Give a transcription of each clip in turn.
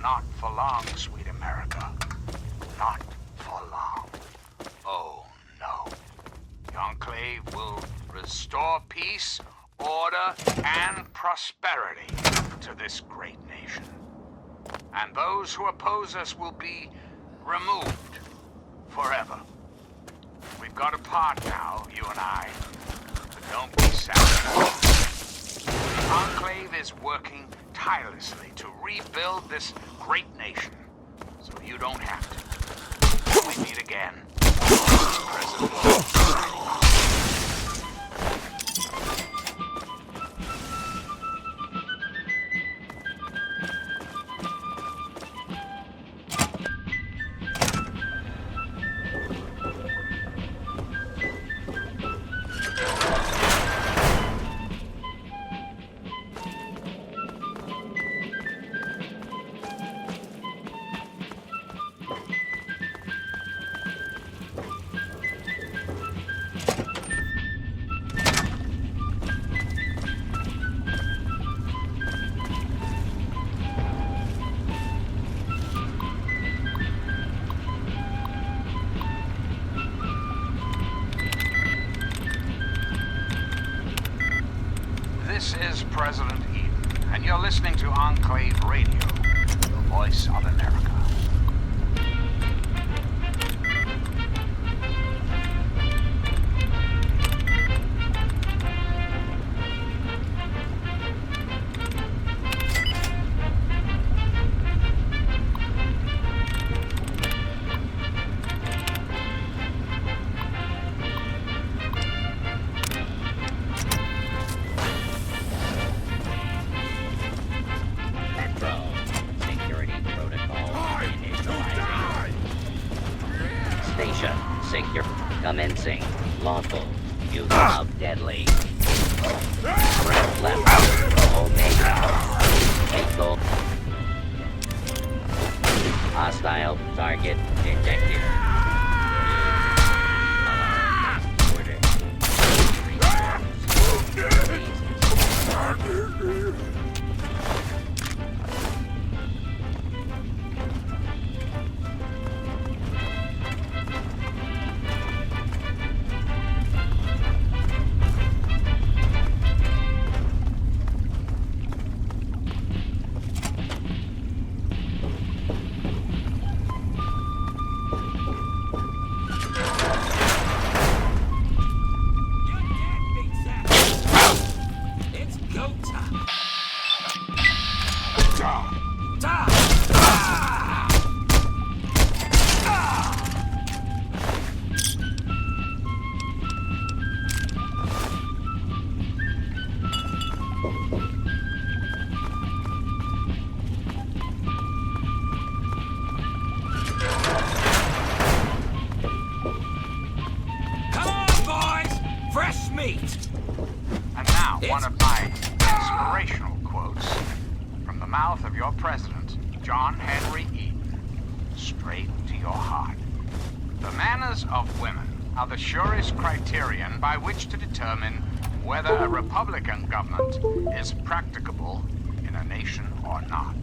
not for long, sweet America. Not for long. Oh, no. The Enclave will restore peace, order, and prosperity to this great nation. And those who oppose us will be removed forever. We've got a part now, you and I. But don't be sad. The Enclave is working tirelessly to rebuild this great nation, so you don't have to. When we meet again, President. This is President Eden, and you're listening to Enclave Radio, the voice of America. Commencing. Lawful. Use of deadly. Press left. Omega. Lethal. Hostile target detected. One of my inspirational quotes from the mouth of your president, John Henry Eden, straight to your heart. The manners of women are the surest criterion by which to determine whether a Republican government is practicable in a nation or not.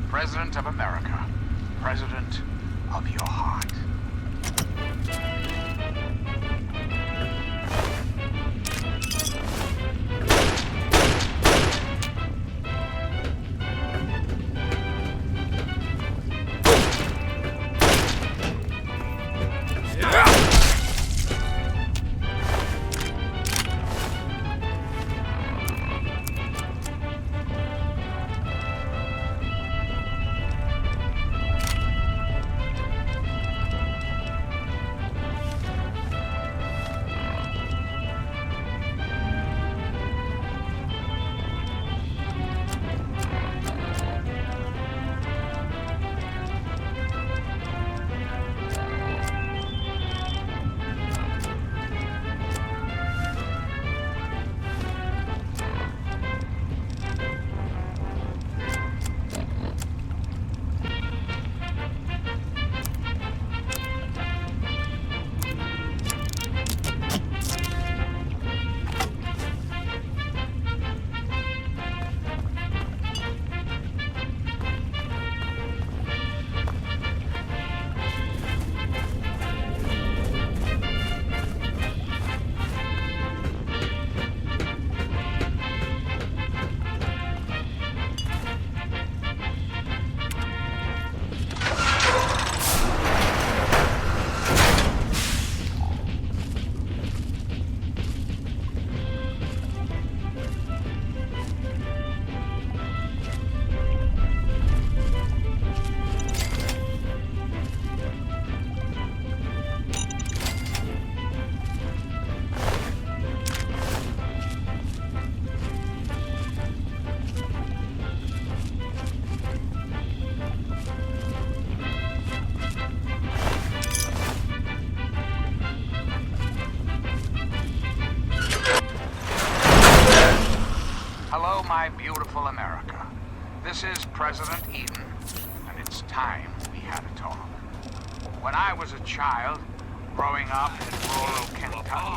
President of America. President of your heart. My beautiful America. This is President Eden, and it's time we had a talk. When I was a child, growing up in rural Kentucky,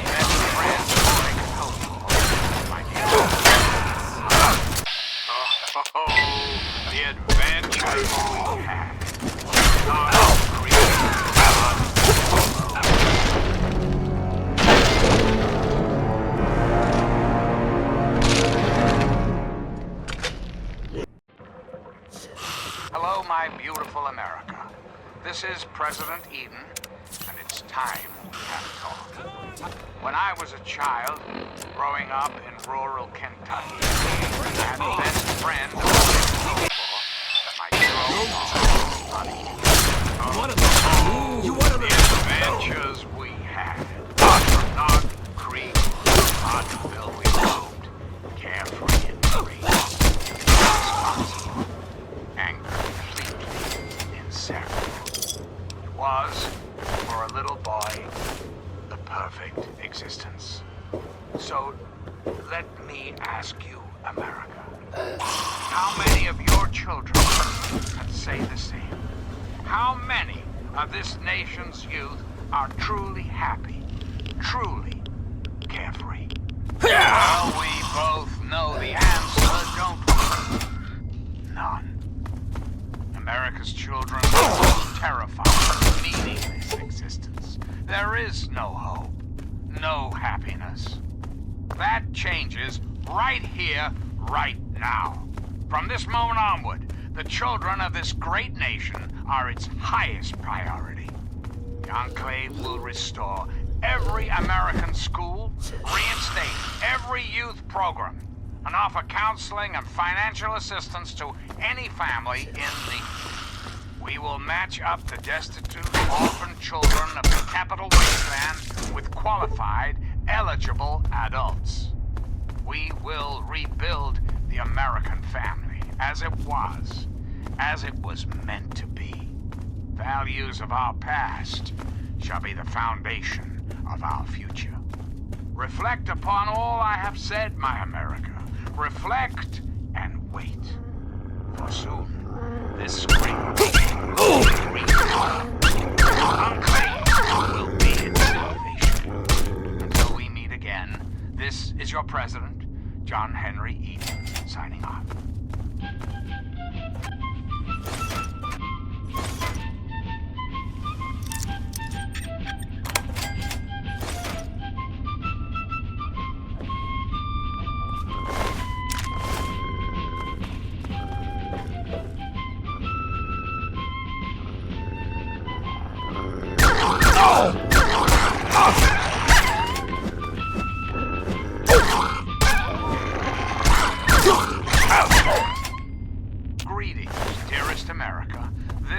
best friend like Total, my dear. The adventures we had. Hello, my beautiful America. This is President Eden, and it's time we had a talk. When I was a child, growing up in rural Kentucky, I had the best friend my the adventures we had. From Knob Creek, Hodgeville we moved, carefree and free, responsible, and completely inseparable. It was, for a little boy, the perfect existence. So, let me ask you, America, how many of your children can say the same? How many of this nation's youth are truly happy, truly carefree? Well, we both know the answer, don't we? None. America's children are terrified of meaningless existence. There is no hope, no happiness. That changes right here, right now. From this moment onward, the children of this great nation are its highest priority. The Enclave will restore every American school, reinstate every youth program, and offer counseling and financial assistance to any family in need. We will match up the destitute, orphan children of the capital Wasteland with qualified, eligible adults. We will rebuild the American family as it was meant to be. Values of our past shall be the foundation of our future. Reflect upon all I have said, my America. Reflect and wait. For soon, this great Enclave will be its salvation. Until we meet again, this is your President, John Henry Eden, signing off.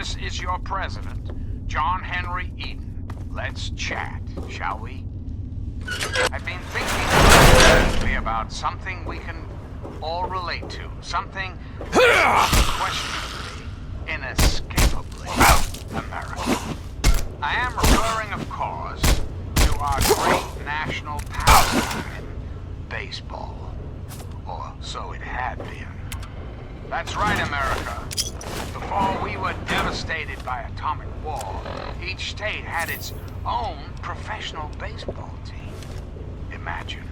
This is your president, John Henry Eden. Let's chat, shall we? I've been thinking about something we can all relate to. Something questionably, inescapably American. I am referring, of course, to our great national pastime, baseball. Or so it had been. That's right, America. Before we were devastated by atomic war, each state had its own professional baseball team. Imagine.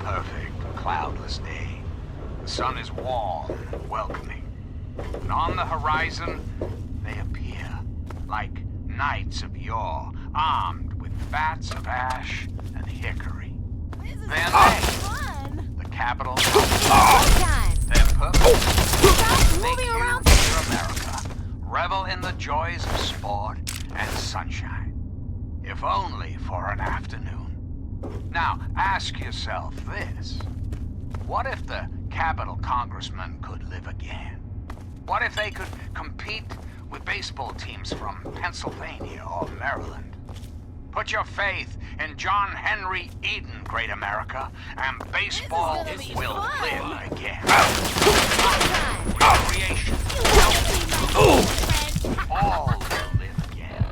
Perfect, cloudless day. The sun is warm, welcoming. And on the horizon, they appear, like knights of yore, armed with bats of ash and hickory. Their name, the capital. Their purpose, make you dear America, revel in the joys of sport and sunshine. If only for an afternoon. Now, ask yourself this. What if the Capitol congressmen could live again? What if they could compete with baseball teams from Pennsylvania or Maryland? Put your faith in John Henry Eden, great America, and baseball will live again. Recreation. All will live again.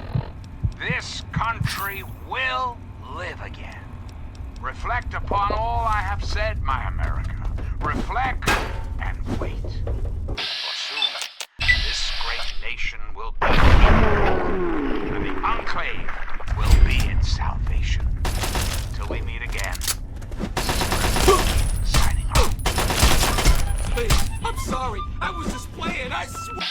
This country will live again. Reflect upon all I have said, my America. Reflect and wait. For soon, this great nation will be and the enclave will be its salvation. Till we meet again. Signing off. Please, I'm sorry. I was just playing. I swear.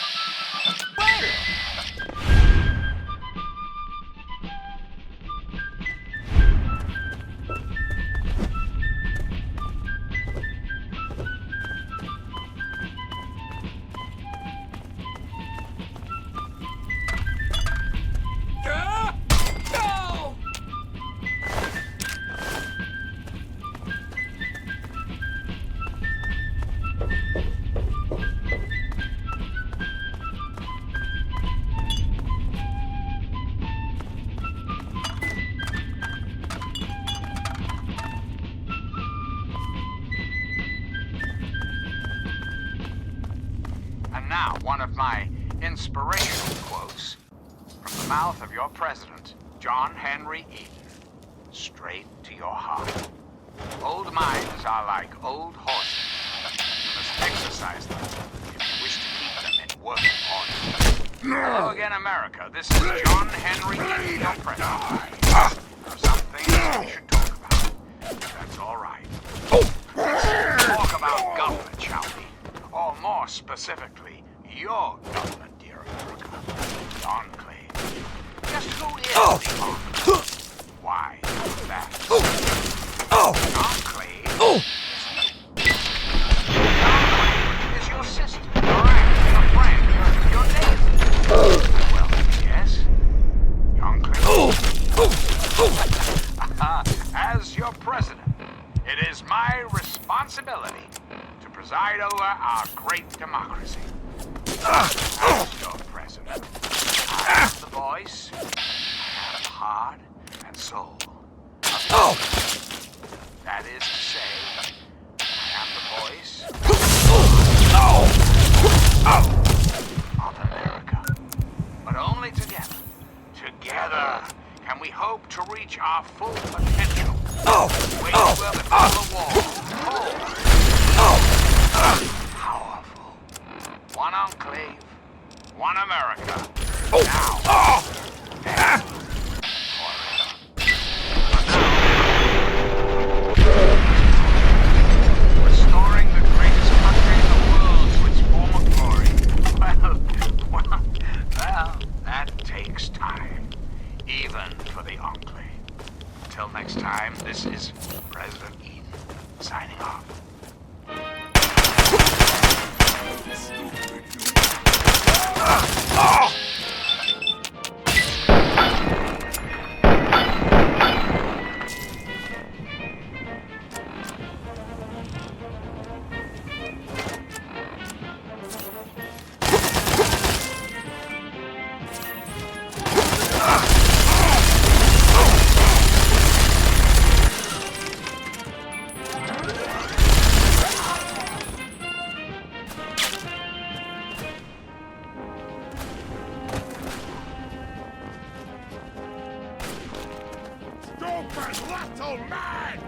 Now, one of my inspirational quotes from the mouth of your president, John Henry Eden, straight to your heart. Old minds are like old horses. You must exercise them if you wish to keep them in working order. Hello again, America. This is John Henry Eden, your president. There are some things we should talk about, if that's all right. Let's talk about government, shall we? Or more specifically, your government, dear America. The Enclave. Just who is the Enclave? Why, that. The Enclave is your sister, your aunt, your friend, your neighbor. Well, yes. The Enclave. As your president, it is my responsibility to preside over our great democracy. As your president, I have the voice, I have the heart and soul. That is to say, I am the voice of America. But only together. Together can we hope to reach our full potential. Wait will before the wall. Powerful. One enclave, one America. Now. And forever. But now, restoring the greatest country in the world to its former glory. Well, that takes time. Even for the enclave. Until next time, this is President Eden signing off. Reaper's little man!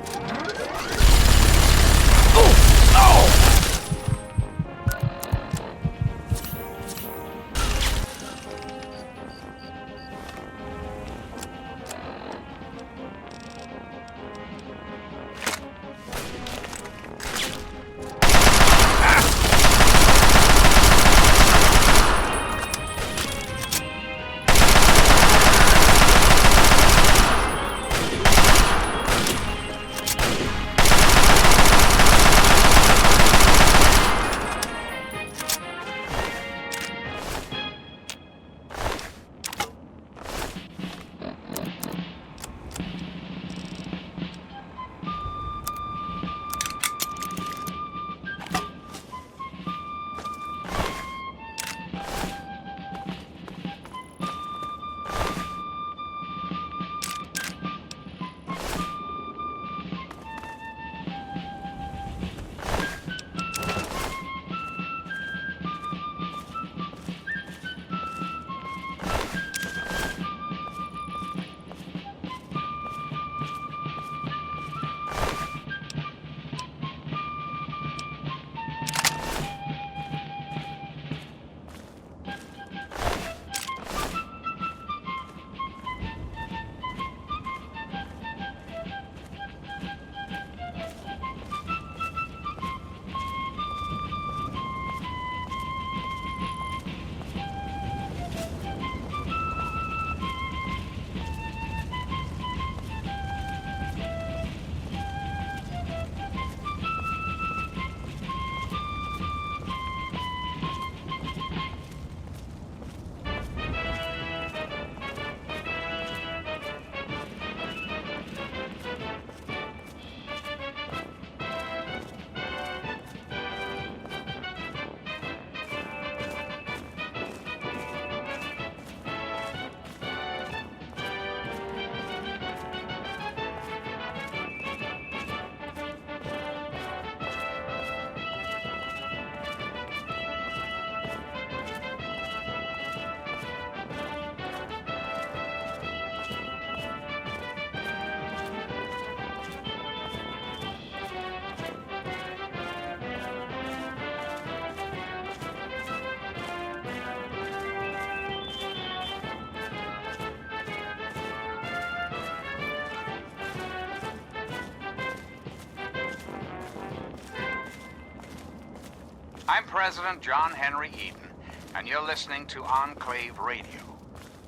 I'm President John Henry Eden, and you're listening to Enclave Radio,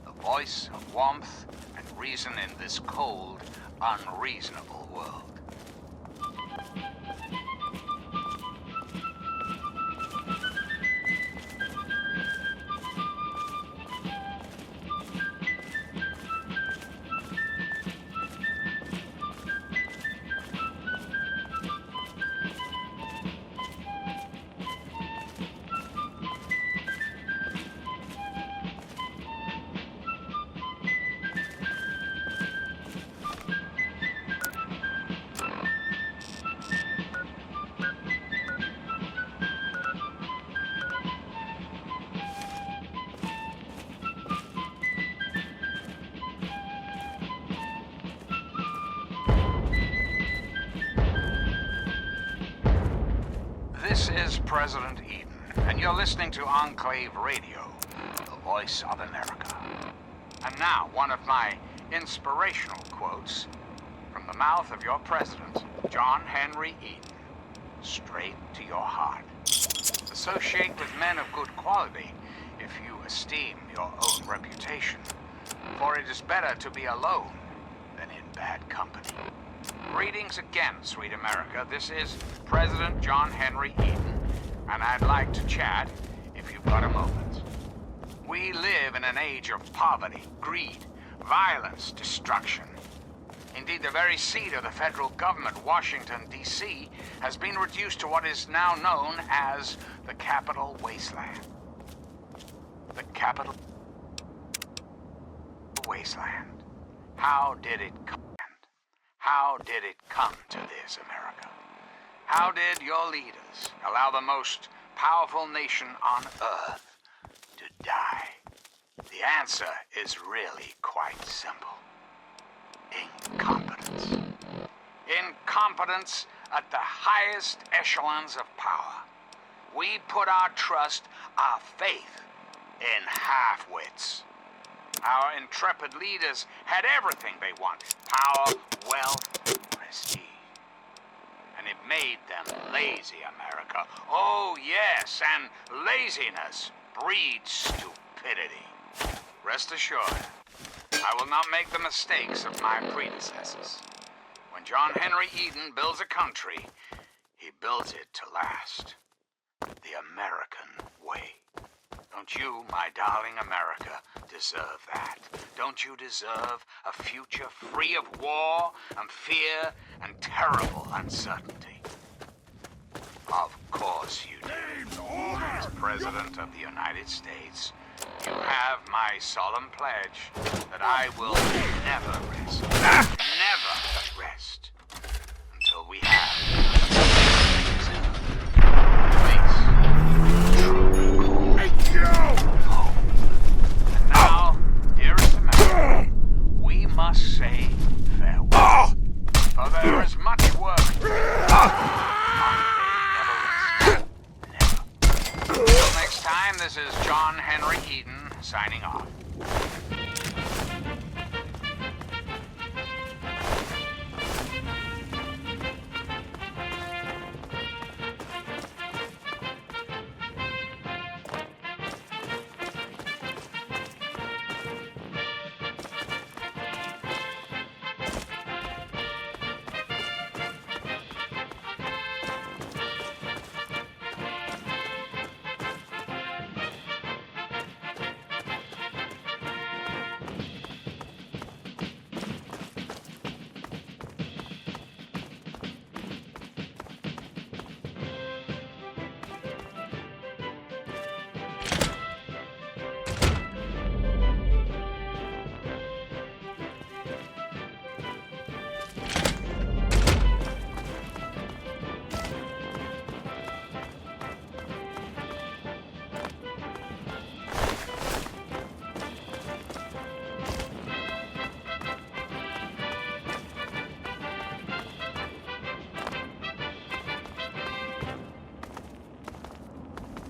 the voice of warmth and reason in this cold, unreasonable world. This is President Eden, and you're listening to Enclave Radio, the voice of America. And now, one of my inspirational quotes from the mouth of your president, John Henry Eden, straight to your heart. Associate with men of good quality if you esteem your own reputation, for it is better to be alone than in bad company. Greetings again, sweet America. This is President John Henry Eden, and I'd like to chat if you've got a moment. We live in an age of poverty, greed, violence, destruction. Indeed, the very seat of the federal government, Washington, D.C., has been reduced to what is now known as the Capital Wasteland. The Capital Wasteland. How did it come? How did it come to this, America? How did your leaders allow the most powerful nation on Earth to die? The answer is really quite simple. Incompetence. incompetence. Incompetence at the highest echelons of power. We put our trust, our faith, in half-wits. Our intrepid leaders had everything they wanted: power, wealth, prestige. And it made them lazy, America. Oh, yes, and laziness breeds stupidity. Rest assured, I will not make the mistakes of my predecessors. When John Henry Eden builds a country, he builds it to last. The American way. Don't you, my darling America, deserve that? Don't you deserve a future free of war and fear and terrible uncertainty? Of course you do. As President of the United States, you have my solemn pledge that I will never rest. Never rest. Until we have home. And now, dearest America, we must say farewell. For there is much work to be done. Never. Until next time, this is John Henry Eden signing off.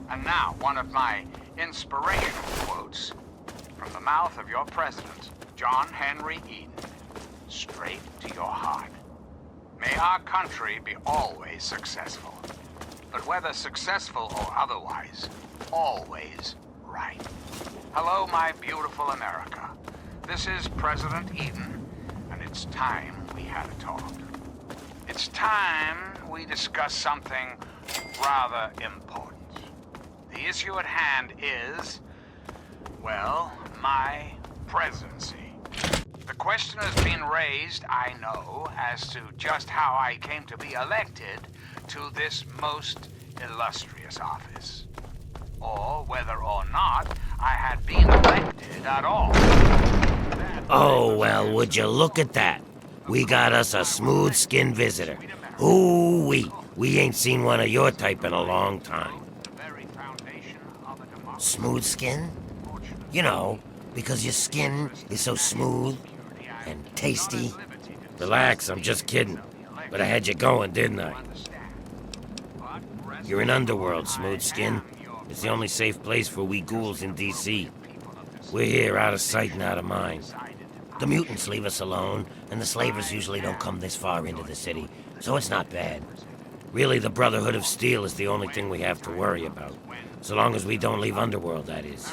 And now, one of my inspirational quotes from the mouth of your president, John Henry Eden, straight to your heart. May our country be always successful, but whether successful or otherwise, always right. Hello, my beautiful America. This is President Eden, and it's time we had a talk. It's time we discuss something rather important. The issue at hand is, well, my presidency. The question has been raised, I know, as to just how I came to be elected to this most illustrious office. Or whether or not I had been elected at all. Oh, well, would you look at that? We got us a smooth-skinned visitor. Ooh-wee, we ain't seen one of your type in a long time. Smooth skin? You know, because your skin is so smooth and tasty. Relax, I'm just kidding. But I had you going, didn't I? You're in Underworld, Smooth Skin. It's the only safe place for we ghouls in D.C. We're here out of sight and out of mind. The mutants leave us alone, and the slavers usually don't come this far into the city, so it's not bad. Really, the Brotherhood of Steel is the only thing we have to worry about. So long as we don't leave Underworld, that is.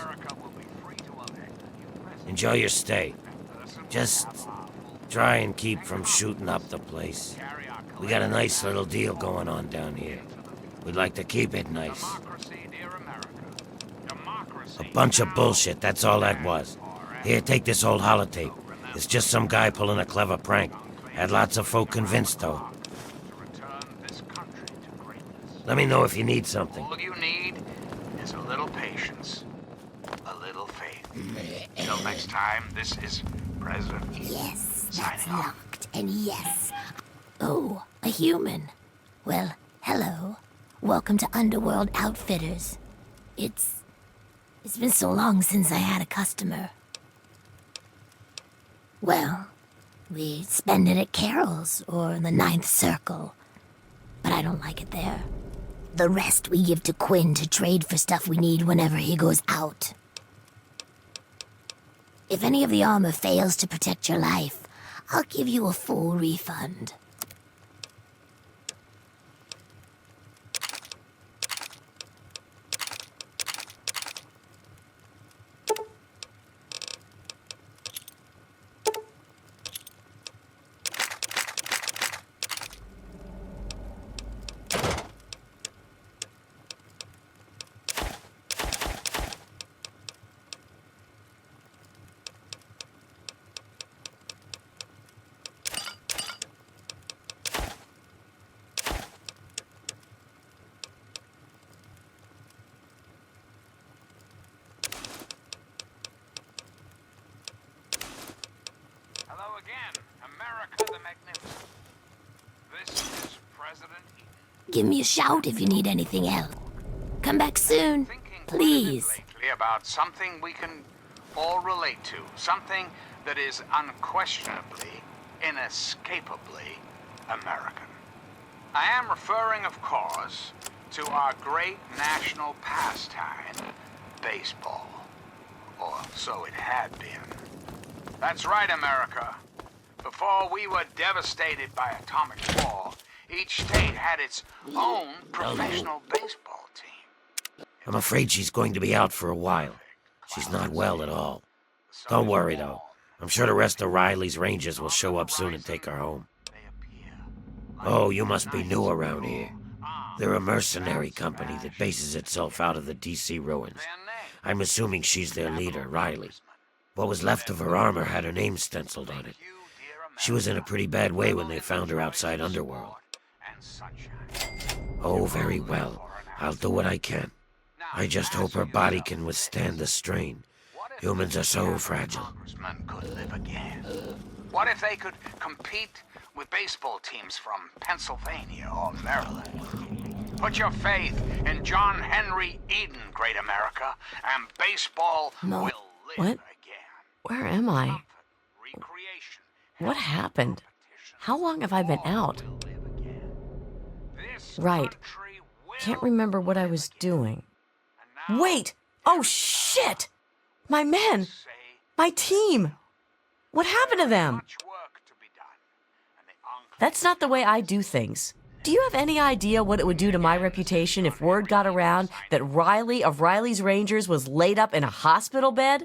Enjoy your stay. Just try and keep from shooting up the place. We got a nice little deal going on down here. We'd like to keep it nice. A bunch of bullshit, that's all that was. Here, take this old holotape. It's just some guy pulling a clever prank. Had lots of folk convinced, though. Let me know if you need something. All you need is a little patience, a little faith. Till next time, this is President Eden. Yes, that's signing off. locked, and yes. Oh, a human. Well, hello. Welcome to Underworld Outfitters. It's been so long since I had a customer. Well, We spend it at Carol's or the Ninth Circle. But I don't like it there. The rest we give to Quinn to trade for stuff we need whenever he goes out. If any of the armor fails to protect your life, I'll give you a full refund. Hello again, America the Magnificent. This is President Eden. Give me a shout if you need anything else. Come back soon, Thinking please. lately about something we can all relate to. Something that is unquestionably, inescapably American. I am referring, of course, to our great national pastime, baseball. Or so it had been. That's right, America. Before we were devastated by atomic war, each state had its own professional baseball team. I'm afraid she's going to be out for a while. She's not well at all. Don't worry, though. I'm sure the rest of Riley's Rangers will show up soon and take her home. Oh, you must be new around here. They're a mercenary company that bases itself out of the DC ruins. I'm assuming she's their leader, Riley. What was left of her armor had her name stenciled on it. She was in a pretty bad way when they found her outside Underworld. Oh, very well. I'll do what I can. I just hope her body can withstand the strain. Humans are so fragile. Congressmen could live again. What if they could compete with baseball teams from Pennsylvania or Maryland? Put your faith in John Henry Eden, great America, and baseball will live What? again. Where am I? Comfort, recreation, What happened? How long have I been out? will live again. This Right. country will Can't remember what I was doing. And now Wait! Oh, shit! My men! say My team! What happened to them? much work to be done. And the That's not the way I do things. Do you have any idea what it would do to my reputation if word got around that Riley of Riley's Rangers was laid up in a hospital bed?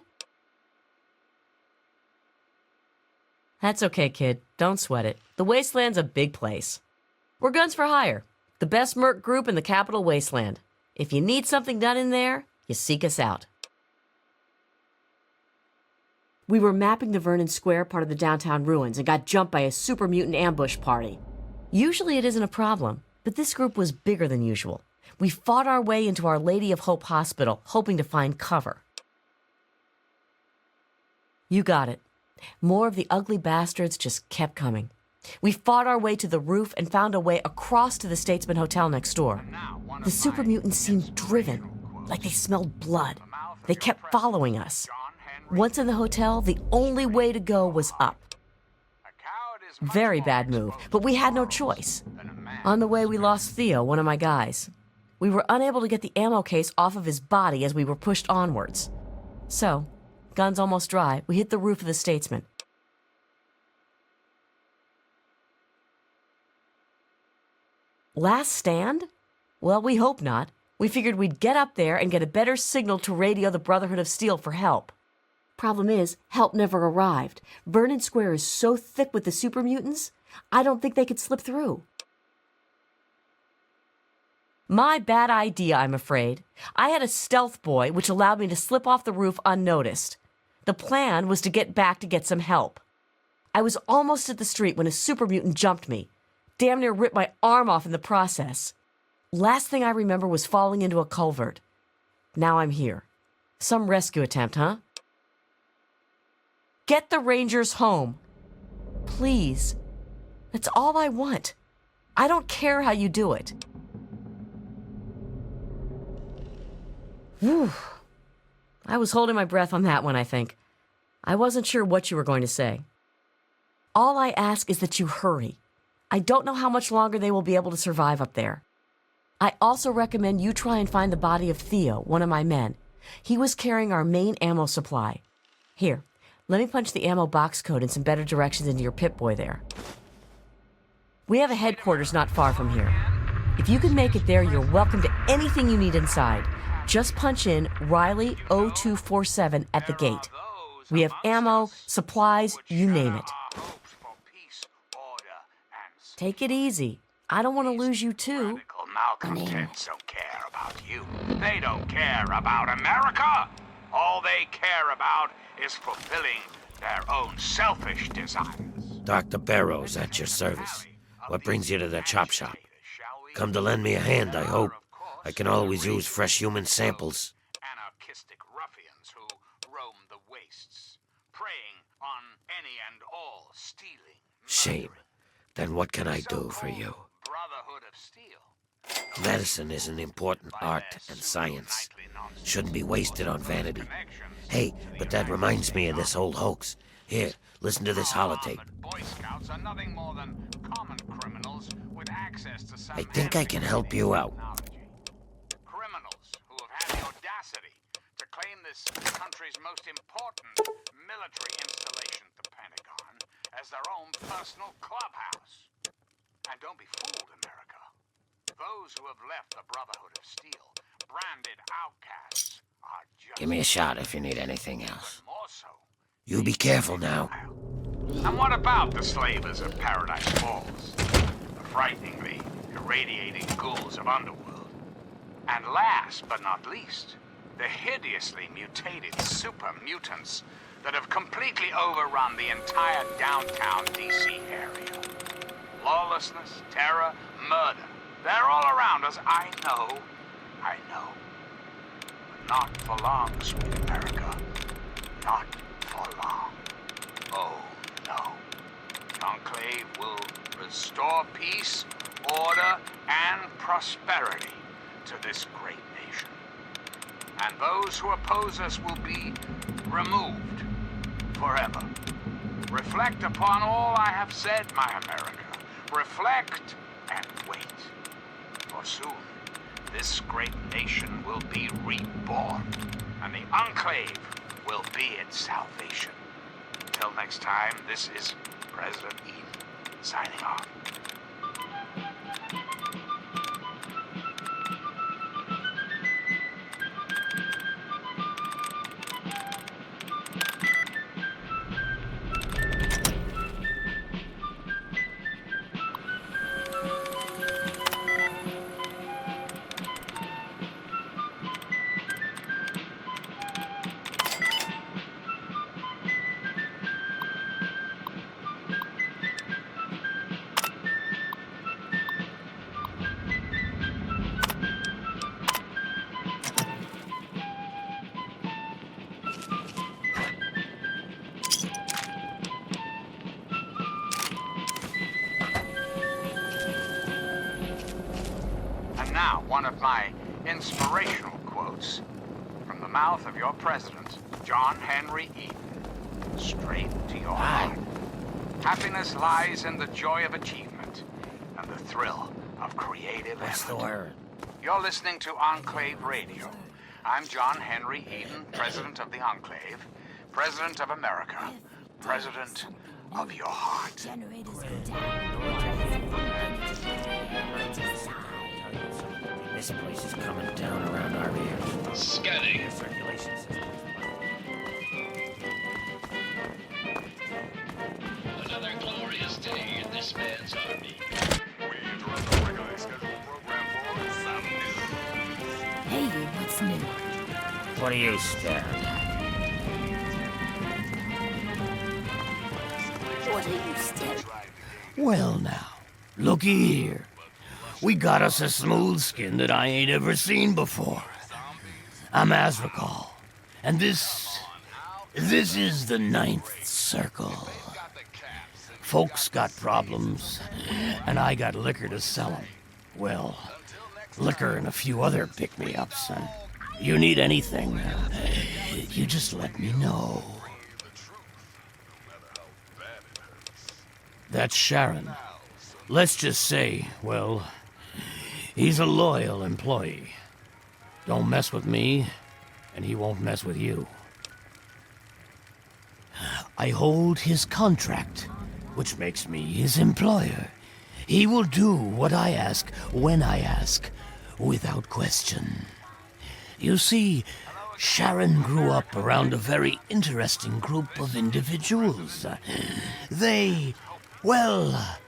That's okay, kid. Don't sweat it. The Wasteland's a big place. We're Guns for Hire, the best merc group in the capital Wasteland. If you need something done in there, you seek us out. We were mapping the Vernon Square part of the downtown ruins and got jumped by a super mutant ambush party. Usually it isn't a problem, but this group was bigger than usual. We fought our way into Our Lady of Hope Hospital, hoping to find cover. You got it. More of the ugly bastards just kept coming. We fought our way to the roof and found a way across to the Statesman Hotel next door. The super mutants seemed driven, like they smelled blood. They kept following us. Once in the hotel, the only way to go was up. Very bad move, but we had no choice. On the way, we lost Theo, one of my guys. We were unable to get the ammo case off of his body as we were pushed onwards. So, guns almost dry, we hit the roof of the Statesman. Last stand? Well, we hope not. We figured we'd get up there and get a better signal to radio the Brotherhood of Steel for help. Problem is, help never arrived. Vernon Square is so thick with the super mutants, I don't think they could slip through. My bad idea, I'm afraid. I had a stealth boy, which allowed me to slip off the roof unnoticed. The plan was to get back to get some help. I was almost at the street when a super mutant jumped me. Damn near ripped my arm off in the process. Last thing I remember was falling into a culvert. Now I'm here. Some rescue attempt, huh? Get the Rangers home. Please. That's all I want. I don't care how you do it. Whew. I was holding my breath on that one, I think. I wasn't sure what you were going to say. All I ask is that you hurry. I don't know how much longer they will be able to survive up there. I also recommend you try and find the body of Theo, one of my men. He was carrying our main ammo supply. Here, let me punch the ammo box code and some better directions into your Pip-Boy there. We have a headquarters not far from here. If you can make it there, you're welcome to anything you need inside. Just punch in Riley 0247 at the gate. We have ammo, supplies, you name it. Take it easy. I don't want to lose you too. Radical malcontents don't care about you. They don't care about America. All they care about is fulfilling their own selfish desires. Dr. Barrows at your service. What brings you to the chop shop? Come to lend me a hand, I hope. I can always use fresh human samples. Anarchistic ruffians who roam the wastes, preying on any and all stealing. Shame. Then what can I do for you? Brotherhood of Steel. Medicine is an important art and science. Shouldn't be wasted on vanity. Hey, but that reminds me of this old hoax. Here, listen to this holotape. Boy Scouts are nothing more than common criminals with access to some I think I can help you out. criminals who have had the audacity to claim this country's most important military installation, the Pentagon, as their own personal clubhouse. And don't be fooled, America. Those who have left the Brotherhood of Steel, branded outcasts, are just Give me a shot if you need anything else. more so. You be careful now. And what about the slavers of Paradise Falls? The frighteningly irradiating ghouls of Underworld? And last but not least, the hideously mutated super mutants that have completely overrun the entire downtown DC area. Lawlessness, terror, murder. They're all around us, I know. But not for long, sweet America. Not for long. Oh, no. The Enclave will restore peace, order, and prosperity to this great nation. And those who oppose us will be removed forever. Reflect upon all I have said, my America. Reflect and wait. For soon, this great nation will be reborn, and the Enclave will be its salvation. Until next time, this is President Eden signing off. Now, one of my inspirational quotes from the mouth of your president, John Henry Eden, straight to your heart. Happiness lies in the joy of achievement and the thrill of creative What's the effort. word? You're listening to Enclave Radio. I'm John Henry Eden, president of the Enclave, president of America, president of your heart. Generators go down. This place is coming down around our ears. Scanning. The circulation system. Another glorious day in this man's army. We interrupt our regularly scheduled program for some news. Hey, what's new? What are you staring at? What are you staring? Well now, looky here. We got us a smooth skin that I ain't ever seen before. I'm Azrakal, and this is the 9th Circle. Folks got problems, and I got liquor to sell 'em. Well, liquor and a few other pick-me-ups, and you need anything, you just let me know. That's Sharon. Let's just say, well, he's a loyal employee. Don't mess with me, and he won't mess with you. I hold his contract, which makes me his employer. He will do what I ask, when I ask, without question. You see, Sharon grew up around a very interesting group of individuals. They, well,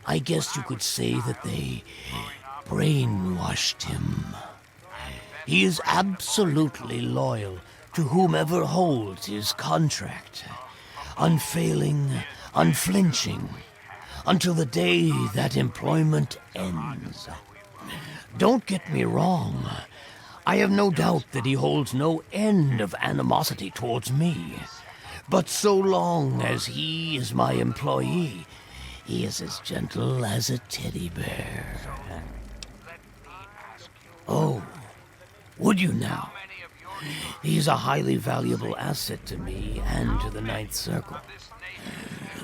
I guess you could say that they brainwashed him. He is absolutely loyal to whomever holds his contract. Unfailing, unflinching, until the day that employment ends. Don't get me wrong. I have no doubt that he holds no end of animosity towards me. But so long as he is my employee, he is as gentle as a teddy bear. Oh, would you now? He's a highly valuable asset to me and to the Ninth Circle.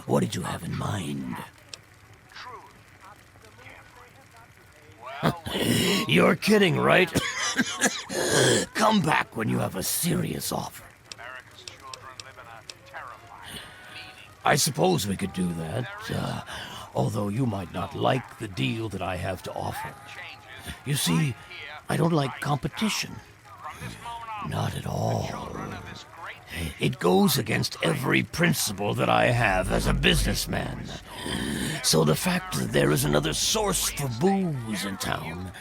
What did you have in mind? You're kidding, right? Come back when you have a serious offer. I suppose we could do that, although you might not like the deal that I have to offer. You see, I don't like competition. Not at all. It goes against every principle that I have as a businessman. So the fact that there is another source for booze in town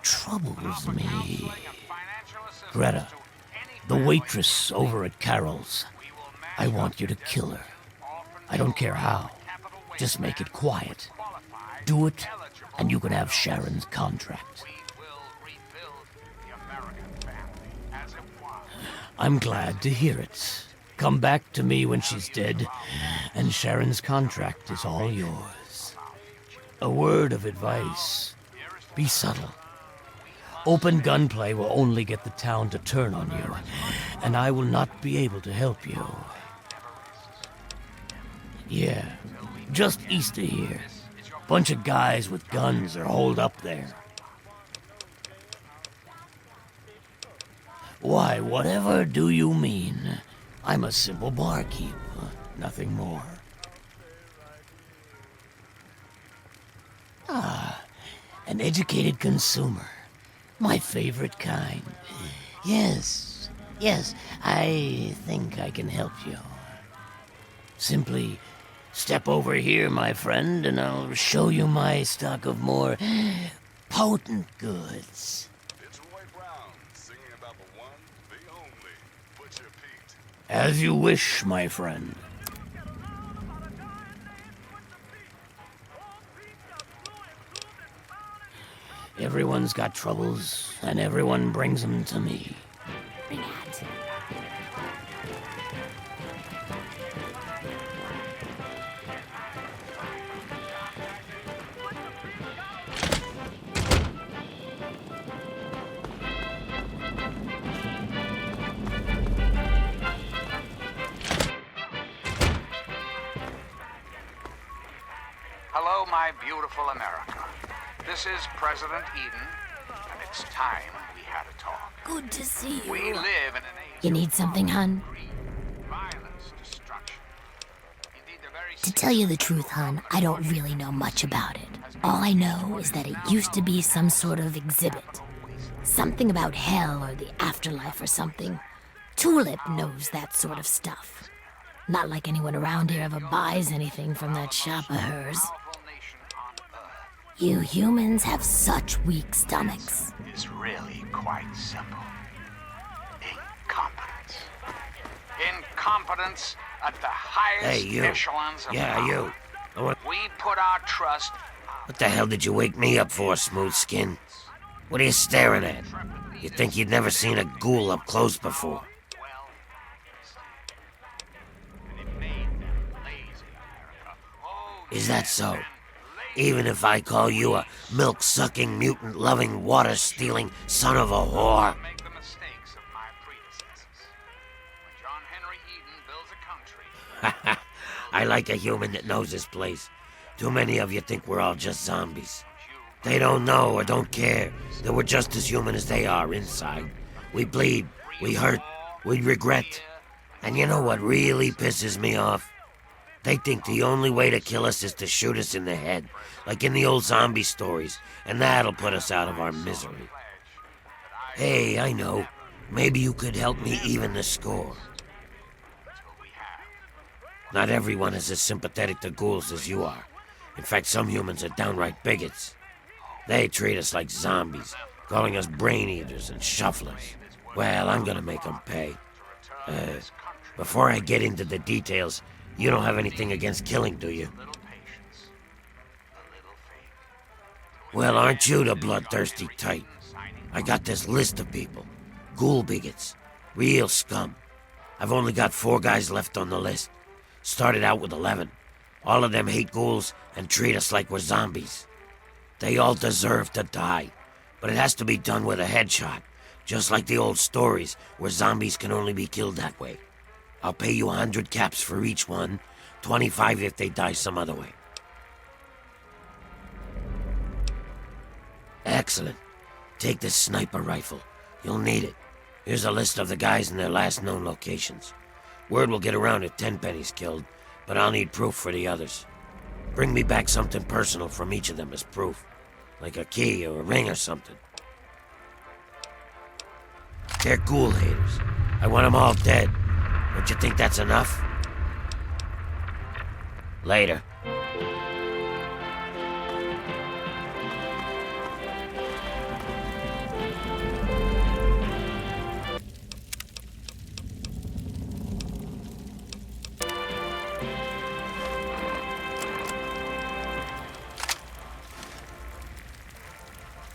troubles me. Greta, the waitress over at Carol's, I want you to kill her. I don't care how. Just make it quiet. Do it, and you can have Sharon's contract. I'm glad to hear it. Come back to me when she's dead, and Sharon's contract is all yours. A word of advice. Be subtle. Open gunplay will only get the town to turn on you, and I will not be able to help you. Yeah, just east of here. Bunch of guys with guns are holed up there. Why, whatever do you mean? I'm a simple barkeep, nothing more. Ah, an educated consumer. My favorite kind. Yes, I think I can help you. Simply step over here, my friend, and I'll show you my stock of more potent goods. As you wish, my friend. Everyone's got troubles, and everyone brings them to me. Bring it. Hello, my beautiful America. This is President Eden, and it's time we had a talk. Good to see you. We live in an age You need something, hun? of greed, violence, destruction. Indeed, the very To tell you the truth, hun, I don't really know much about it. All I know is that it used to be some sort of exhibit. Something about hell or the afterlife or something. Tulip knows that sort of stuff. Not like anyone around here ever buys anything from that shop of hers. You humans have such weak stomachs. is really quite simple. Incompetence. Incompetence at the highest Hey, you. echelons of Yeah, power. you. We put our trust. What the hell did you wake me up for, smooth skin? What are you staring at? You think you'd never seen a ghoul up close before? Is that so? Even if I call you a milk-sucking, mutant-loving, water-stealing son of a whore? Make the mistakes of my predecessors. When John Henry Eden builds a country, I like a human that knows his place. Too many of you think we're all just zombies. They don't know or don't care that we're just as human as they are inside. We bleed, we hurt, we regret. And you know what really pisses me off? They think the only way to kill us is to shoot us in the head, like in the old zombie stories, and that'll put us out of our misery. Hey, I know. Maybe you could help me even the score. Not everyone is as sympathetic to ghouls as you are. In fact, some humans are downright bigots. They treat us like zombies, calling us brain eaters and shufflers. Well, I'm gonna make them pay. Before I get into the details, you don't have anything against killing, do you? Well, aren't you the bloodthirsty type? I got this list of people. Ghoul bigots. Real scum. I've only got 4 guys left on the list. Started out with 11. All of them hate ghouls and treat us like we're zombies. They all deserve to die, but it has to be done with a headshot, just like the old stories where zombies can only be killed that way. I'll pay you 100 caps for each one, 25 if they die some other way. Excellent. Take this sniper rifle. You'll need it. Here's a list of the guys and their last known locations. Word will get around if Tenpenny's killed, but I'll need proof for the others. Bring me back something personal from each of them as proof, like a key or a ring or something. They're ghoul haters. I want them all dead. Don't you think that's enough? Later.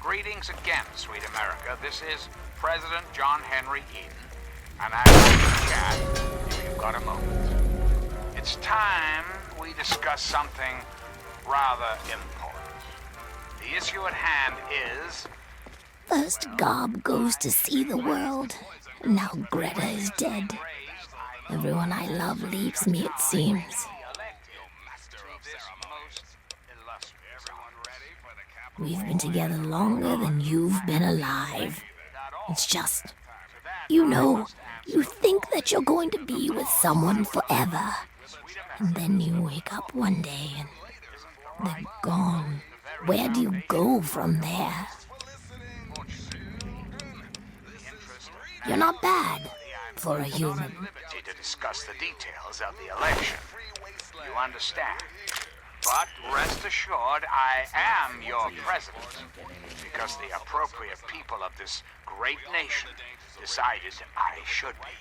Greetings again, sweet America. This is President John Henry Eden, and I'd like to chat if you've got a moment. It's time we discuss something rather important. The issue at hand is... First Gob goes to see the world. Now Greta is dead. Everyone I love leaves me, it seems. We've been together longer than you've been alive. It's just, you know, you think that you're going to be with someone forever. And then you wake up one day and they're gone. Where do you go from there? You're not bad for a human. ...to discuss the details of the election. You understand? But rest assured, I am your president, because the appropriate people of this great nation decided I should be.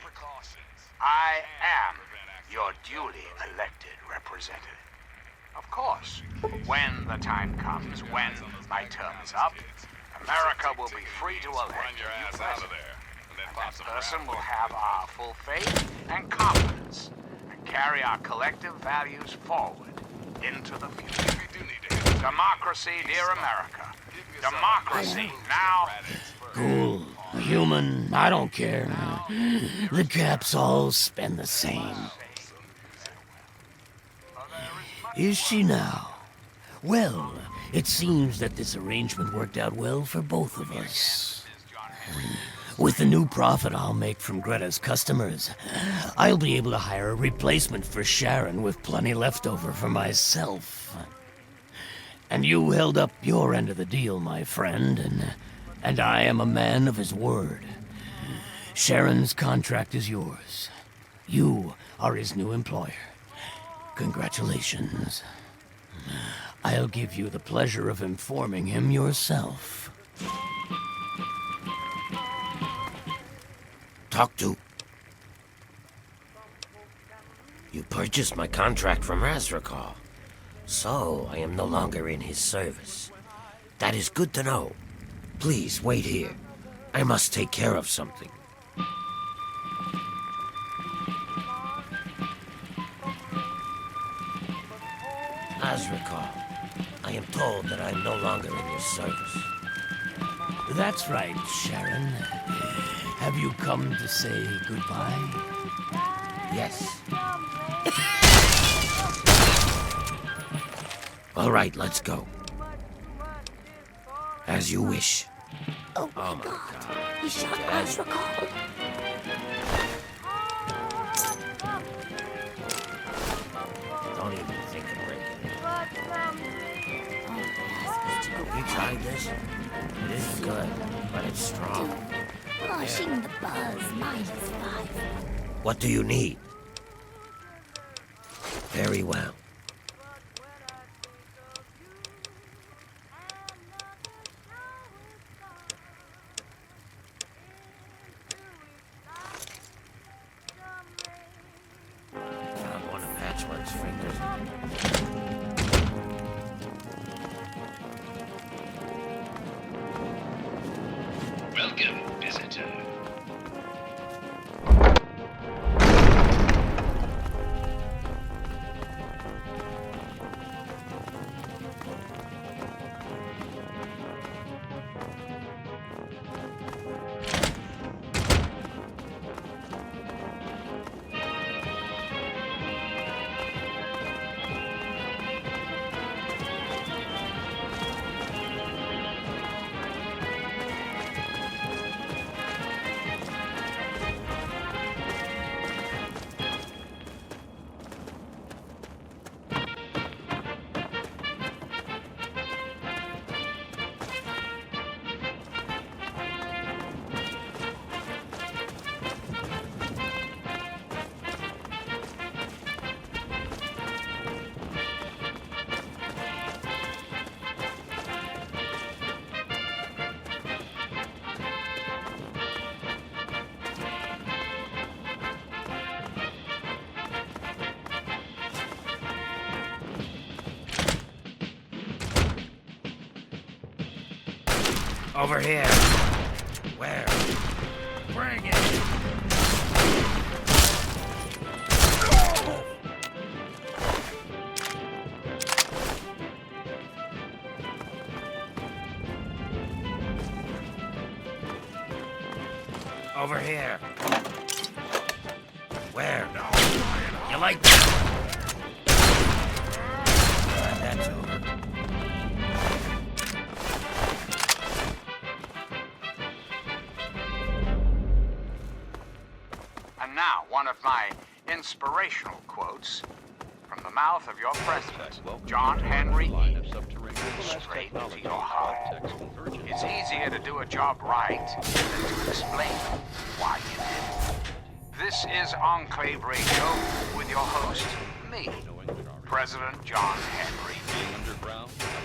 I am your duly elected representative. Of course, when the time comes, when my term is up, America will be free to elect a new president. And that person will have our full faith and confidence, and carry our collective values forward into the future. Democracy, dear America. Democracy, now. Ghoul, human, I don't care. The caps all spend the same. Is she now? Well, it seems that this arrangement worked out well for both of us. With the new profit I'll make from Greta's customers, I'll be able to hire a replacement for Sharon with plenty left over for myself. And you held up your end of the deal, my friend, and I am a man of his word. Sharon's contract is yours. You are his new employer. Congratulations. I'll give you the pleasure of informing him yourself. Talk to. You purchased my contract from Razrakal, so I am no longer in his service. That is good to know. Please, wait here. I must take care of something. Razrakal, I am told that I am no longer in your service. That's right, Sharon. Have you come to say goodbye? Yes. All right, let's go. As you wish. Oh my God. He shot Azrakal. Don't even think of breaking it. Oh, yes, Mr. You tried this? It isn't good, but it's strong. Crushing the buzz, -5. What do you need? Very well. Found one of Patchwork's fingers. Welcome, visitor. Over here. Where? Bring it! Over here. Where? You like that? That's over. And now, one of my inspirational quotes from the mouth of your president, John Henry Eden, straight to your heart. It's easier to do a job right than to explain why you did it. This is Enclave Radio with your host, me, President John Henry Eden.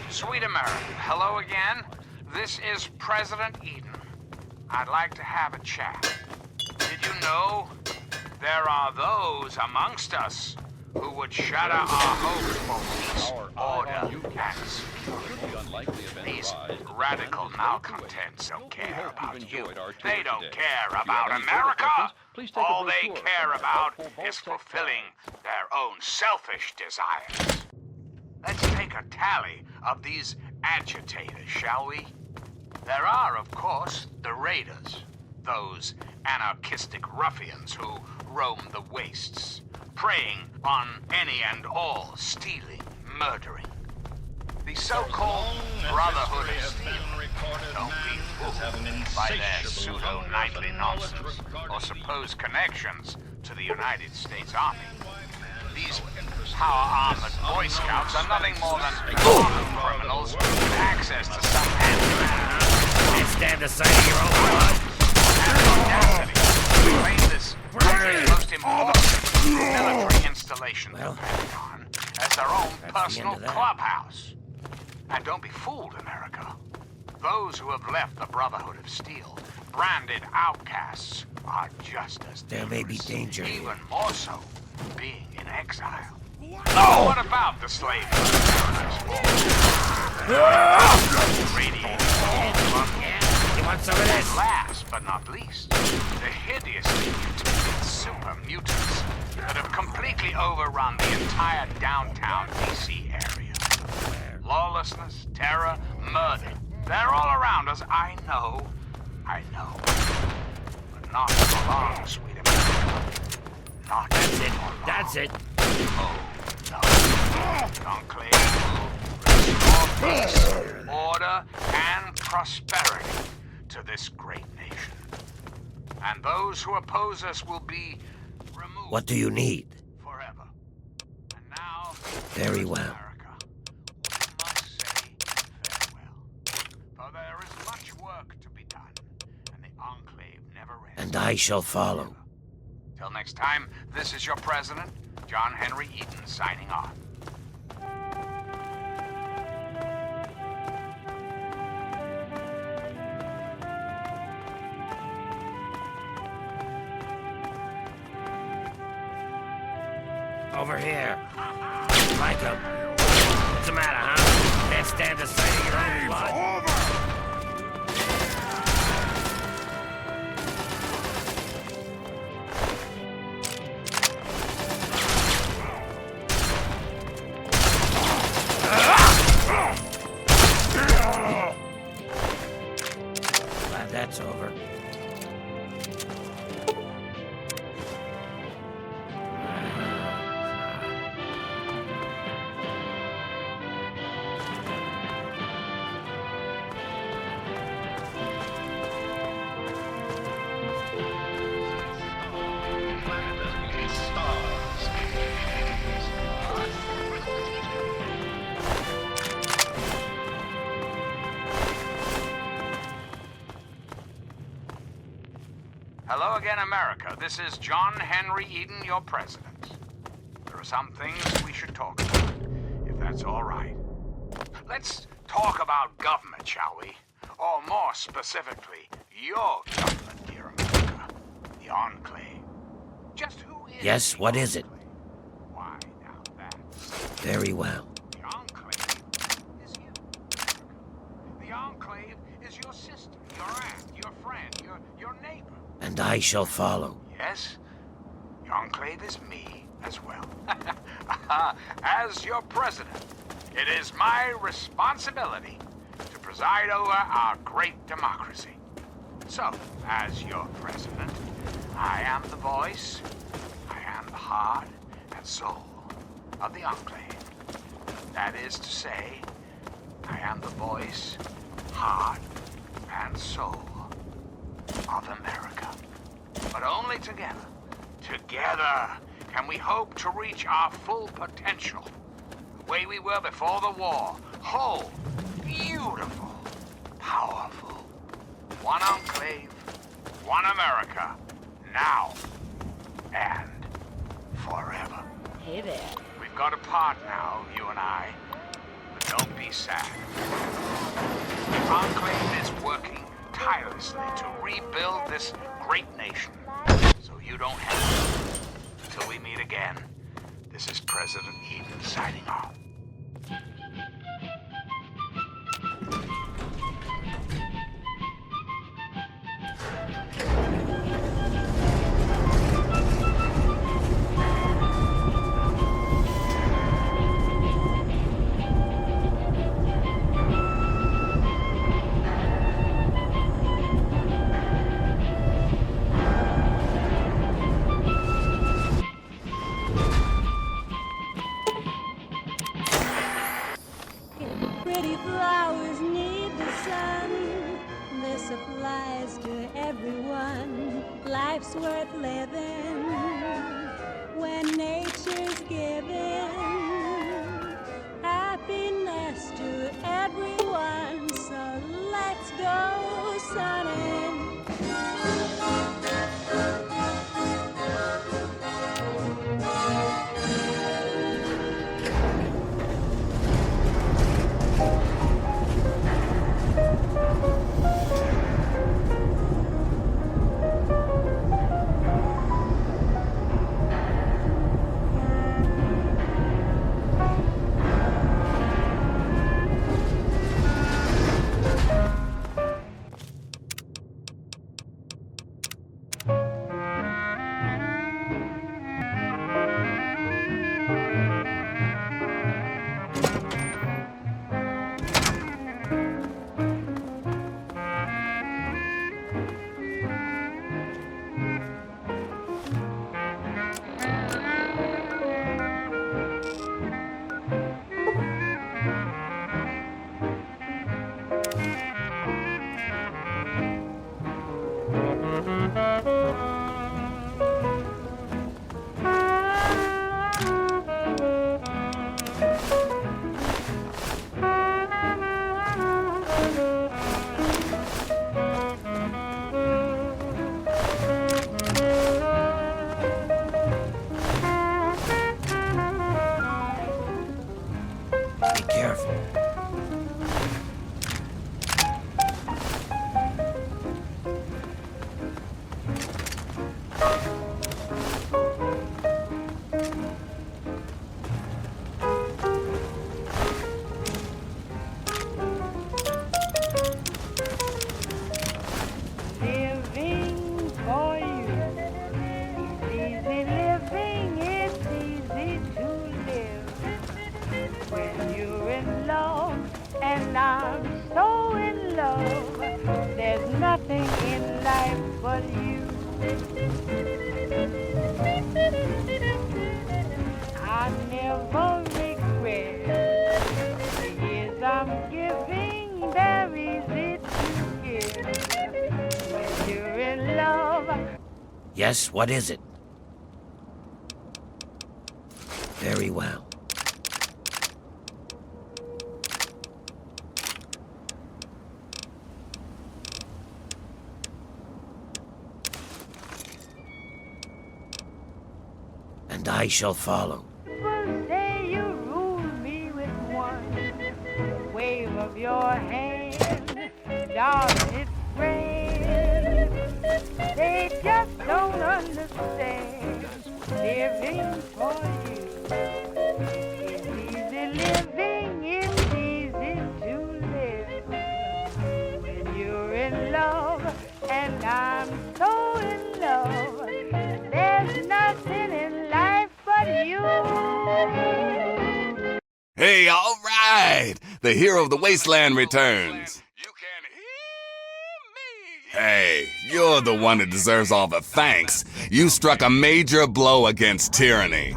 Sweet America, hello again. This is President Eden. I'd like to have a chat. Did you know there are those amongst us who would shatter our hopes for peace, order, and security? These radical malcontents don't care about you. They don't care about America. All they care about is fulfilling their own selfish desires. Let's take a tally of these agitators, shall we? There are, of course, the raiders. Those anarchistic ruffians who roam the wastes, preying on any and all, stealing, murdering. The so-called Brotherhood of Steel. Don't be fooled by their pseudo-knightly nonsense or supposed connections to the United States Army. These power-armored Boy Scouts are nothing more than common criminals with access to some hand. Can't stand the sight of your own blood. Claim this country's most important military installation, the Pentagon, as their own personal clubhouse. And don't be fooled, America. Those who have left the Brotherhood of Steel, branded outcasts, are just as dangerous. There may be danger here. Even more so, being in exile. Oh! What about the slave radiating You want some of this? Last but not least, the hideously mutated super mutants that have completely overrun the entire downtown DC area. Lawlessness, terror, murder. They're all around us. I know. But not for long, sweet America. Not That's it. for long. That's it. Oh, no. Enclave will peace, order, and prosperity to this great nation. And those who oppose us will be removed What do you need? forever. And now, Very well. America, we must say farewell. For there is much work to be done, and the Enclave never ends. And I shall follow. Till next time, this is your president, John Henry Eaton, signing off. Over here. Like 'em. What's the matter, huh? Can't stand the sight of your own blood. Glad that's over. Hello again, America. This is John Henry Eden, your president. There are some things we should talk about, if that's all right. Let's talk about government, shall we? Or more specifically, your government, dear America. The Enclave. Just who is Yes, the what is it? Enclave? Why, now that's... Very well. The Enclave is you. The Enclave is your sister, your aunt, your friend, your neighbor. And I shall follow. Yes, the Enclave is me as well. As your president, it is my responsibility to preside over our great democracy. So, as your president, I am the voice, I am the heart and soul of the Enclave. That is to say, I am the voice, heart, and soul of America. But only together, together, can we hope to reach our full potential. The way we were before the war. Whole, beautiful, powerful. One Enclave, one America, now and forever. Hey there. We've got to part now, you and I. But don't be sad. The Enclave is working tirelessly to rebuild this great nation. So you don't have to. Until we meet again, this is President Eden signing off. Yes, what is it? Very well. And I shall follow. People say you rule me with one wave of your hand. Darling, it's grand. They just don't understand living for you. It's easy living, it's easy to live when you're in love, and I'm so in love. There's nothing in life but you. Hey, all right! The hero of the Wasteland returns. You can hear me. Hey, you're the one that deserves all the thanks. You struck a major blow against tyranny.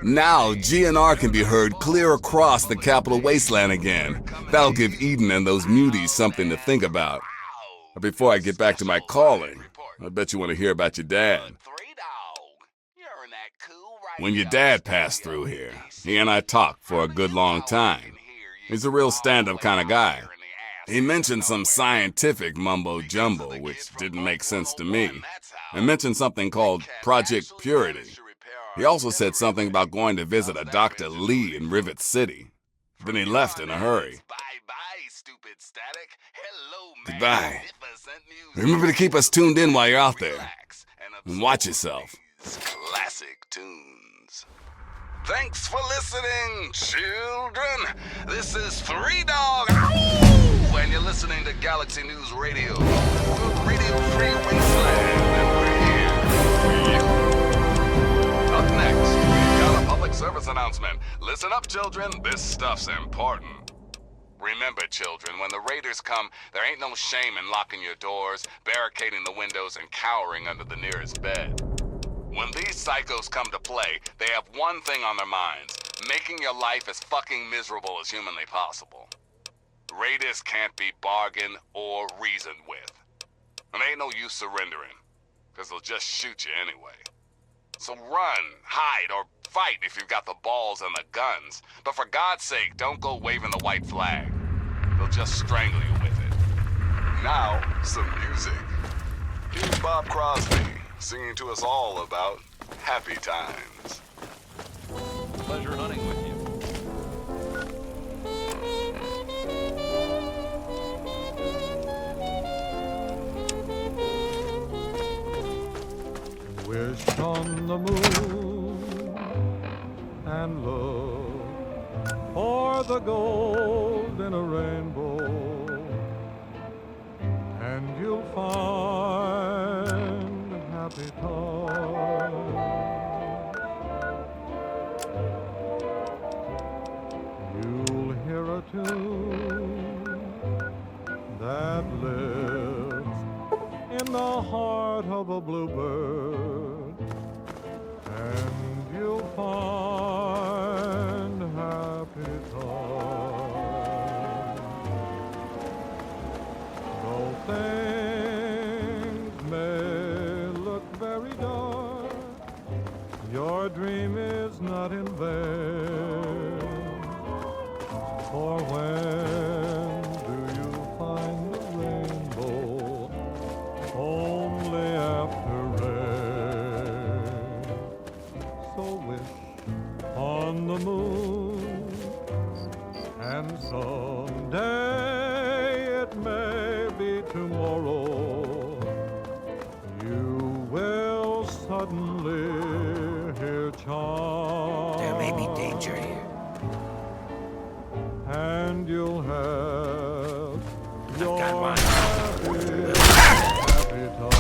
Now, GNR can be heard clear across the capital Wasteland again. That'll give Eden and those muties something to think about. But before I get back to my calling, I bet you want to hear about your dad. When your dad passed through here, he and I talked for a good long time. He's a real stand-up kind of guy. He mentioned some scientific mumbo-jumbo, which didn't make sense to me, and mentioned something called Project Purity. He also said something about going to visit a Dr. Lee in Rivet City. Then he left in a hurry. Goodbye. Remember to keep us tuned in while you're out there. And watch yourself. Classic tunes. Thanks for listening, children. This is Three Dog. Ow! And you're listening to Galaxy News Radio. Radio Free Wasteland. And we're here for you. Up next, we've got a public service announcement. Listen up, children. This stuff's important. Remember, children, when the raiders come, there ain't no shame in locking your doors, barricading the windows, and cowering under the nearest bed. When these psychos come to play, they have one thing on their minds: making your life as fucking miserable as humanly possible. Raiders can't be bargained or reasoned with. And ain't no use surrendering, because they'll just shoot you anyway. So run, hide, or fight if you've got the balls and the guns. But for God's sake, don't go waving the white flag. They'll just strangle you with it. Now, some music. Here's Bob Crosby singing to us all about happy times. Pleasure hunting with you. Wish on the moon and look for the gold in a rainbow, and you'll find happy times. You'll hear a tune that lives in the heart of a bluebird, and you'll find happy times. Though things may look very dark, your dream is not in vain. For when do you find the rainbow? Only after rain. So wish on the moon, and someday, it may be tomorrow, you will suddenly hear chimes. There may be danger here. And you'll have your got mine. happy time.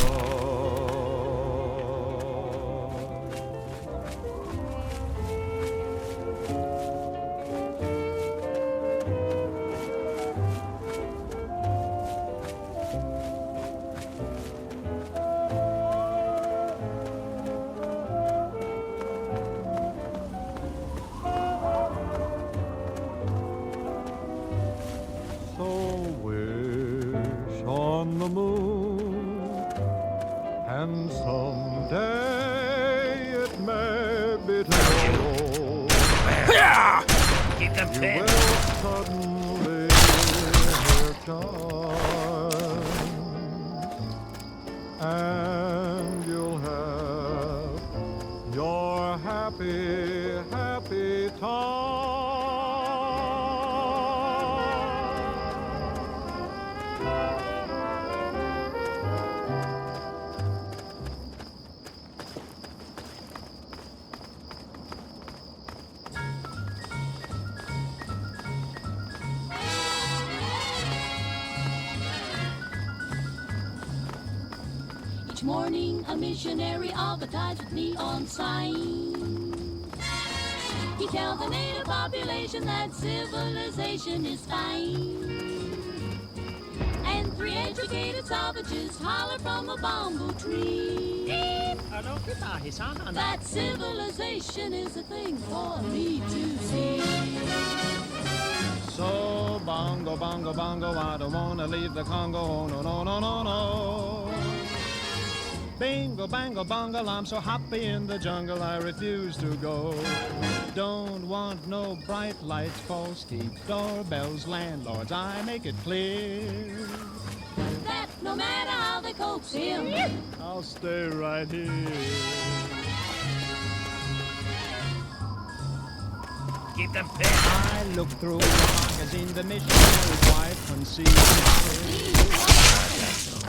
You pin. will suddenly hear chimes, and you'll have your happy, happy time. Each morning, a missionary advertised with neon signs. He tells the native population that civilization is fine. And 3 educated savages holler from a bamboo tree that civilization is a thing for me to see. So bongo, bongo, bongo, I don't wanna leave the Congo, oh, no, no, no, no, no. Bingo, bango, bungle, I'm so happy in the jungle, I refuse to go. Don't want no bright lights, false teeth, doorbells, landlords, I make it clear that no matter how they coax him, I'll stay right here. Keep them pinned. I look through the magazine, the missionary's wife conceived.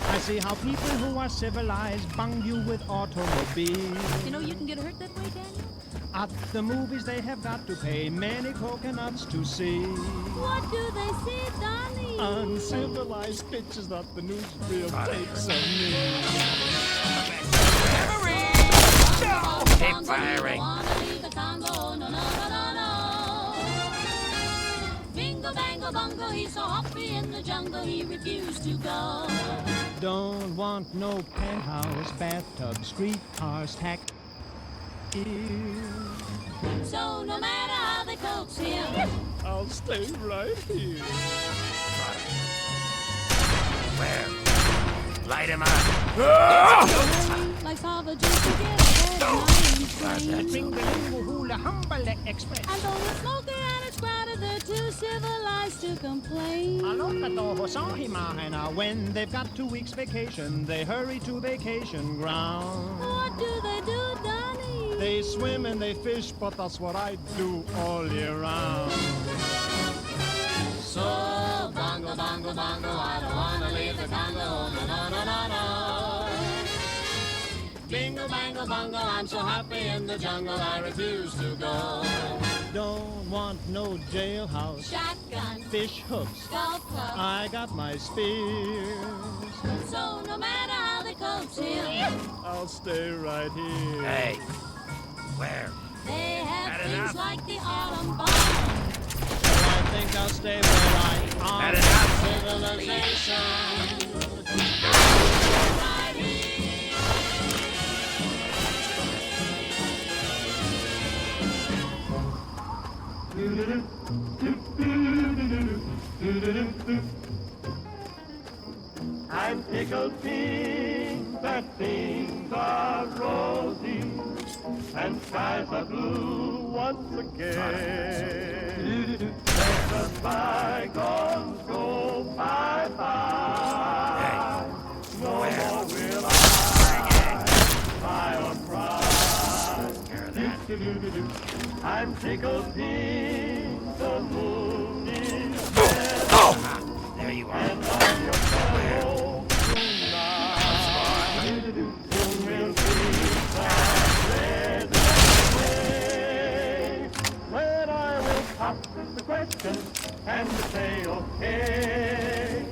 I see how people who are civilized bung you with automobiles. you know you can get hurt that way, Daniel. At the movies they have got to pay many coconuts to see. What do they see, Donnie? Uncivilized pictures that the newsreel takes of me. Keep firing. Bingo, bango, bungo, he's so happy in the jungle he refused to go. Don't want no penthouse, bathtub, streetcars, tax. So no matter how they coax him, I'll stay right here. Where? Light him up. like savages to get ahead and Express. And though it's smoky and it's crowded, they're too civilized to complain. When they've got 2 weeks vacation, they hurry to vacation ground. What do they do, Donnie? They swim and they fish, but that's what I do all year round. So, bongo, bongo, bongo, I don't wanna leave the Congo, no, no, no, no, no. Bingo, bango, bongo, I'm so happy in the jungle, I refuse to go. Don't want no jailhouse, Shotgun, fish hooks, golf club, I got my spears. so no matter how they coax him, I'll stay right here. Hey. Where? they have Had things enough. like the autumn bomb. I think I'll stay where I Had am. enough. Civilization. Right here. I'm tickled pink that things are rosy and skies are blue once again. Let the bygones go bye-bye. No more will I cry or cry. I'm tickled pink, the moon is red. There you are. And on your pillow tonight, soon we'll be that red way. When I will pop the question and say okay,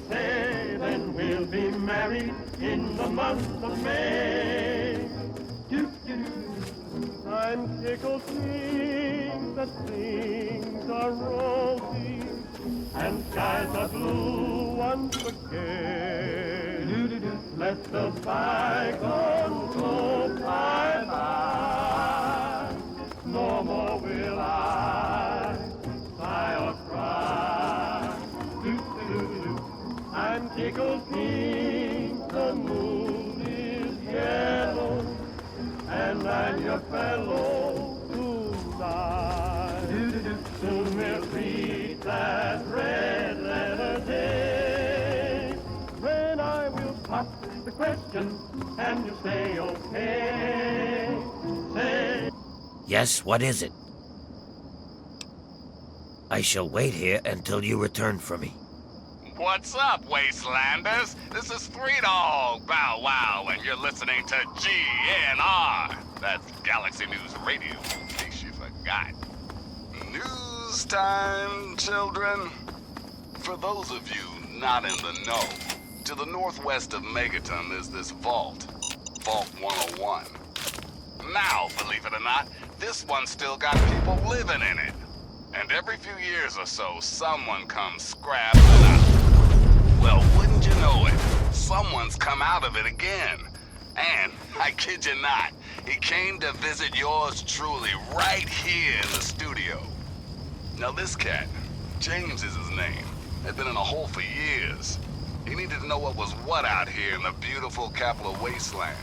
say then we'll be married in the month of May. I'm tickled pink that things are rosy and skies are blue once again. Let the bygones go bye-bye. No more will I sigh or cry. I'm tickled pink, the moon is yellow, and I'm your fellow tonight. soon we'll reach that red letter day. When I will pop the question and you say okay. Say Yes, what is it? I shall wait here until you return for me. What's up, Wastelanders? This is Three Dog Bow Wow, and you're listening to GNR. That's Galaxy News Radio, in case you forgot. News time, children. For those of you not in the know, to the northwest of Megaton is this vault, Vault 101. Now, believe it or not, this one's still got people living in it. And every few years or so, someone comes scrabbling out. Well, wouldn't you know it, someone's come out of it again. And, I kid you not, he came to visit yours truly right here in the studio. Now this cat, James is his name, had been in a hole for years. He needed to know what was what out here in the beautiful capital Wasteland.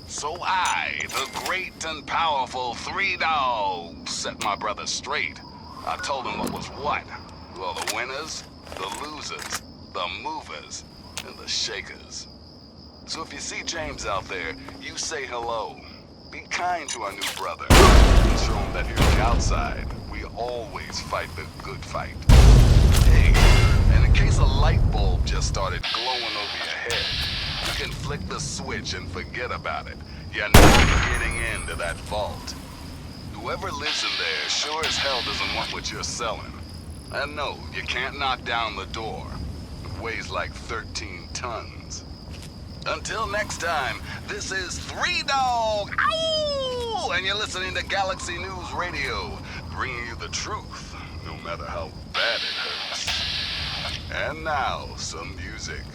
So I, the great and powerful Three Dogs, set my brother straight. I told him what was what. Well, the winners, the losers, the movers, and the shakers. So if you see James out there, you say hello. Be kind to our new brother. And show him that here on the outside, we always fight the good fight. Hey, and in case a light bulb just started glowing over your head, you can flick the switch and forget about it. You're not getting into that vault. Whoever lives in there sure as hell doesn't want what you're selling. And no, you can't knock down the door. It weighs like 13 tons. Until next time, this is Three Dog, ow! And you're listening to Galaxy News Radio, bringing you the truth, no matter how bad it hurts. And now, some music.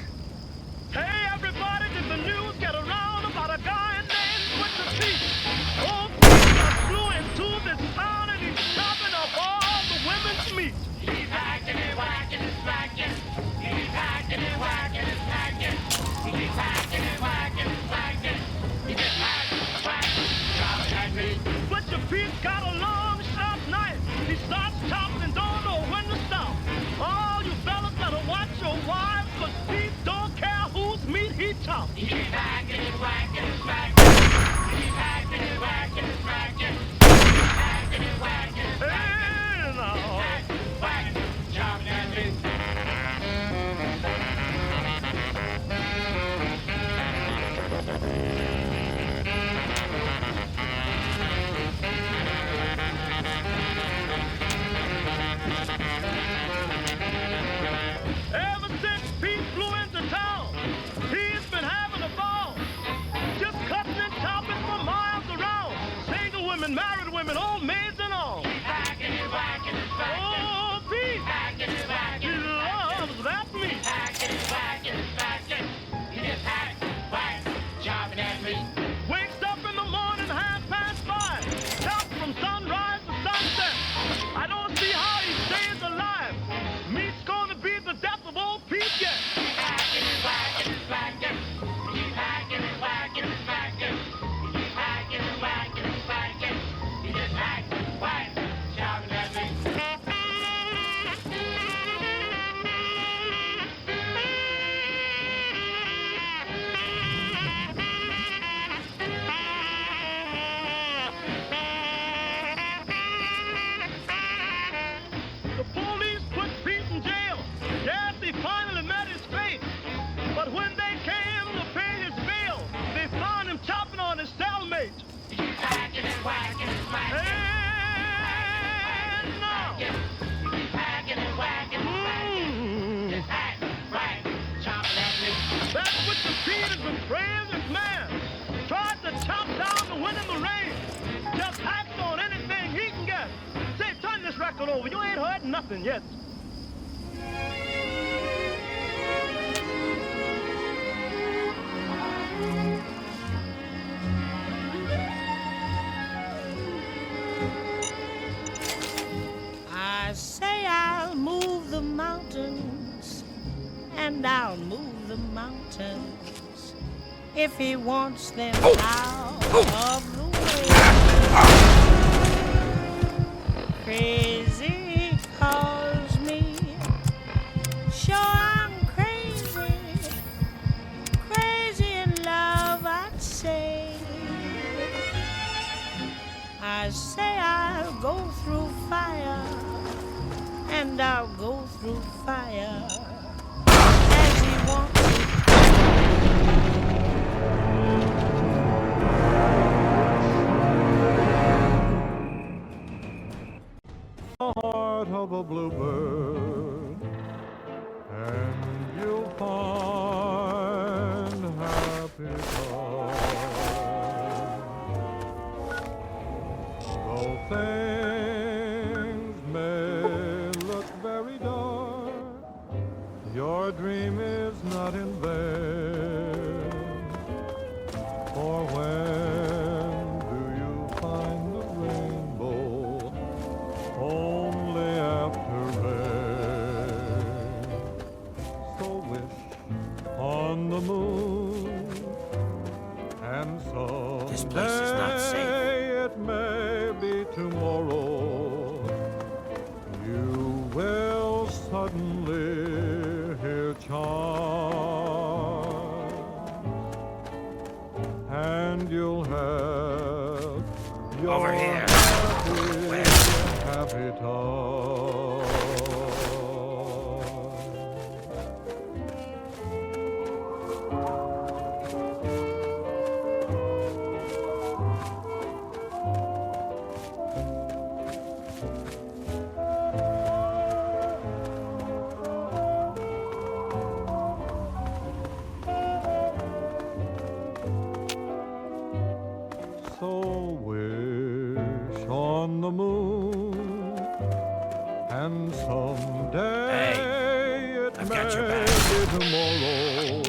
Hey everybody, did the news get around about a guy named Butcher Pete? Oh, Peter flew into this town and he's chopping up all the women's meat. He's hacking and whacking and smacking. He's hacking and whacking and smacking. He's hacking and whacking and smacking. He just hacks, whacks, chopping at me. Butcher Pete's got a long, sharp knife. He starts chopping and don't know when to stop. All you fellas better watch your wives, 'cause Pete don't care whose meat he chops. He's hacking and whacking and smacking. He's hacking and whacking and smacking. He's hacking and whacking and smacking. He's hacking, whacking, chopping at me. Ever since Pete flew into town, he's been having a ball. Just cutting and chopping for miles around. Single women, married women, old maids and all. He's hacking and whacking and smacking. Oh, Pete! Hacking and whacking. He loves that meat. He's hacking and whacking and smacking. He just hacks, whacks, chopping at me. Wakes up in the morning, 5:30. Chops from sunrise to sunset. I don't see how he stays alive. Meat's gonna be the death of old Pete yet. He's hacking and whacking and smacking. He's hacking and whacking and smacking. He's hacking and whacking and smacking. He just hacks, whacks, chopping at me. The police put Pete in jail. Yes, he finally met his fate. But when they came to pay his bail, they found him chopping on his cellmate. He's hacking and whacking and smacking. And now. He's hacking and whacking and smacking. Just hack, whack, chopping at me. That's what the Pete is the bravest man. Tried to chop down the wind and the rain. Just hacks on anything he can get. Say, turn this record over. You ain't heard nothing yet. I say I'll move the mountains, and I'll move the mountains if he wants them out of the way. Crazy I say I'll go through fire, and I'll go through fire as he wants me. The heart of a bluebird, and you'll find happy times. Though things may look very dark, your dream is not in vain. For when do you find the rainbow? Only after rain. So wish on the moon, and This place is not safe. someday it may be tomorrow. You will suddenly hear chimes, and you'll have your Over here. happy time. So wish on the moon, and someday it I've may got your back. be tomorrow.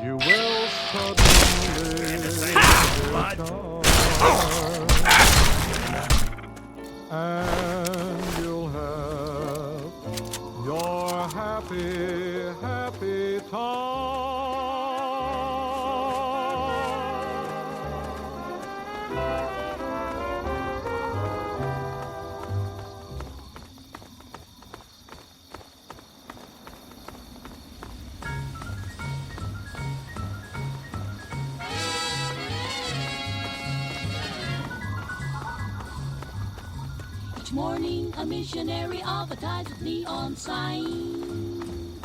You will suddenly hear chimes, and you'll have your happy, happy time. Each morning, a missionary advertised with neon signs.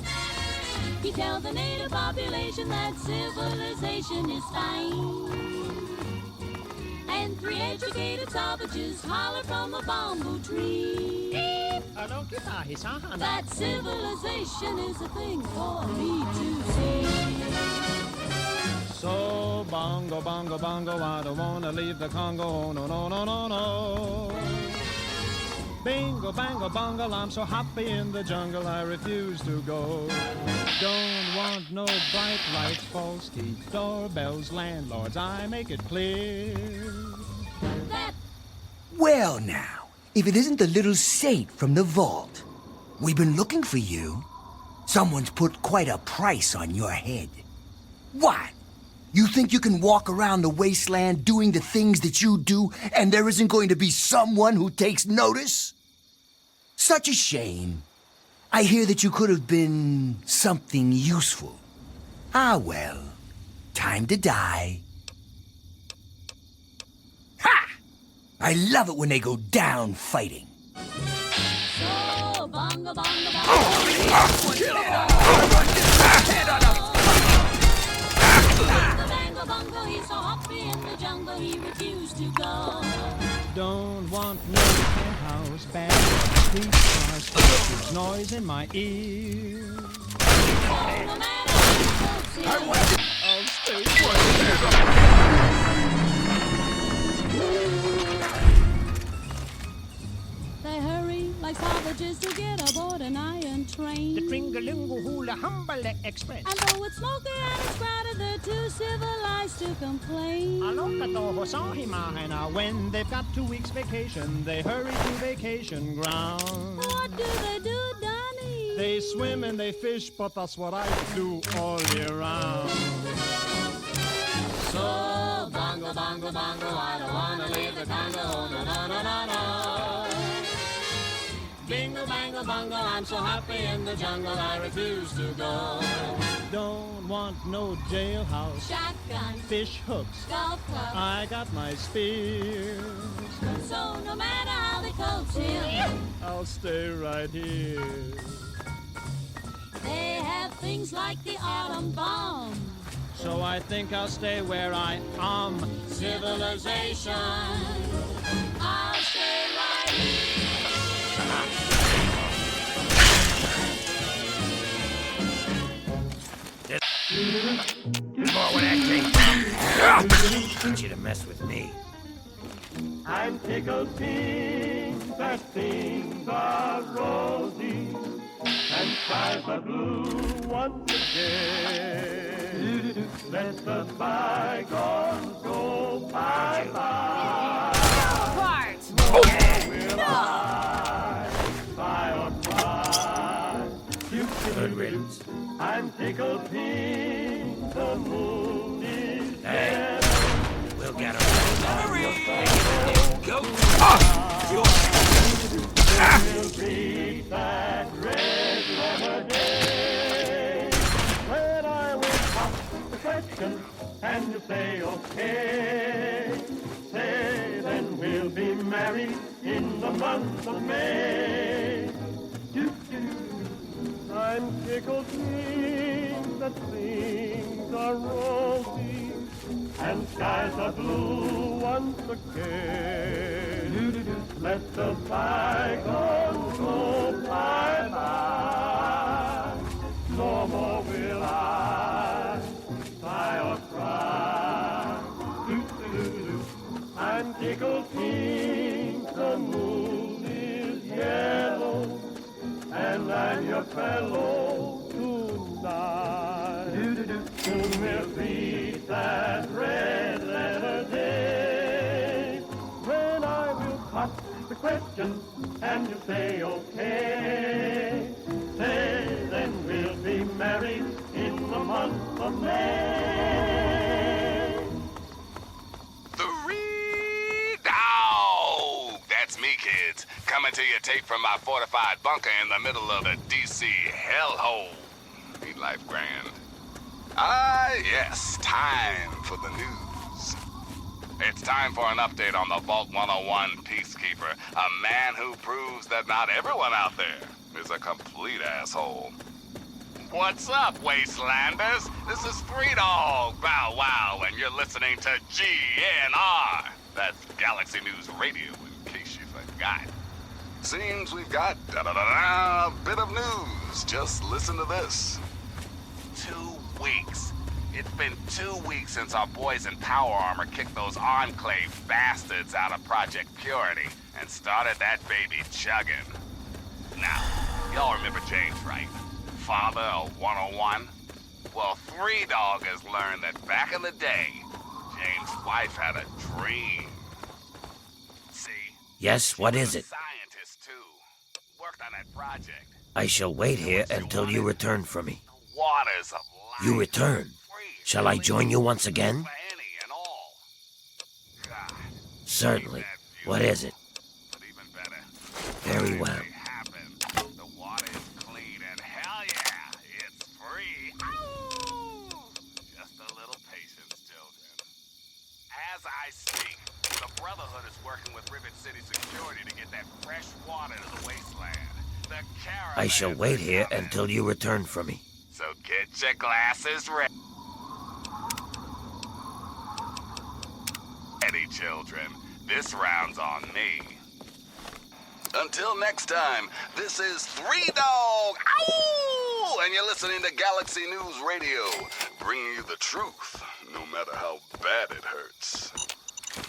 He tells the native population that civilization is fine. And 3 educated savages holler from a bamboo tree that civilization is a thing for me to see. So bongo, bongo, bongo, I don't wanna leave the Congo, no, no, no, no, no. Bingo, bango, bongo, I'm so happy in the jungle, I refuse to go. Don't want no bright lights, false teeth, doorbells, landlords, I make it clear. Well now, if it isn't the little saint from the vault. We've been looking for you. Someone's put quite a price on your head. What? You think you can walk around the wasteland doing the things that you do, and there isn't going to be someone who takes notice? Such a shame. I hear that you could have been something useful. Ah, well. Time to die. Ha! I love it when they go down fighting. So, bongo, bongo, bongo. Bongo, he's so happy in the jungle, he refused to go. Don't want no penthouse, bad street cars, huge noise in my ear. No matter what the folks say, I'll stay they hurry like savages to get aboard an iron train. The Tringalingo Hula Humble Express. And though it's smoky and it's crowded, they're too civilized to complain. When they've got 2 weeks vacation, they hurry to vacation ground. What do they do, Donnie? They swim and they fish, but that's what I do all year round. So, bongo, bongo, bongo, I don't wanna leave the Congo, no, no, no, no, no. Bingo, bango, bungle, I'm so happy in the jungle, I refuse to go. Don't want no jailhouse, Shotgun, fish hooks, golf club. I got my spears. So no matter how they coax him, I'll stay right here. they have things like the atom bomb. So I think I'll stay where I am. Civilization, I'll stay right here. More where that came from. Get you to mess with me. I'm tickled pink that things are rosy and skies are blue once again. Let the bygones go bye-bye. Bart! Will I sigh or cry? Good riddance. I'm tickled pink, the moon is Hey, we'll get him. Go! We'll beat that red lemonade. When I will pop the question and you say okay, say then we'll be married in the month of May. I'm tickled pink that things are rosy and skies are blue once again. Let the bygones go bye-bye. No more will I sigh or cry. I'm tickled pink, the moon is yellow, and I'm your fellow tonight. Soon we'll beat that red letter day. When I will pop the question and you say okay, say then we'll be married in the month of May. Three dog! That's me, kids. Coming to you tape from my fortified bunker in the middle of the DC hellhole. Ain't life grand? Ah, yes, time for the news. It's time for an update on the Vault 101 Peacekeeper, a man who proves that not everyone out there is a complete asshole. What's up, Wastelanders? This is Three Dog Bow Wow, and you're listening to GNR. That's Galaxy News Radio, in case you forgot. Seems we've got a bit of news. Just listen to this. 2 weeks. It's been 2 weeks since our boys in Power Armor kicked those Enclave bastards out of Project Purity and started that baby chugging. Now, y'all remember James, right? Father of 101? Well, Three Dog has learned that back in the day, James' wife had a dream. See? Yes, what is it? Scientist, too. Worked on that project. I shall wait here until you return for me. Waters of life. You return. Shall I join you once again? For any and all. God, Certainly. What is it? but even better. Very well. It happened. The water is clean and hell yeah, it's free. Ow! Just a little patience, children. As I speak, the Brotherhood is working with Rivet City Security to get that fresh water to the Wasteland. The caravan. I shall wait here until you return for me. So get your glasses ready, children. This round's on me. Until next time, this is Three Dog, ow! And you're listening to Galaxy News Radio, bringing you the truth, no matter how bad it hurts.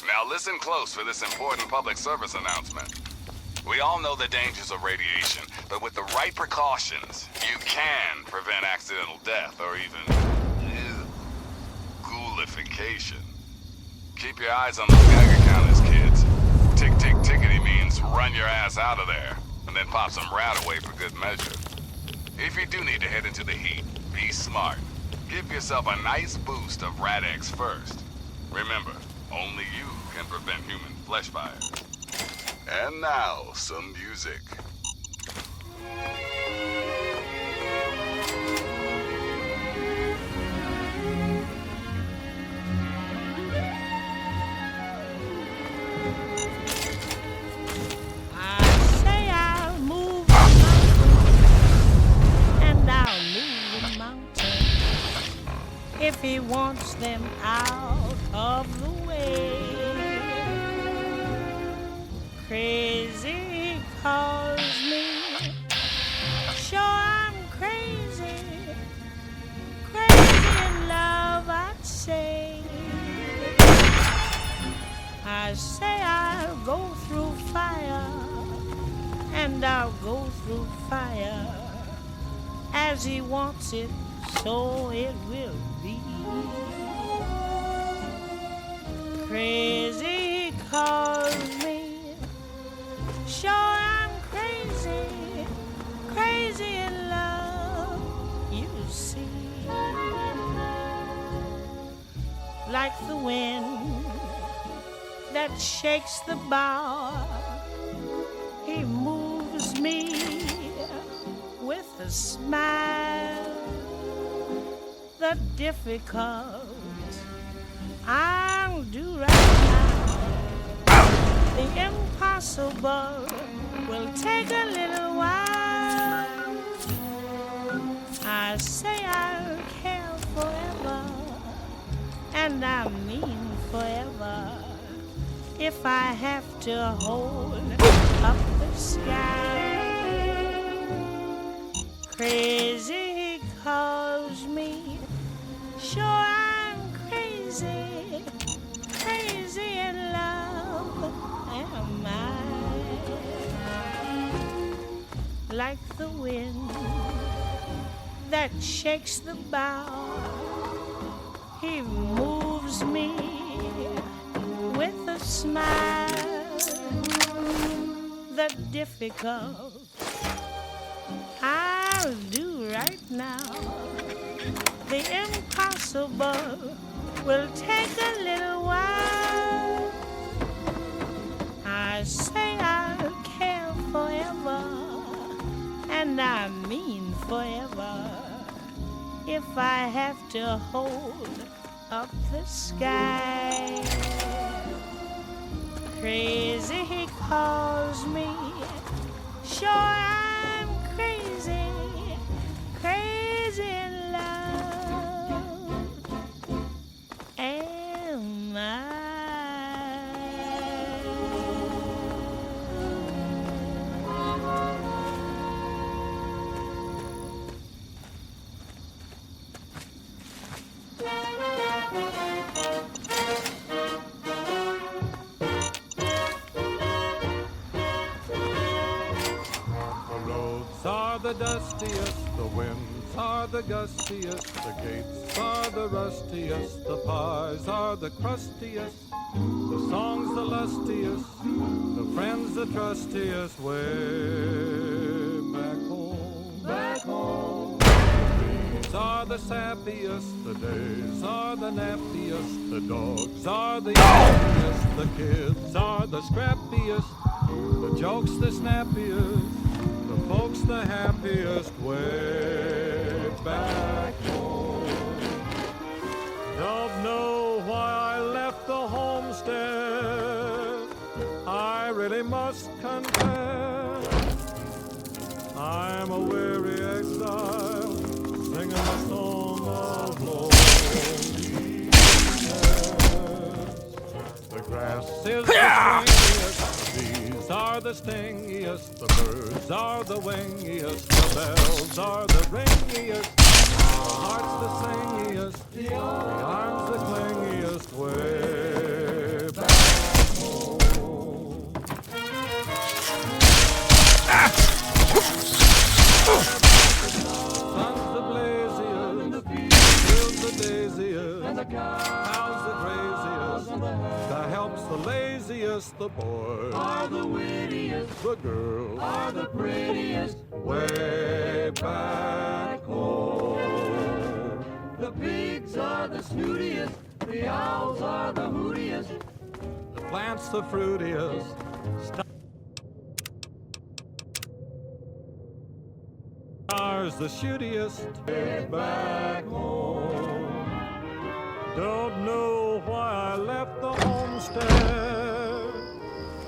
Now listen close for this important public service announcement. We all know the dangers of radiation, but with the right precautions, you can prevent accidental death or even ghoulification. Keep your eyes on those Geiger counters, kids. Tick, tick, tickety means run your ass out of there, and then pop some rat away for good measure. If you do need to head into the heat, be smart. Give yourself a nice boost of Rad-X first. Remember, only you can prevent human flesh fire. And now, some music. If he wants them out of the way. Crazy calls me, sure I'm crazy, crazy in love I'd say. I say I'll go through fire, and I'll go through fire, as he wants it, so it will be. Crazy calls me, sure I'm crazy, crazy in love, you see. Like the wind that shakes the bough, he moves me with a smile. The difficult I'll do right now. The impossible will take a little while. I say I'll care forever, and I mean forever, if I have to hold up the sky. Crazy he calls me, sure I'm crazy, crazy in love am I. Like the wind that shakes the bough, he moves me with a smile. The difficult I'll do right now. The impossible will take a little while. I say I'll care forever, and I mean forever, if I have to hold up the sky. Crazy he calls me, sure I'm crazy, crazy in love am I. The dustiest, the winds are the gustiest, the gates are the rustiest, the pies are the crustiest, the songs the lustiest, the friends the trustiest, way back home. Back home. The trees are the sappiest, the days are the nappiest, the dogs are the happiest, the kids are the scrappiest, the jokes the snappiest, the folks the happiest, way back home. Don't know why I left the homestead, I really must confess. I'm a weary exile, singing a song of loneliness. The grass is the greenest, bees are the stingiest, the birds are the wingiest, the bells are the ringiest, the heart's the singiest, the arms the clingiest, way back home. Sun's the blaziest, the fields the daisiest, and the cows the craziest, the help's the laziest, the boys are the wittiest, the girls are the prettiest, way back home. The pigs are the snootiest, the owls are the hootiest, the plants the fruitiest. Where's the shootiest? Way back home. Don't know why I left the homestead.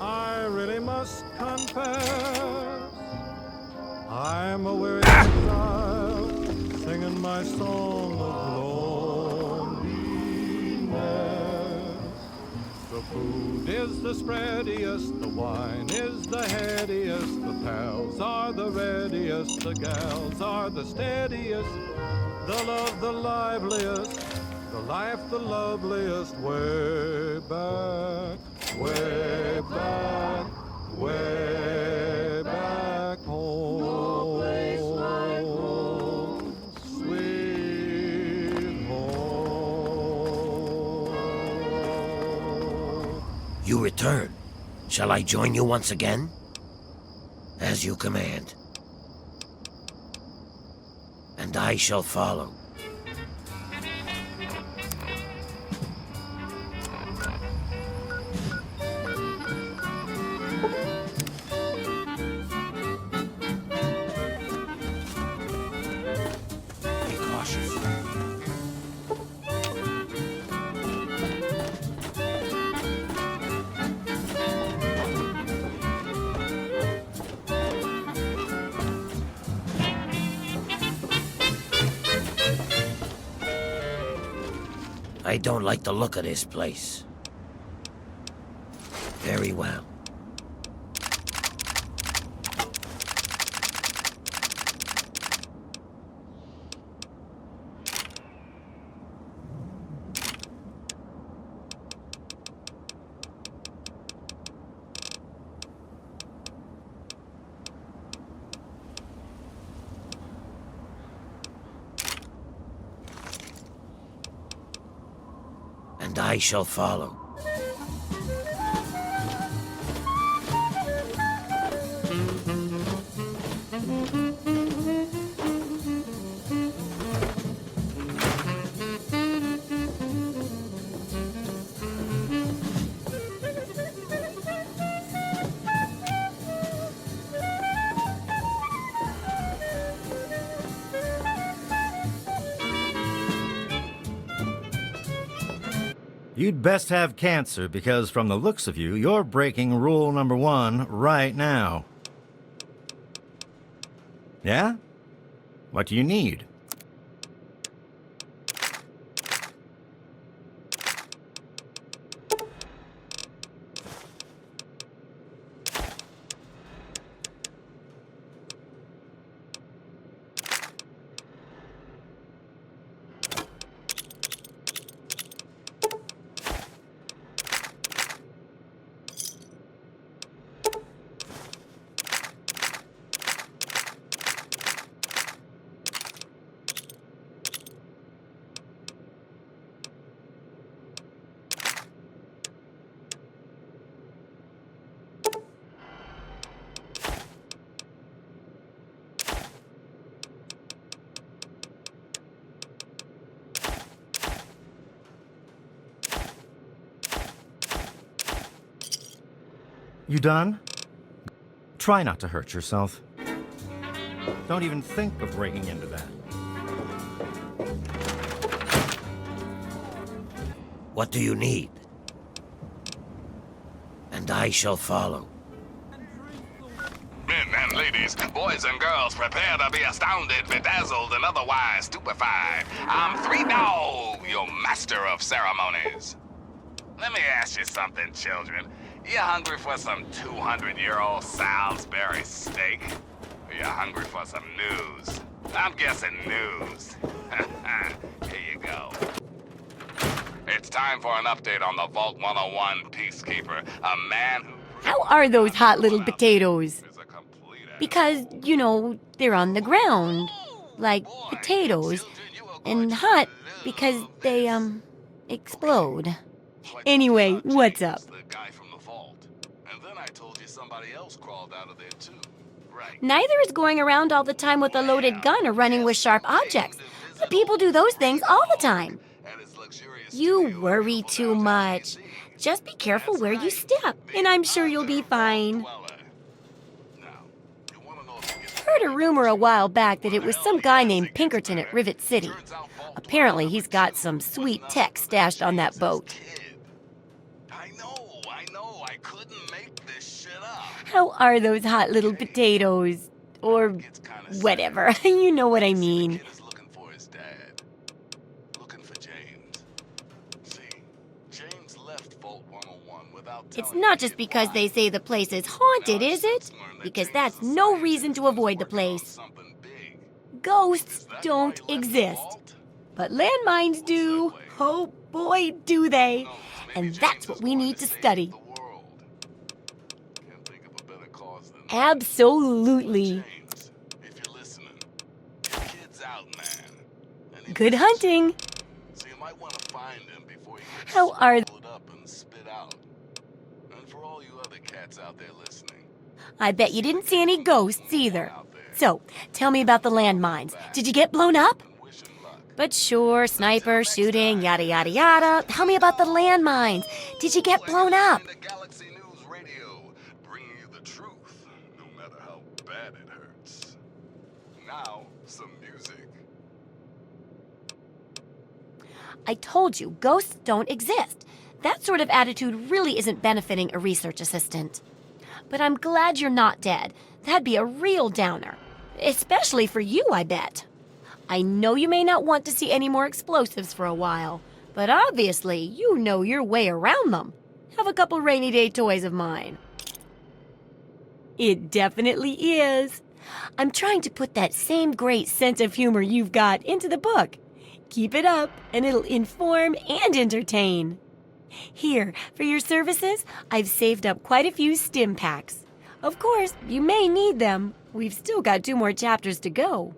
I really must confess, I'm a weary child singing my song of loneliness. The food is the spreadiest, the wine is the headiest, the pals are the readiest, the gals are the steadiest, the love the liveliest, the life the loveliest. Way back, way back, way back home. No place like home, sweet home. You return. Shall I join you once again? As you command. And I shall follow. Be cautious. I don't like the look of this place. Very well. And I shall follow. You'd best have cancer, because from the looks of you, you're breaking rule number 1 right now. Yeah? What do you need? You done? Try not to hurt yourself. Don't even think of breaking into that. What do you need? And I shall follow. Men and ladies, boys and girls, prepare to be astounded, bedazzled, and otherwise stupefied. I'm Three Dog, your master of ceremonies. Let me ask you something, children. You hungry for some 200-year-old Salisbury steak? Or you hungry for some news? I'm guessing news. Here you go. It's time for an update on the Vault 101 Peacekeeper, a man who... How are those hot little potatoes? Because, you know, they're on the ground, like potatoes, and hot because they, explode. Anyway, what's up? Neither is going around all the time with a loaded gun or running with sharp objects. But people do those things all the time. You worry too much. Just be careful where you step, and I'm sure you'll be fine. heard a rumor a while back that it was some guy named Pinkerton at Rivet City. Apparently, he's got some sweet tech stashed on that boat. I know, I couldn't make this shit up. How are those hot little potatoes? Or whatever. You know what I mean. Looking for his dad. Looking for James. See, James left Vault 101 without It's not just because they say the place is haunted, is it? Because that's no reason to avoid the place. Ghosts don't exist. But landmines do. Oh boy, do they. And that's what we need to study. Absolutely. Good hunting. How are I bet you didn't see any ghosts either. So, tell me about the landmines. Did you get blown up? But sure, sniper, shooting, yada yada yada. Tell me about the landmines. Did you get blown up? I told you, ghosts don't exist. That sort of attitude really isn't benefiting a research assistant. But I'm glad you're not dead. That'd be a real downer. Especially for you, I bet. I know you may not want to see any more explosives for a while, but obviously you know your way around them. Have a couple rainy day toys of mine. It definitely is. I'm trying to put that same great sense of humor you've got into the book. Keep it up, and it'll inform and entertain. Here, for your services, I've saved up quite a few stim packs. Of course, you may need them. We've still got 2 more chapters to go.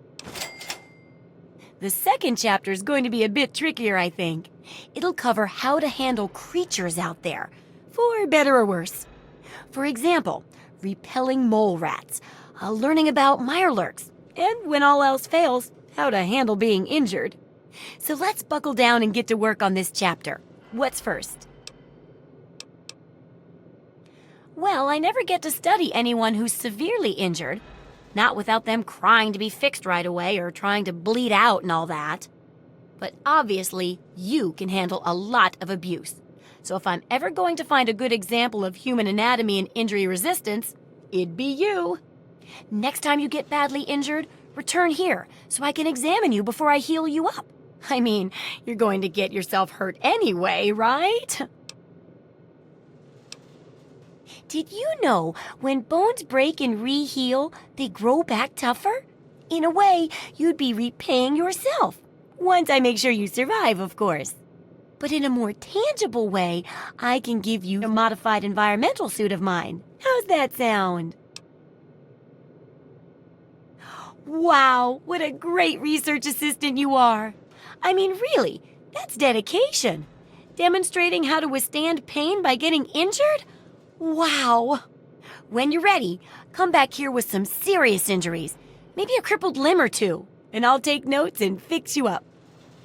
The second chapter is going to be a bit trickier, I think. It'll cover how to handle creatures out there, for better or worse. For example, repelling mole rats, learning about mirelurks, and when all else fails, how to handle being injured. So let's buckle down and get to work on this chapter. What's first? Well, I never get to study anyone who's severely injured. Not without them crying to be fixed right away or trying to bleed out and all that. But obviously, you can handle a lot of abuse. So if I'm ever going to find a good example of human anatomy and injury resistance, it'd be you. Next time you get badly injured, return here so I can examine you before I heal you up. I mean, you're going to get yourself hurt anyway, right? Did you know when bones break and re-heal, they grow back tougher? In a way, you'd be repaying yourself. Once I make sure you survive, of course. But in a more tangible way, I can give you a modified environmental suit of mine. How's that sound? Wow, what a great research assistant you are. I mean, really, that's dedication. Demonstrating how to withstand pain by getting injured? Wow. When you're ready, come back here with some serious injuries. Maybe a crippled limb or 2, and I'll take notes and fix you up.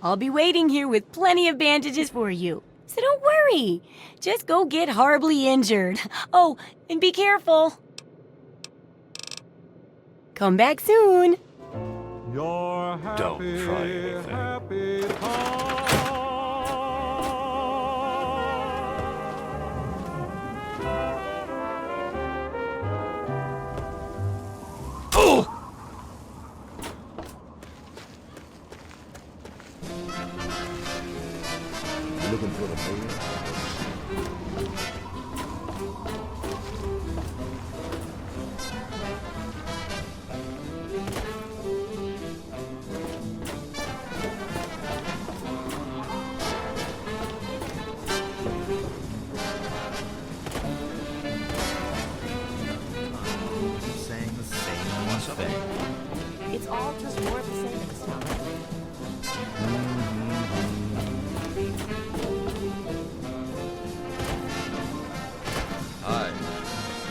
I'll be waiting here with plenty of bandages for you. So don't worry. Just go get horribly injured. Oh, and be careful. Come back soon. You're happy, Don't try anything. happy Oh! Looking for the mayor? Saying the same one thing. It's all just more of the same this time. Hi.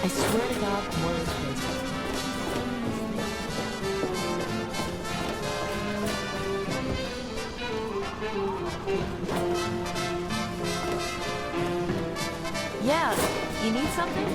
I swear to God, more of this place. Yeah, you need something?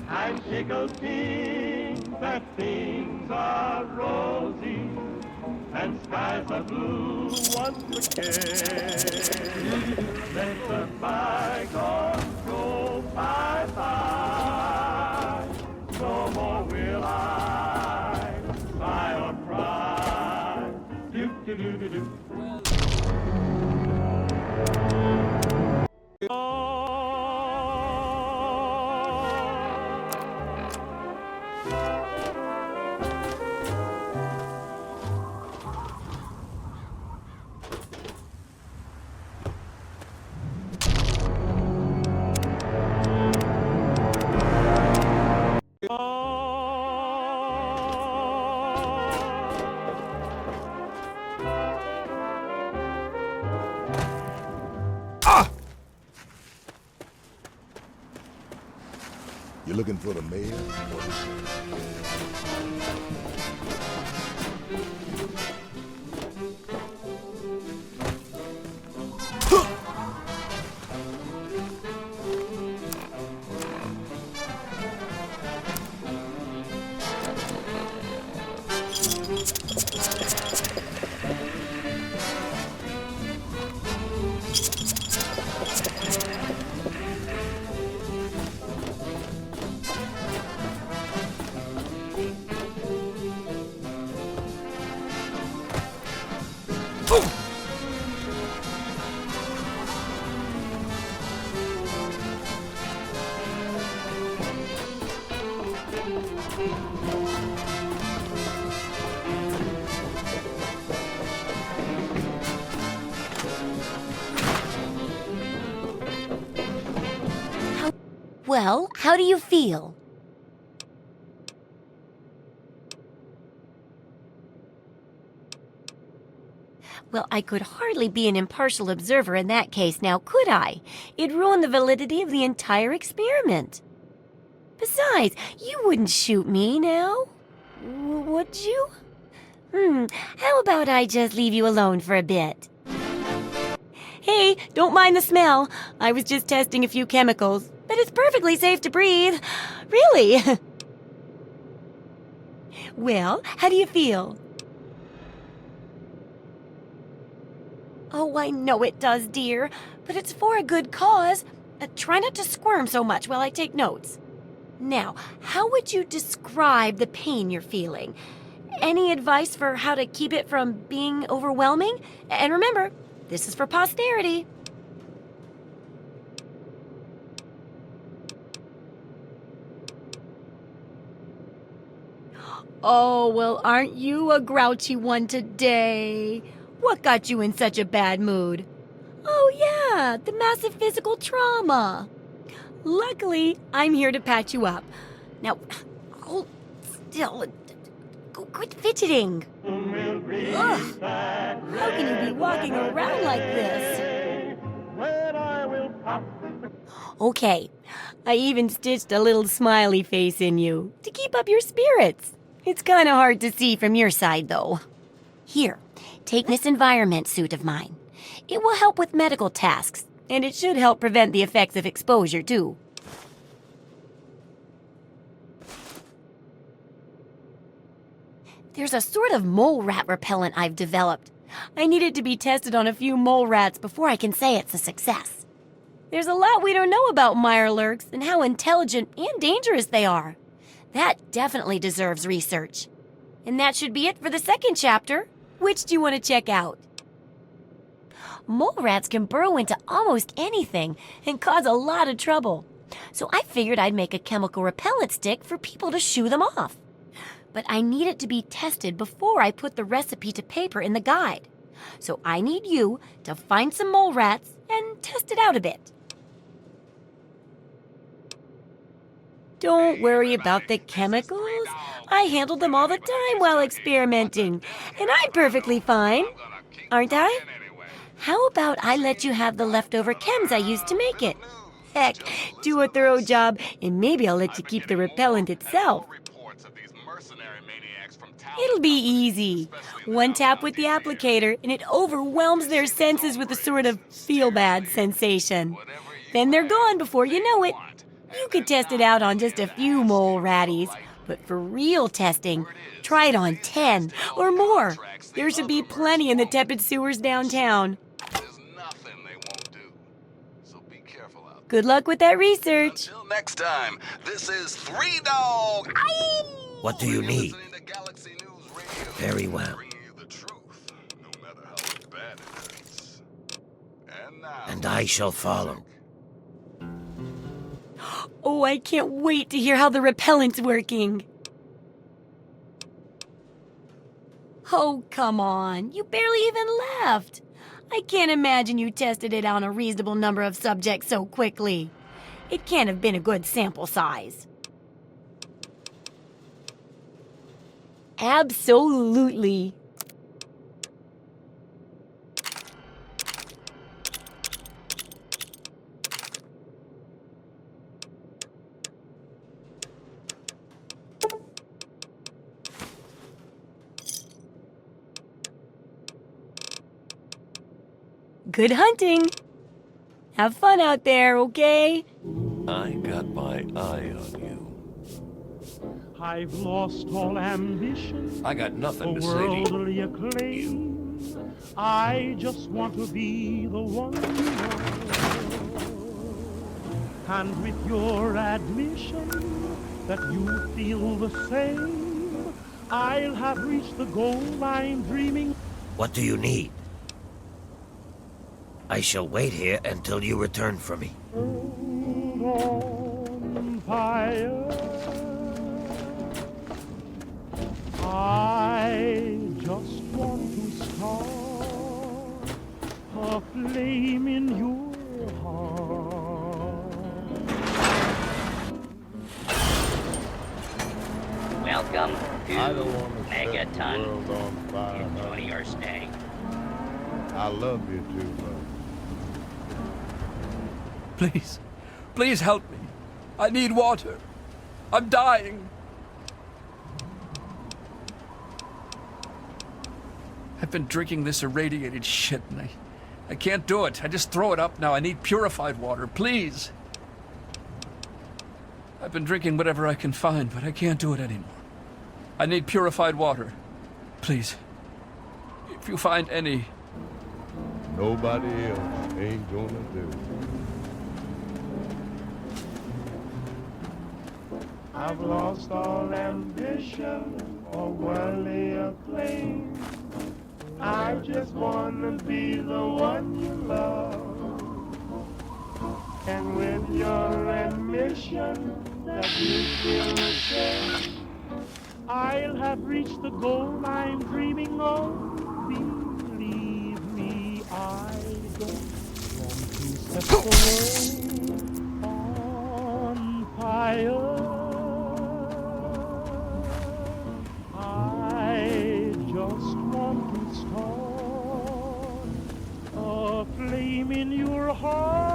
I'm tickled pink that things are rosy and skies are blue once again. Let the bygones go bye-bye. No more will I sigh or cry. Do-do-do-do-do. You looking for the mayor or the sheriff? Well, how do you feel? Well, I could hardly be an impartial observer in that case now, could I? It'd ruin the validity of the entire experiment. Besides, you wouldn't shoot me now, would you? How about I just leave you alone for a bit? Hey, don't mind the smell. I was just testing a few chemicals, but it's perfectly safe to breathe. Really? Well, how do you feel? Oh, I know it does, dear, but it's for a good cause. Try not to squirm so much while I take notes. Now, how would you describe the pain you're feeling? Any advice for how to keep it from being overwhelming? And remember, this is for posterity. Oh, well, aren't you a grouchy one today? What got you in such a bad mood? Oh, yeah, the massive physical trauma. Luckily, I'm here to patch you up. Now, hold still. Quit fidgeting. Ugh. How can you be walking around like this? Okay, I even stitched a little smiley face in you to keep up your spirits. It's kind of hard to see from your side, though. Here, take this environment suit of mine. It will help with medical tasks, and it should help prevent the effects of exposure, too. There's a sort of mole rat repellent I've developed. I need it to be tested on a few mole rats before I can say it's a success. There's a lot we don't know about mirelurks and how intelligent and dangerous they are. That definitely deserves research. And that should be it for the second chapter. Which do you want to check out? Mole rats can burrow into almost anything and cause a lot of trouble. So I figured I'd make a chemical repellent stick for people to shoo them off. But I need it to be tested before I put the recipe to paper in the guide. So I need you to find some mole rats and test it out a bit. Don't worry about the chemicals. I handled them all the time while experimenting, and I'm perfectly fine, aren't I? How about I let you have the leftover chems I used to make it? Heck, do a thorough job, and maybe I'll let you keep the repellent itself. It'll be easy. One tap with the applicator, and it overwhelms their senses with a sort of feel-bad sensation. Then they're gone before you know it. You could test it out on just a few mole ratties, but for real testing, try it on 10 or more. There should be plenty in the tepid sewers downtown. Good luck with that research. Until next time, this is Three Dog. Ow! What do you need? Very well. And I shall follow. Oh, I can't wait to hear how the repellent's working. Oh, come on. You barely even left. I can't imagine you tested it on a reasonable number of subjects so quickly. It can't have been a good sample size. Absolutely. Good hunting. Have fun out there, okay? I got my eye on you. I've lost all ambition. I got nothing to say worldly to acclaim. I just want to be the one you love. And with your admission that you feel the same, I'll have reached the goal I'm dreaming. What do you need? I shall wait here until you return for me. On fire. I just want to start a flame in your heart. Welcome I to don't want to set the Megaton. world on fire. Enjoy your stay. I love you too much. Please, please help me. I need water. I'm dying. I've been drinking this irradiated shit, and I can't do it. I just throw it up now. I need purified water, please. I've been drinking whatever I can find, but I can't do it anymore. I need purified water. Please. If you find any. Nobody else ain't gonna do. I've lost all ambition or worldly acclaim. I just wanna be the one you love. And with your admission that you feel the same, I'll have reached the goal I'm dreaming of. Believe me, I don't want to set the world on fire. I just want to start a flame in your heart.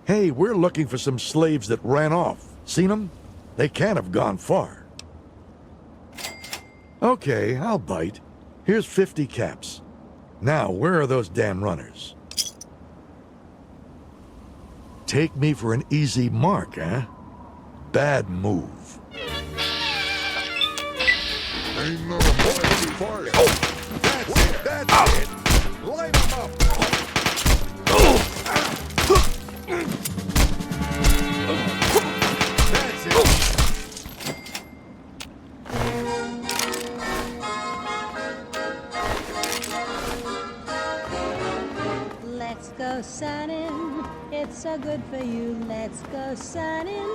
Hey, we're looking for some slaves that ran off. Seen them? They can't have gone far. Okay, I'll bite. Here's 50 caps. Now, where are those damn runners? Take me for an easy mark, eh? Bad move. Ain't no party party. That's it, that's it. Light 'em up. That's it. Let's go sunning, it's so good for you. Let's go sunning,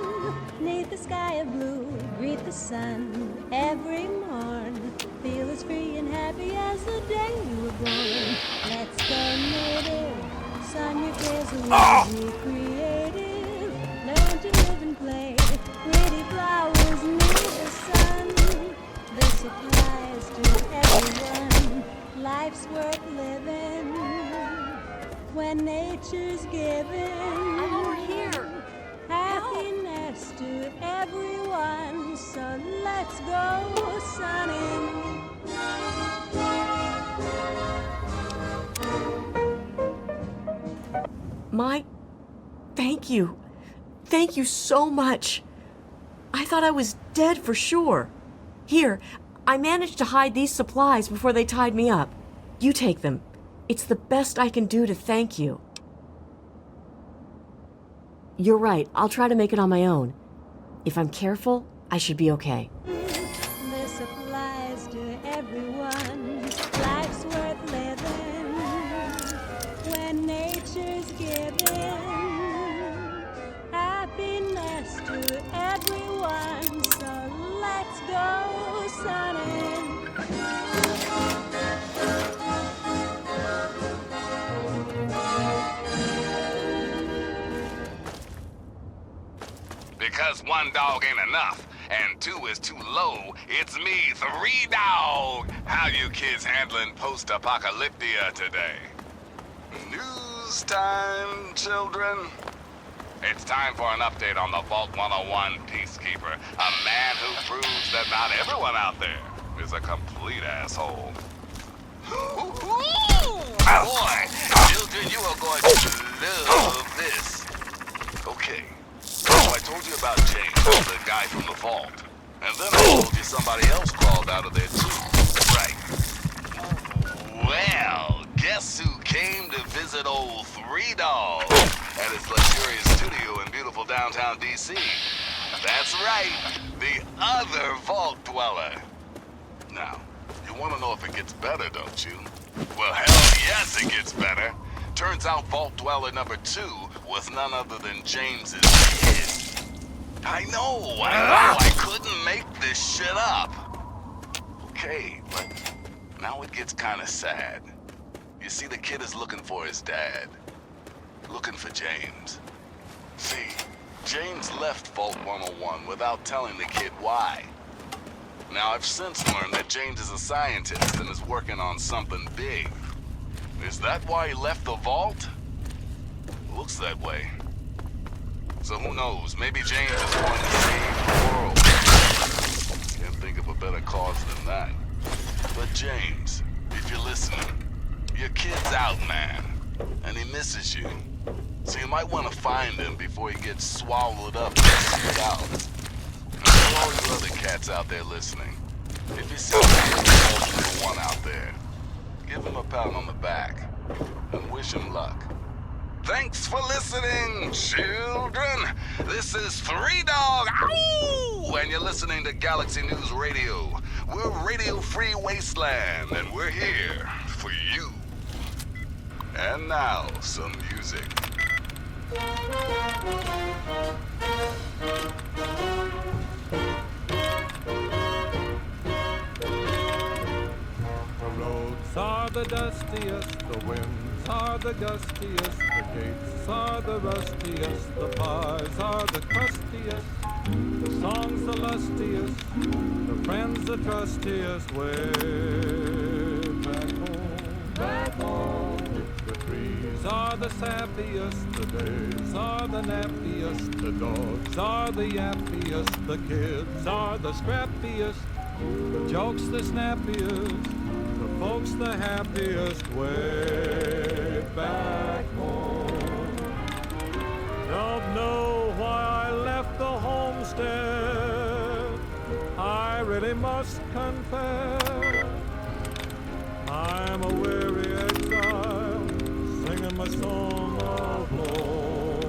neath the sky of blue. Greet the sun every morn. Feel as free and happy as the day you were born. Let's go native, sun your cares away. Be creative, learn to live and play. Pretty flowers need the sun. This applies to everyone. Life's worth living when nature's giving. I'm over here. Happiness to everyone, so let's go sunning. Thank you. Thank you so much. I thought I was dead for sure. Here, I managed to hide these supplies before they tied me up. You take them. It's the best I can do to thank you. You're right. I'll try to make it on my own. If I'm careful, I should be okay. This applies to everyone. Life's worth living when nature's giving. Happiness to everyone, so let's go sunning. Because one dog ain't enough, and two is too low, it's me, 3 Dog. How you kids handling post-apocalyptia today? News time, children. It's time for an update on the Vault 101 Peacekeeper, a man who proves that not everyone out there is a complete asshole. Boy, children, you are going to love this. Okay. So I told you about James, the guy from the vault. And then I told you somebody else crawled out of there too. Right. Well, guess who came to visit old 3 Dog at his luxurious studio in beautiful downtown DC? That's right, the other vault dweller. Now, you want to know if it gets better, don't you? Well, hell yes, it gets better. Turns out Vault Dweller number 2 was none other than James's kid. I know, I couldn't make this shit up. Okay, but now it gets kind of sad. You see, the kid is looking for his dad. Looking for James. See, James left Vault 101 without telling the kid why. Now, I've since learned that James is a scientist and is working on something big. Is that why he left the vault? Looks that way. So who knows, maybe James is going to save the world. Can't think of a better cause than that. But James, if you're listening, your kid's out, man. And he misses you. So you might want to find him before he gets swallowed up and spit out. And for all you other cats out there listening, if you see one out there, give him a pat on the back and wish him luck. Thanks for listening, children. This is 3 Dog, ow! And you're listening to Galaxy News Radio. We're Radio Free Wasteland, and we're here for you. And now, some music. Are the dustiest, the winds are the gustiest, the gates are the rustiest, the pies are the crustiest, the songs the lustiest, the friends the trustiest. Way back home, the trees are are the sappiest, the days are the nappiest, the dogs are the yappiest, the kids are the scrappiest, the jokes the snappiest, the folks the happiest way back home. Don't know why I left the homestead, I really must confess. I'm a weary exile, singing my song of loneliness.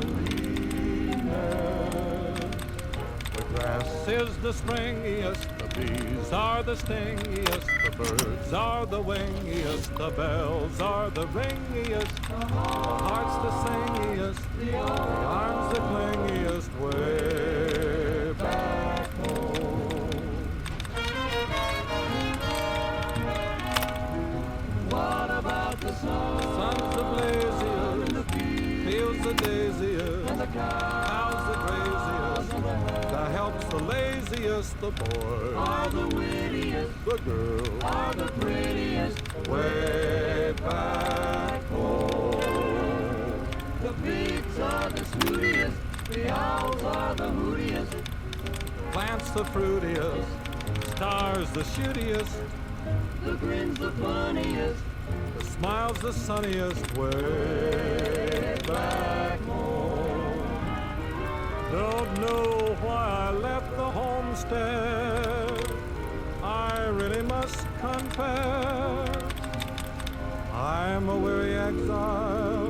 The grass is the springiest, the bees are the stingiest, the birds are the wingiest, the bells are the ringiest, the heart's the singiest, the arms the clingiest, way back home. What about the sun? Sun's the blaziest, fields the daisiest, cows the craziest, the help's the laziest, the boys are the wittiest, the girls are the prettiest, way back home. The pigs are the snootiest, the owls are the hootiest, plants the fruitiest, stars the shootiest, the grin's the funniest, the smile's the sunniest, way back home. Don't know why I left the homestead, I really must confess. I'm a weary exile,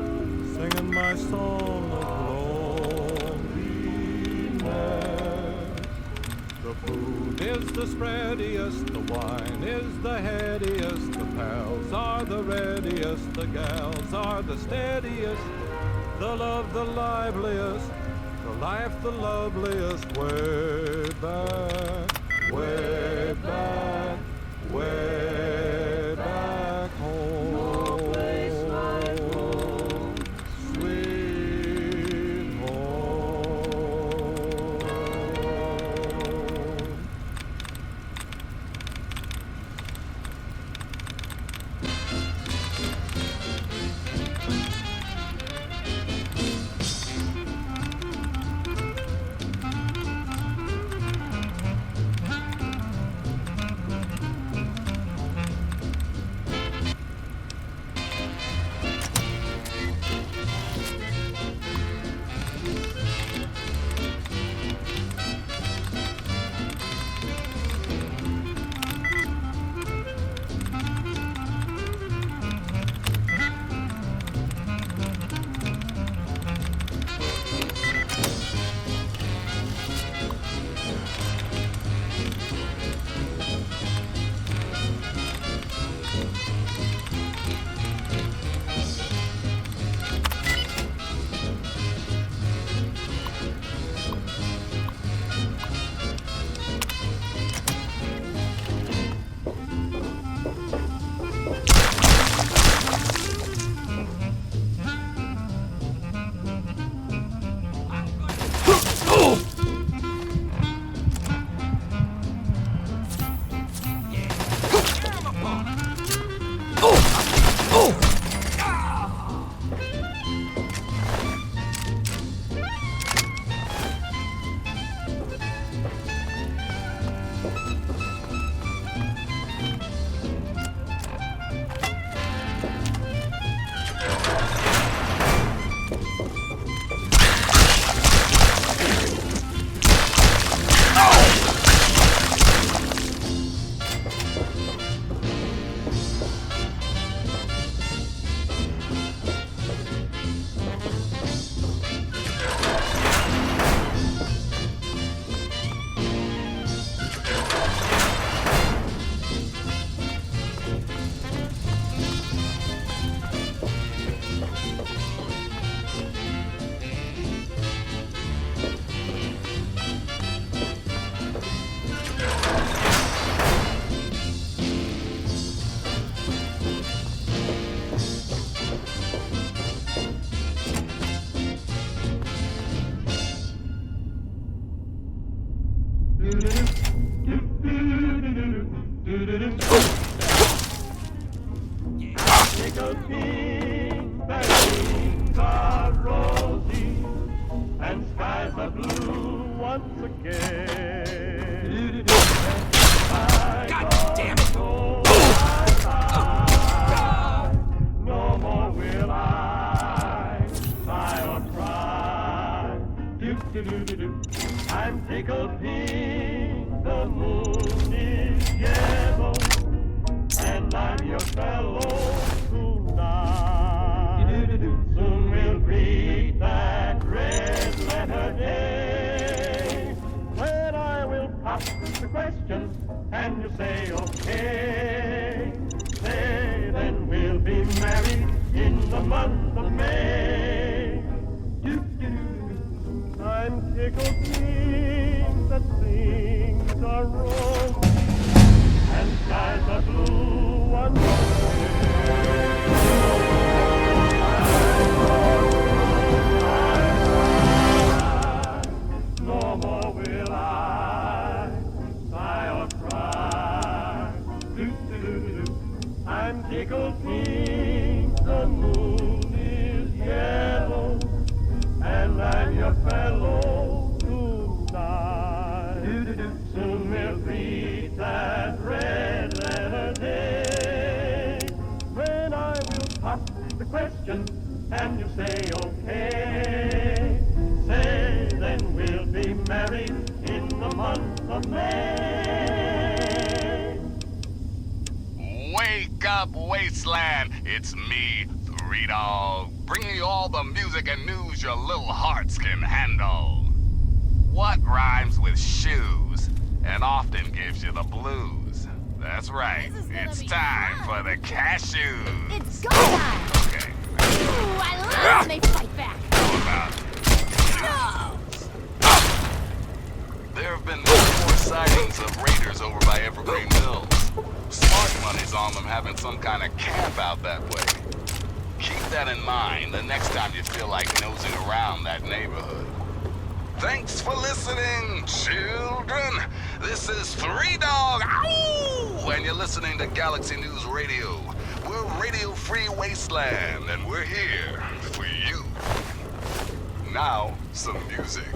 singing my song of loneliness. The food is the spreadiest, the wine is the headiest, the pals are the readiest, the gals are the steadiest, the love the liveliest, the life the loveliest, way back, way back, way back home. No place like home, sweet home. Take a peek back are rosy and skies are blue once again. God damn it! No more will I sigh or cry. Do-do-do-do-do. I'm tickled pink, the moon is yellow, and I'm your fellow tonight. Soon we'll greet that red letter day, when I will pop the question and you say okay. Say then we'll be married in the month of May. I'm tickled pink that things are rosy and skies are blue once no more will I sigh or cry. I'm tickled pink, the moon is yellow, and I'm your fellow tonight. Soon we'll reach that red letter day, when I will pop the question and you say okay. Say then we'll be married in the month of May. Wake up, Wasteland! It's me, Three Dog, bringing you all the music and news your little hearts can handle. What rhymes with shoes and often gives you the blues? That's right, it's time for the cashews. It's go time! Okay. Ooh, I love when they fight back. How about there have been more sightings of raiders over by Evergreen Mills. Smart money's on them having some kind of camp out that way. Keep that in mind the next time you feel like nosing around that neighborhood. Thanks for listening, children. This is Three Dog, ow! And you're listening to Galaxy News Radio. We're Radio Free Wasteland, and we're here for you. Now, some music.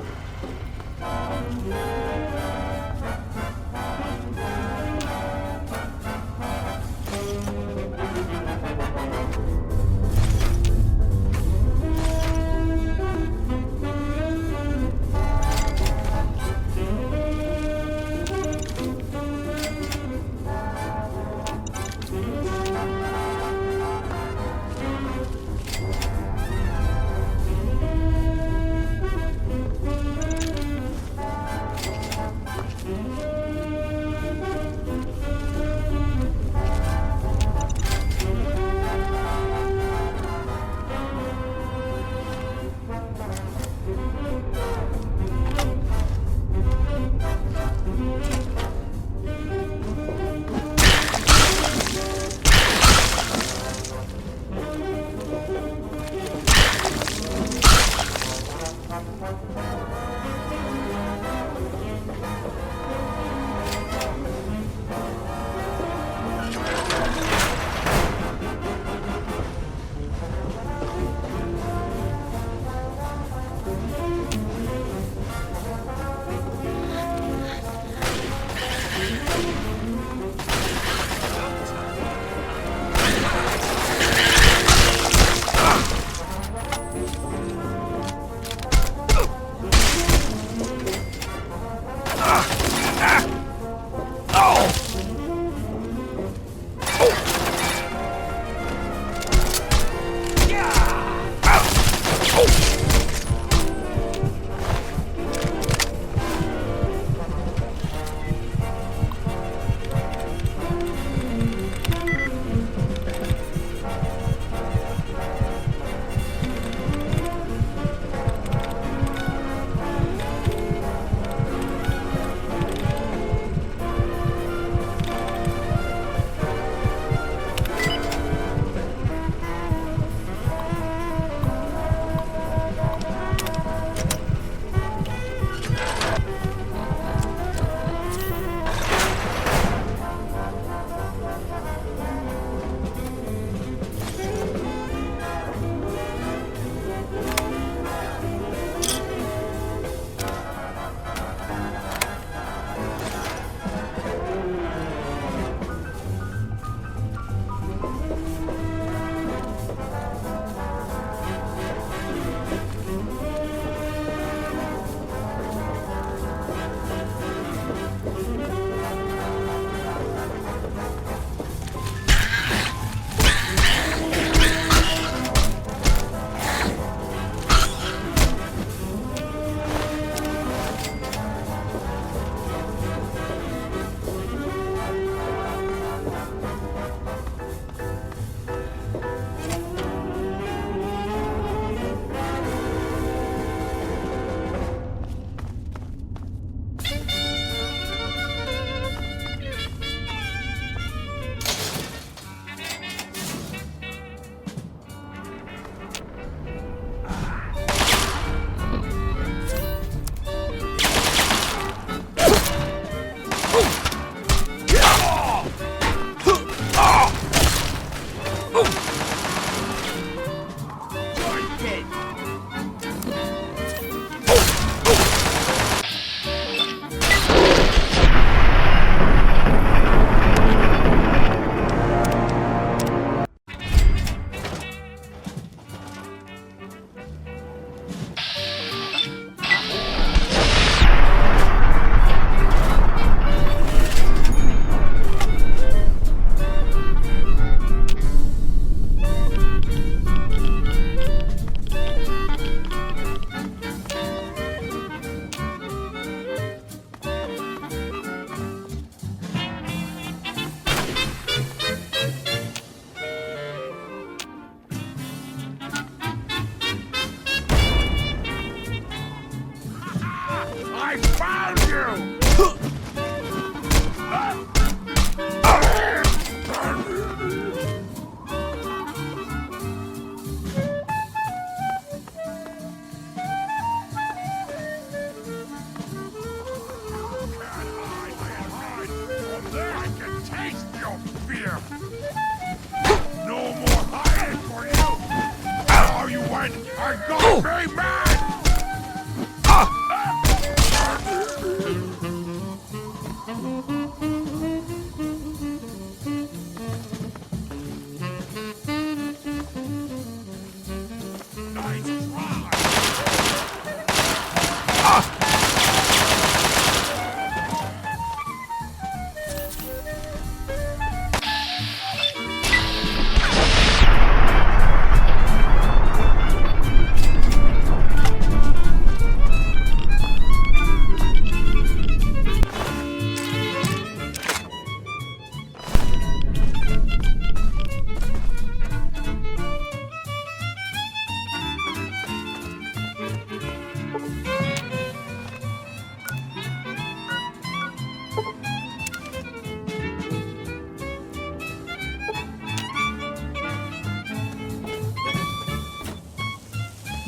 mad! I'm going very mad!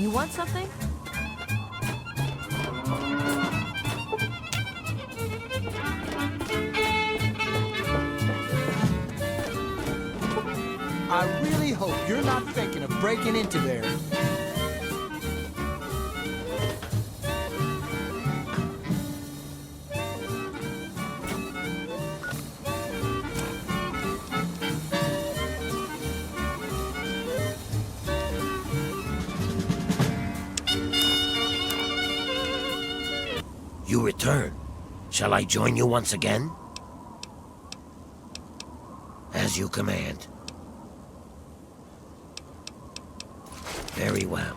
You want something? I really hope you're not thinking of breaking into there. You return. Shall I join you once again? As you command. Very well.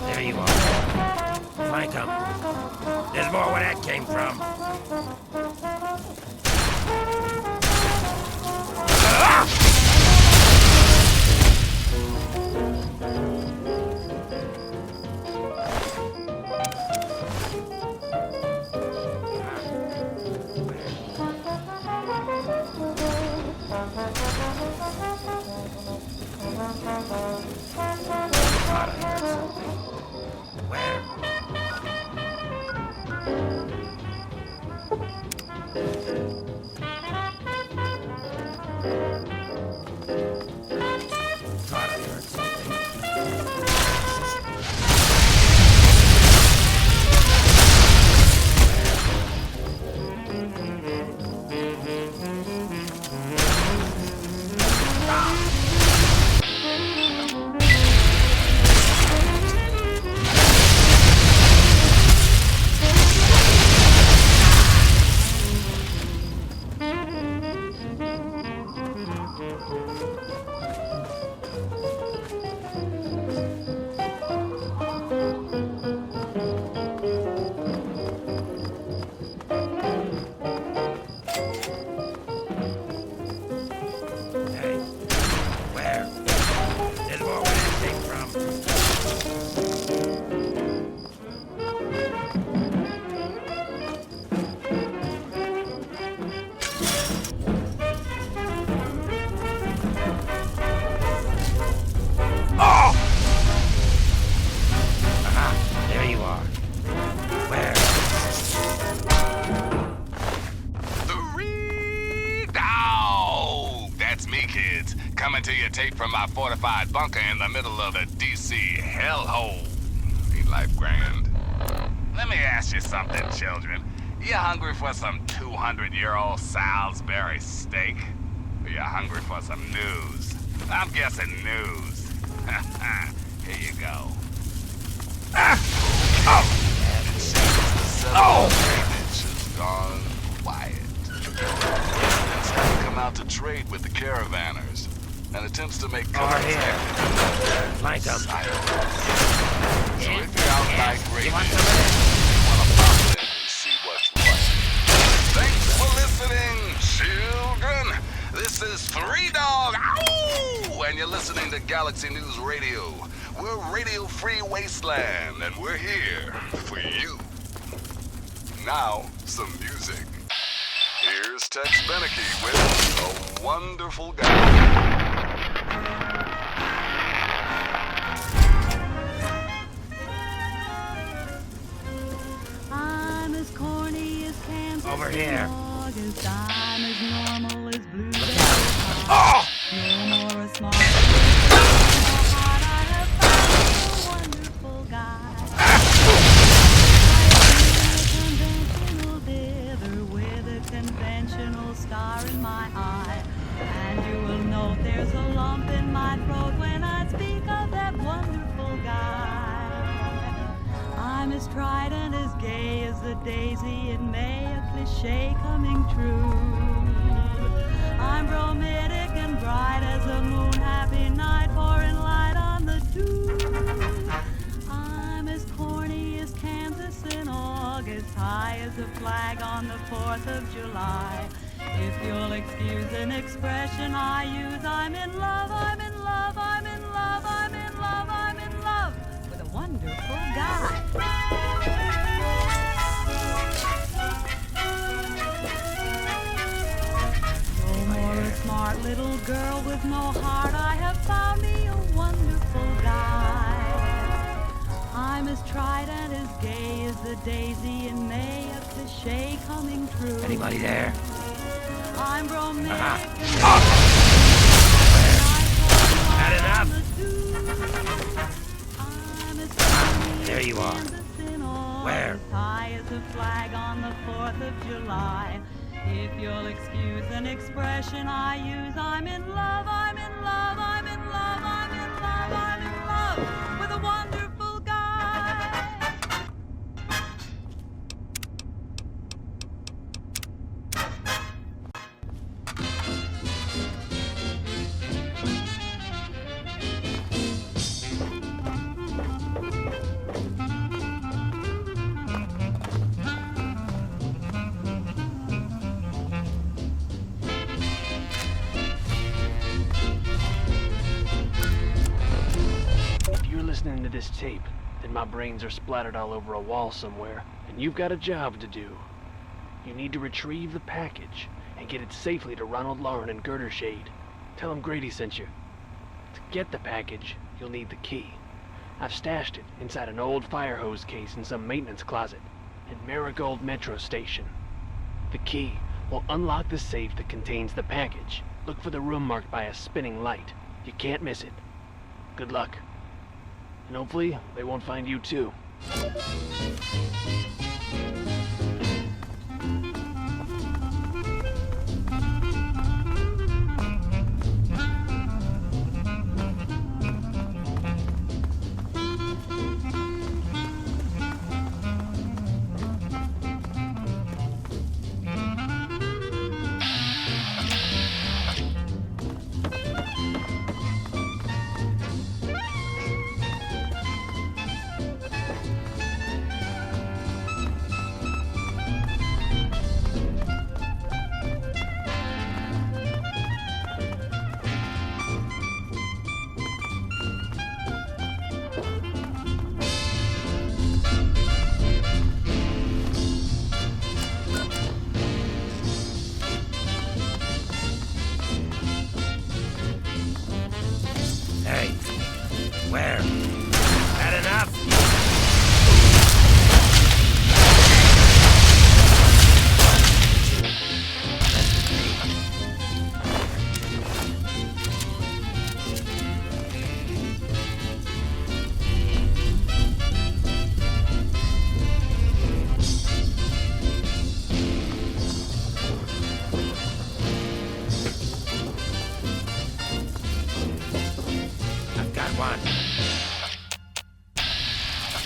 There you are. Flank him. There's more where that came from. Coming to you tape from my fortified bunker in the middle of the DC hellhole. Ain't life grand? Let me ask you something, children. You hungry for some 200-year-old Salisbury steak? Or you hungry for some news? I'm guessing news. Here you go. It seems the drainage has gone quiet. It's had to come out to trade with the caravanners and attempts to make covenants active. Flank them. So if you're out migrating, you want to pop in and see what's what. Thanks for listening, children. This is Three Dog, ow! And you're listening to Galaxy News Radio. We're Radio Free Wasteland, and we're here for you. Now, some music. Here's Tex Beneke with A Wonderful Guy. I'm as corny as Kansas. Over here. August. I'm as normal as blueberry. Oh! No more a smart. I have found a wonderful guy. I am a conventional dither with a conventional scar in my eye. And you will note there's a lump in my throat when I speak of that wonderful guy. I'm as tried and as gay as the daisy in May, a cliche coming true. I'm bromidic and bright as a moon, happy night, pouring light on the dew. I'm as corny as Kansas in August, high as a flag on the 4th of July. If you'll excuse an expression I use, I'm in love, I'm in love, I'm in love, I'm in love, I'm in love with a wonderful guy. No more a smart little girl with no heart, I have found me a wonderful guy. I'm as tried and as gay as the daisy in May, a cliche coming true. Anybody there? I'm romantic Had enough? There you are. Where? High as a flag on the 4th of July. If you'll excuse an expression I use, I'm in love, I'm in love, I'm in love, I'm in love, I'm in love with a wonderful guy. Listening to this tape, then my brains are splattered all over a wall somewhere, and you've got a job to do. You need to retrieve the package and get it safely to Ronald Lauren and Girder Shade. Tell them Grady sent you. To get the package, you'll need the key. I've stashed it inside an old fire hose case in some maintenance closet at Marigold Metro Station. The key will unlock the safe that contains the package. Look for the room marked by a spinning light. You can't miss it. Good luck. And hopefully, they won't find you too.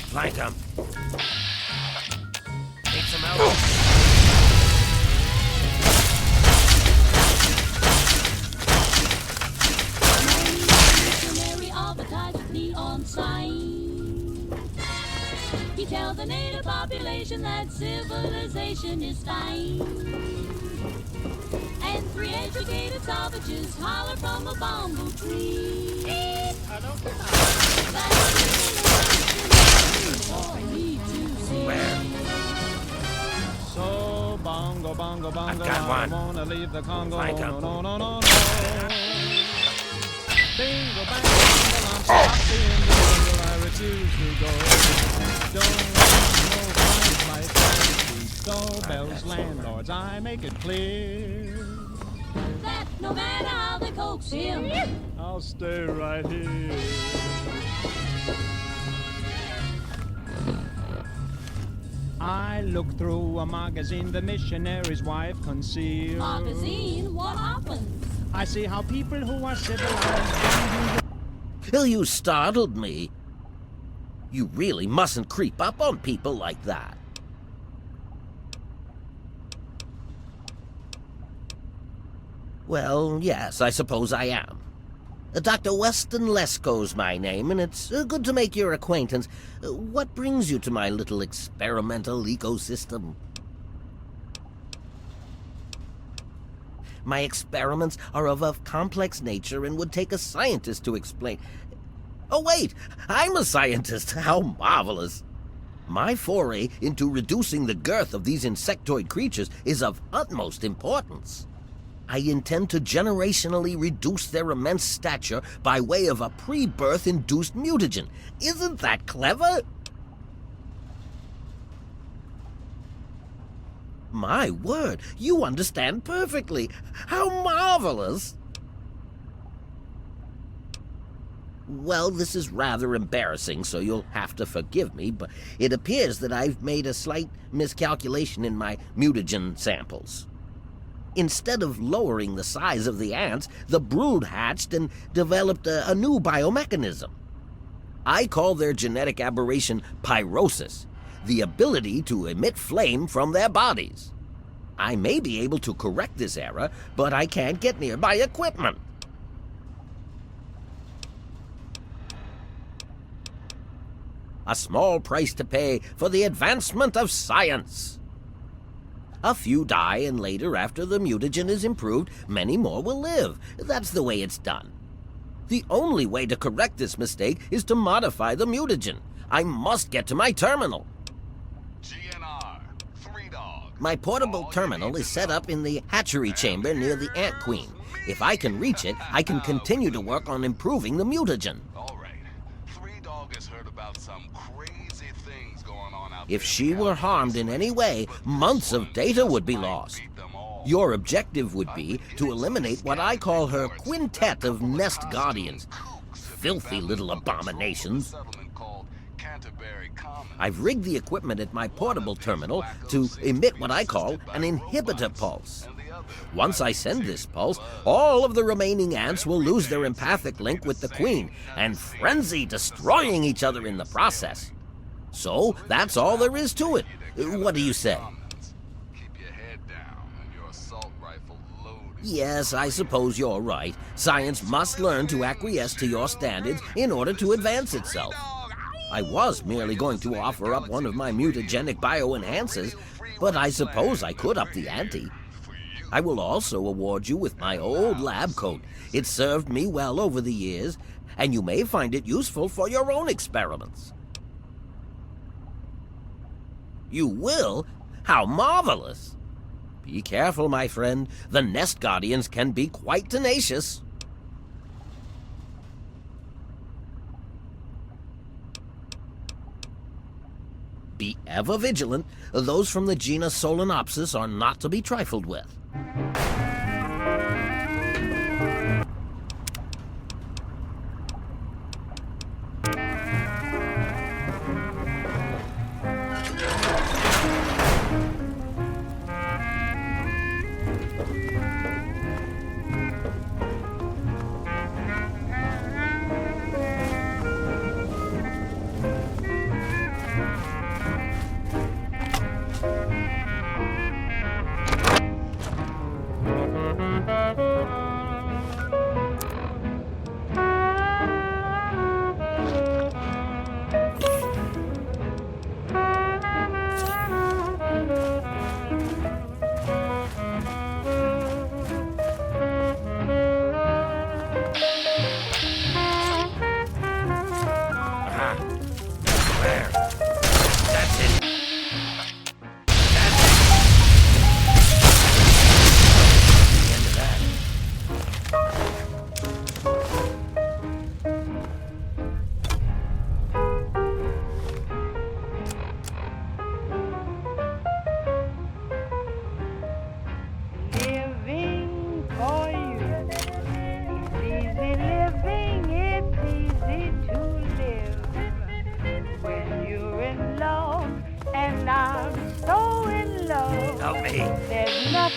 Flank him. Need some help? Missionary advertised with neon signs. He tells the native population that civilization is fine. And 3 educated savages holler from a bamboo tree. That civilization is for me to see. Where? So bongo, bongo, bongo, I've got one. I wanna leave the Congo. Flank No, him. no, no, no, no. Bingo, bango, bango, I'm stuck in the jungle. I refuse to go. Don't want no fight, my friends. Doorbells, landlords, I make it clear that no matter how they coax him, I'll stay right here. I look through a magazine the missionary's wife concealed. magazine, what happens? I see how people who are civilized. Well, you startled me. You really mustn't creep up on people like that. Well, yes, I suppose I am. Dr. Weston Lesko's my name, and it's good to make your acquaintance. What brings you to my little experimental ecosystem? My experiments are of a complex nature and would take a scientist to explain. Oh, wait! I'm a scientist! How marvelous! My foray into reducing the girth of these insectoid creatures is of utmost importance. I intend to generationally reduce their immense stature by way of a pre-birth induced mutagen. Isn't that clever? My word, you understand perfectly. How marvelous! Well, this is rather embarrassing, so you'll have to forgive me, but it appears that I've made a slight miscalculation in my mutagen samples. Instead of lowering the size of the ants, the brood hatched and developed a new biomechanism. I call their genetic aberration pyrosis, the ability to emit flame from their bodies. I may be able to correct this error, but I can't get near my equipment. A small price to pay for the advancement of science. A few die, and later, after the mutagen is improved, many more will live. That's the way it's done. The only way to correct this mistake is to modify the mutagen. I must get to my terminal. GNR, 3 Dog. My portable terminal is set up in the hatchery chamber near the Ant Queen. If I can reach it, I can continue to work on improving the mutagen. All right. 3 Dog has heard about some crazy things going on out If she were harmed in any way, months of data would be lost. Your objective would be to eliminate what I call her quintet of nest guardians. Filthy little abominations. I've rigged the equipment at my portable terminal to emit what I call an inhibitor pulse. Once I send this pulse, all of the remaining ants will lose their empathic link with the queen and frenzy, destroying each other in the process. So, that's all there is to it. What do you say? Yes, I suppose you're right. Science must learn to acquiesce to your standards in order to advance itself. I was merely going to offer up one of my mutagenic bioenhancers, but I suppose I could up the ante. I will also award you with my old lab coat. It served me well over the years, and you may find it useful for your own experiments. You will? How marvelous! Be careful, my friend. The nest guardians can be quite tenacious. Be ever vigilant. Those from the genus Solenopsis are not to be trifled with.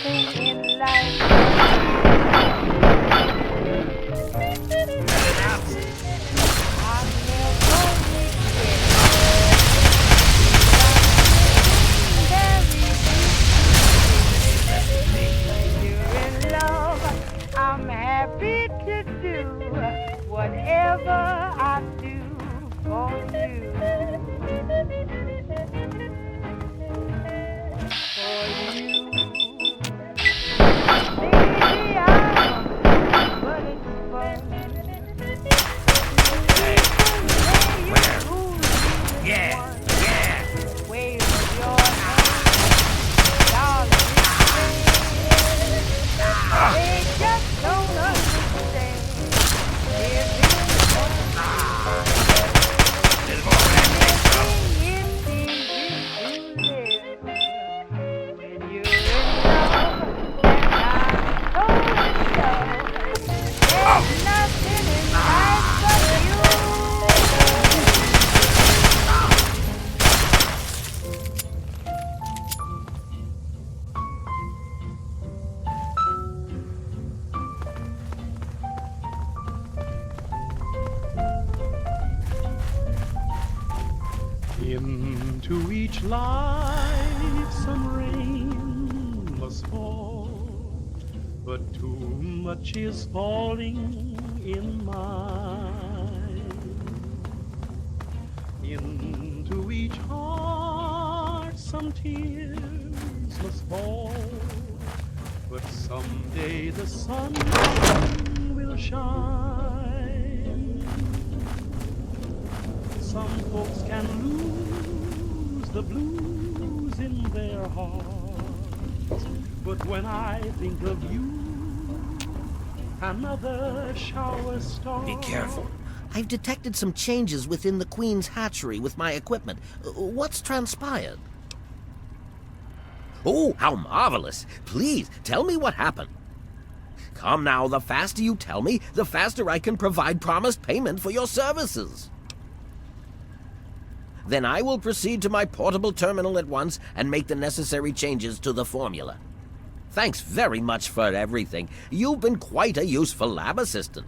nothing in life. I'll never regret. When you're in love, I'm happy to do whatever I do for you. For you. Baby, I'm but it's fun. Yeah. Wave of your hand, darling, they just don't understand. Into each life some rain must fall, but too much is falling in mine. Into each heart some tears must fall, but someday the sun will shine. Some folks can lose the blues in their hearts, but when I think of you, another shower starts. Be careful. I've detected some changes within the Queen's hatchery with my equipment. What's transpired? Oh, how marvelous. Please, tell me what happened. Come now, the faster you tell me, the faster I can provide promised payment for your services. Then I will proceed to my portable terminal at once and make the necessary changes to the formula. Thanks very much for everything. You've been quite a useful lab assistant.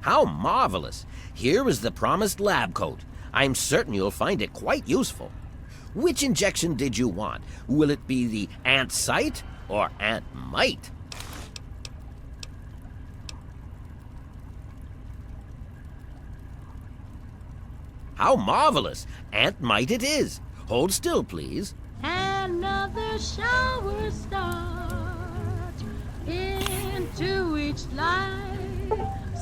How marvelous! Here is the promised lab coat. I'm certain you'll find it quite useful. Which injection did you want? Will it be the ant sight or ant mite? How marvelous! Ant mite it is. Hold still, please. Another shower starts into each life.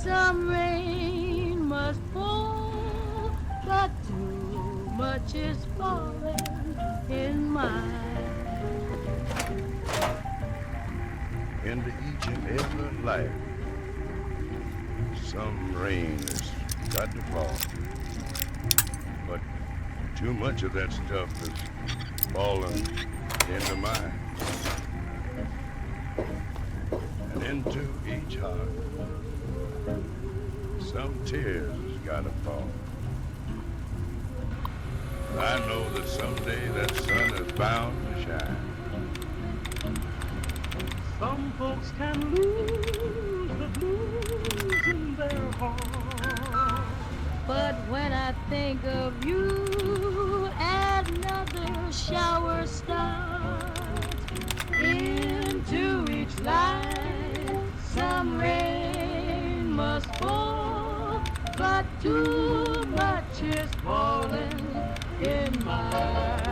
Some rain must fall, but too much is falling in mine. Into each and every life, some rain has got to fall. But too much of that stuff has fallen into mine. And into each heart, some tears has got to fall. I know that someday that sun is bound to shine. Some folks can lose the blues in their heart, but when I think of you, another shower starts into each life. Some rain must fall, but too much is falling in mine.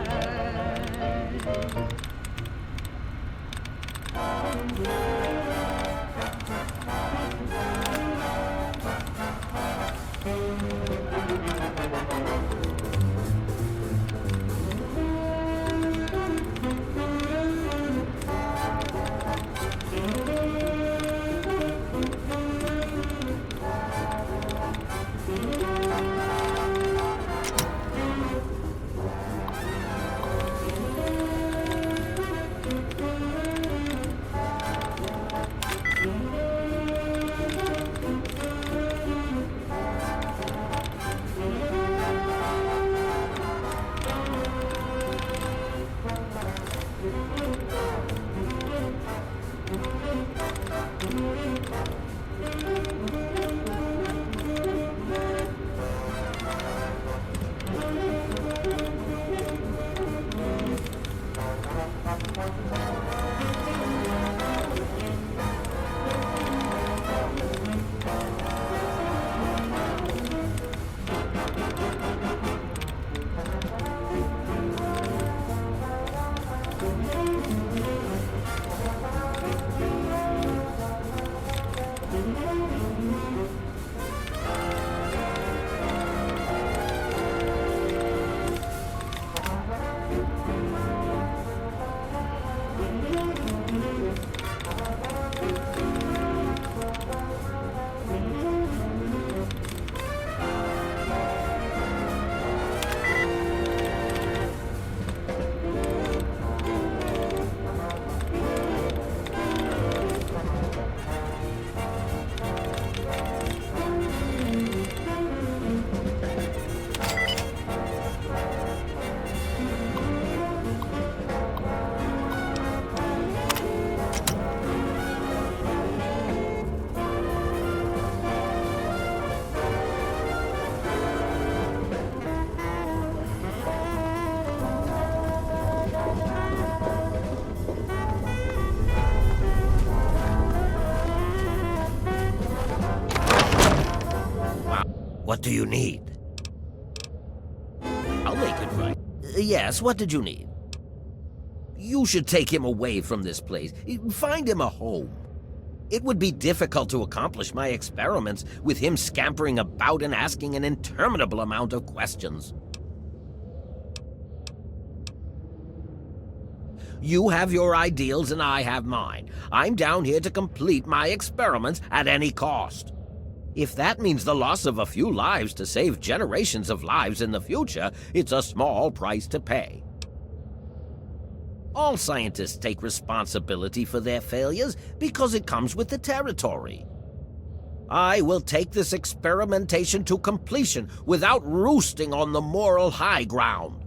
What do you need? I'll make it right. Yes, what did you need? You should take him away from this place. Find him a home. It would be difficult to accomplish my experiments with him scampering about and asking an interminable amount of questions. You have your ideals and I have mine. I'm down here to complete my experiments at any cost. If that means the loss of a few lives to save generations of lives in the future, it's a small price to pay. All scientists take responsibility for their failures because it comes with the territory. I will take this experimentation to completion without roosting on the moral high ground.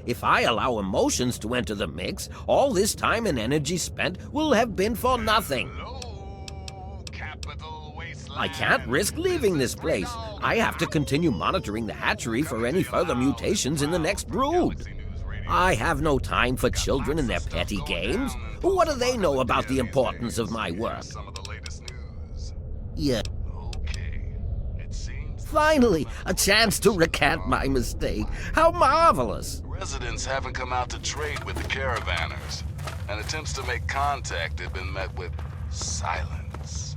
If I allow emotions to enter the mix, all this time and energy spent will have been for nothing. I can't risk leaving this place. I have to continue monitoring the hatchery for any further mutations in the next brood. I have no time for children and their petty games. What do they know about the importance of my work? Yeah. Finally, a chance to recant my mistake. How marvelous! Residents haven't come out to trade with the caravanners, and attempts to make contact have been met with silence.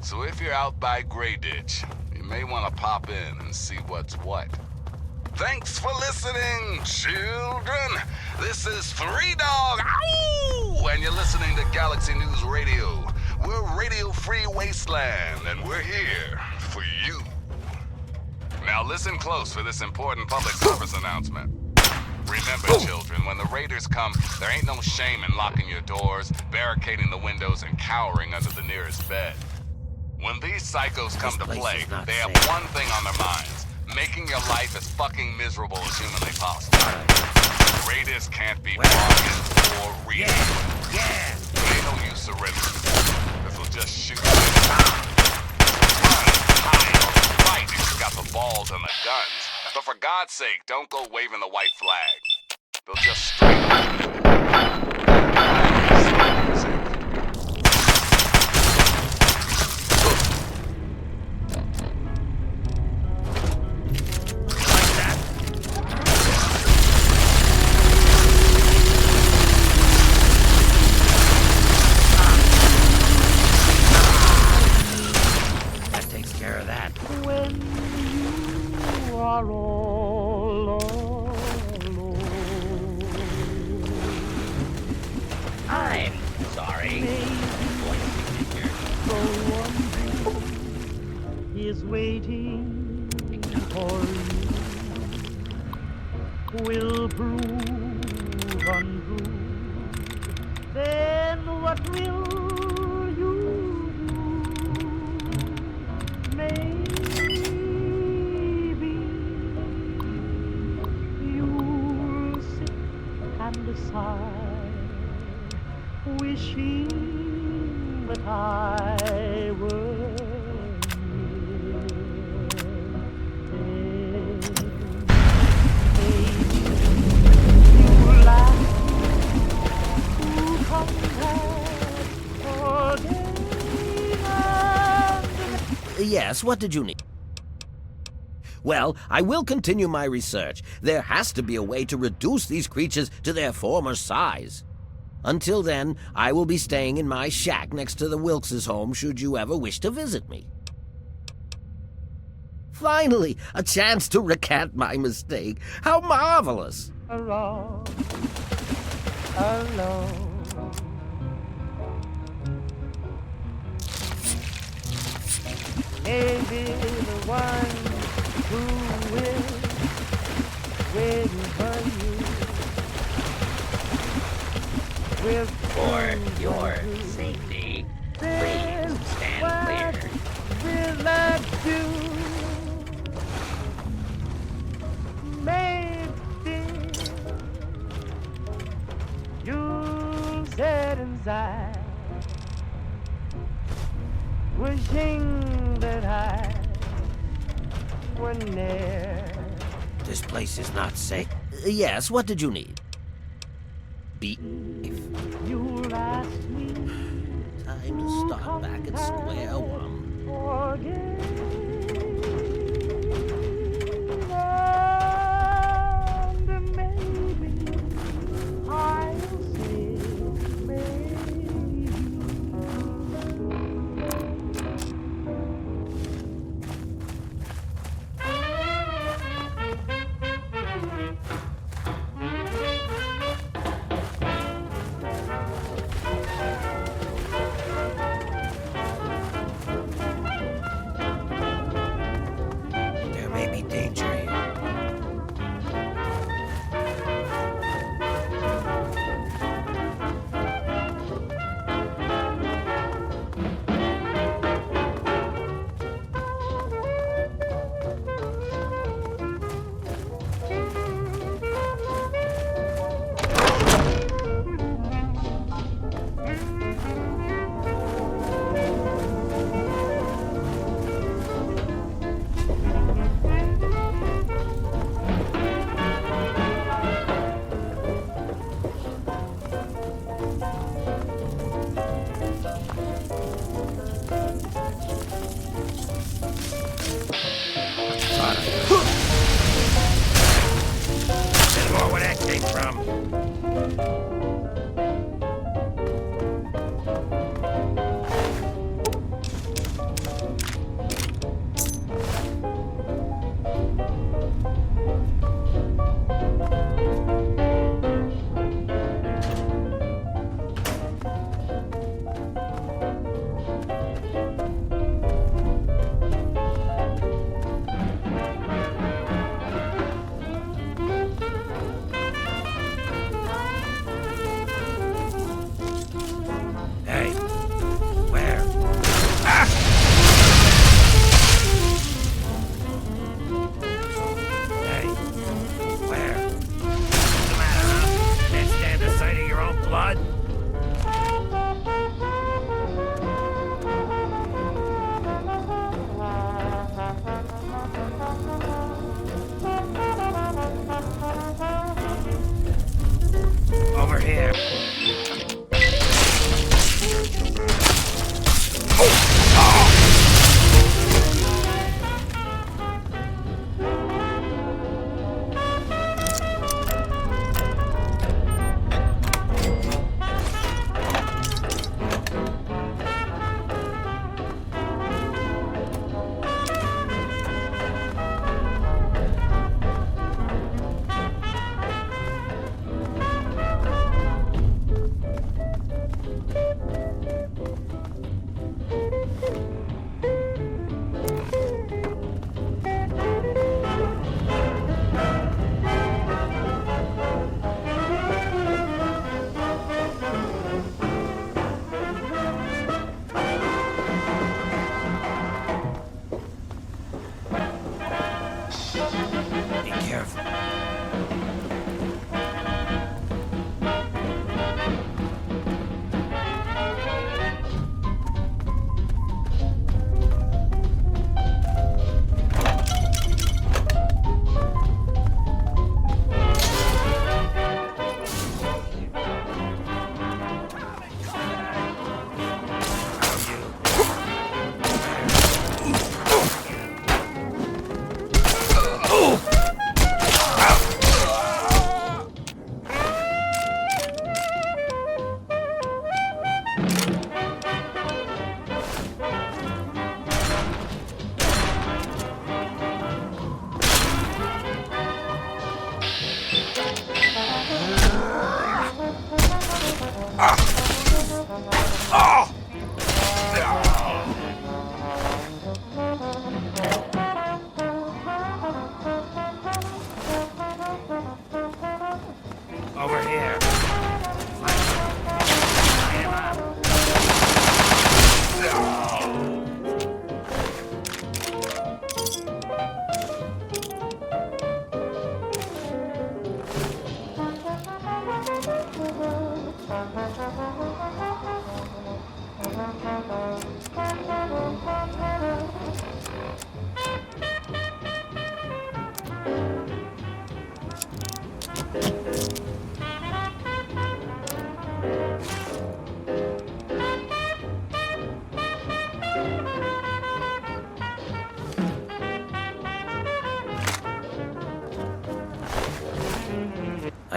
So if you're out by Grey Ditch, you may want to pop in and see what's what. Thanks for listening, children. This is Three Dog, ow! And you're listening to Galaxy News Radio. We're Radio Free Wasteland, and we're here for you. Now listen close for this important public service announcement. Remember, children, when the raiders come, there ain't no shame in locking your doors, barricading the windows, and cowering under the nearest bed. When these psychos come to play, they have one thing on their minds: making your life as fucking miserable as humanly possible. Raiders can't be bargained or reasoned. Ain't no use surrendering. This will just shoot you. Run, hide, or fight if you got the balls and the guns. But for God's sake, don't go waving the white flag. They'll just strangle you. I'm sorry. Is waiting for you. Will prove untrue. Then what will you do? Maybe you'll sit and decide, wishing but I would. Yes, what did you need? Well, I will continue my research. There has to be a way to reduce these creatures to their former size. Until then, I will be staying in my shack next to the Wilkes' home should you ever wish to visit me. Finally, a chance to recant my mistake. How marvelous! Alone. Maybe the one who will waiting for you will For your safety, please stand clear. Will I do? Maybe you'll sit inside, wishing that I were near. This place is not safe. Yes, what did you need? Beef. You'll ask me. Time to start back at square one. Forget. And maybe I'll say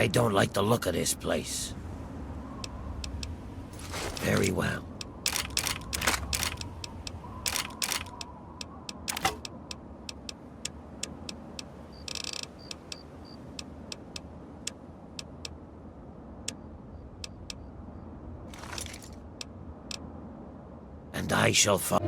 I don't like the look of this place. Very well. And I shall follow.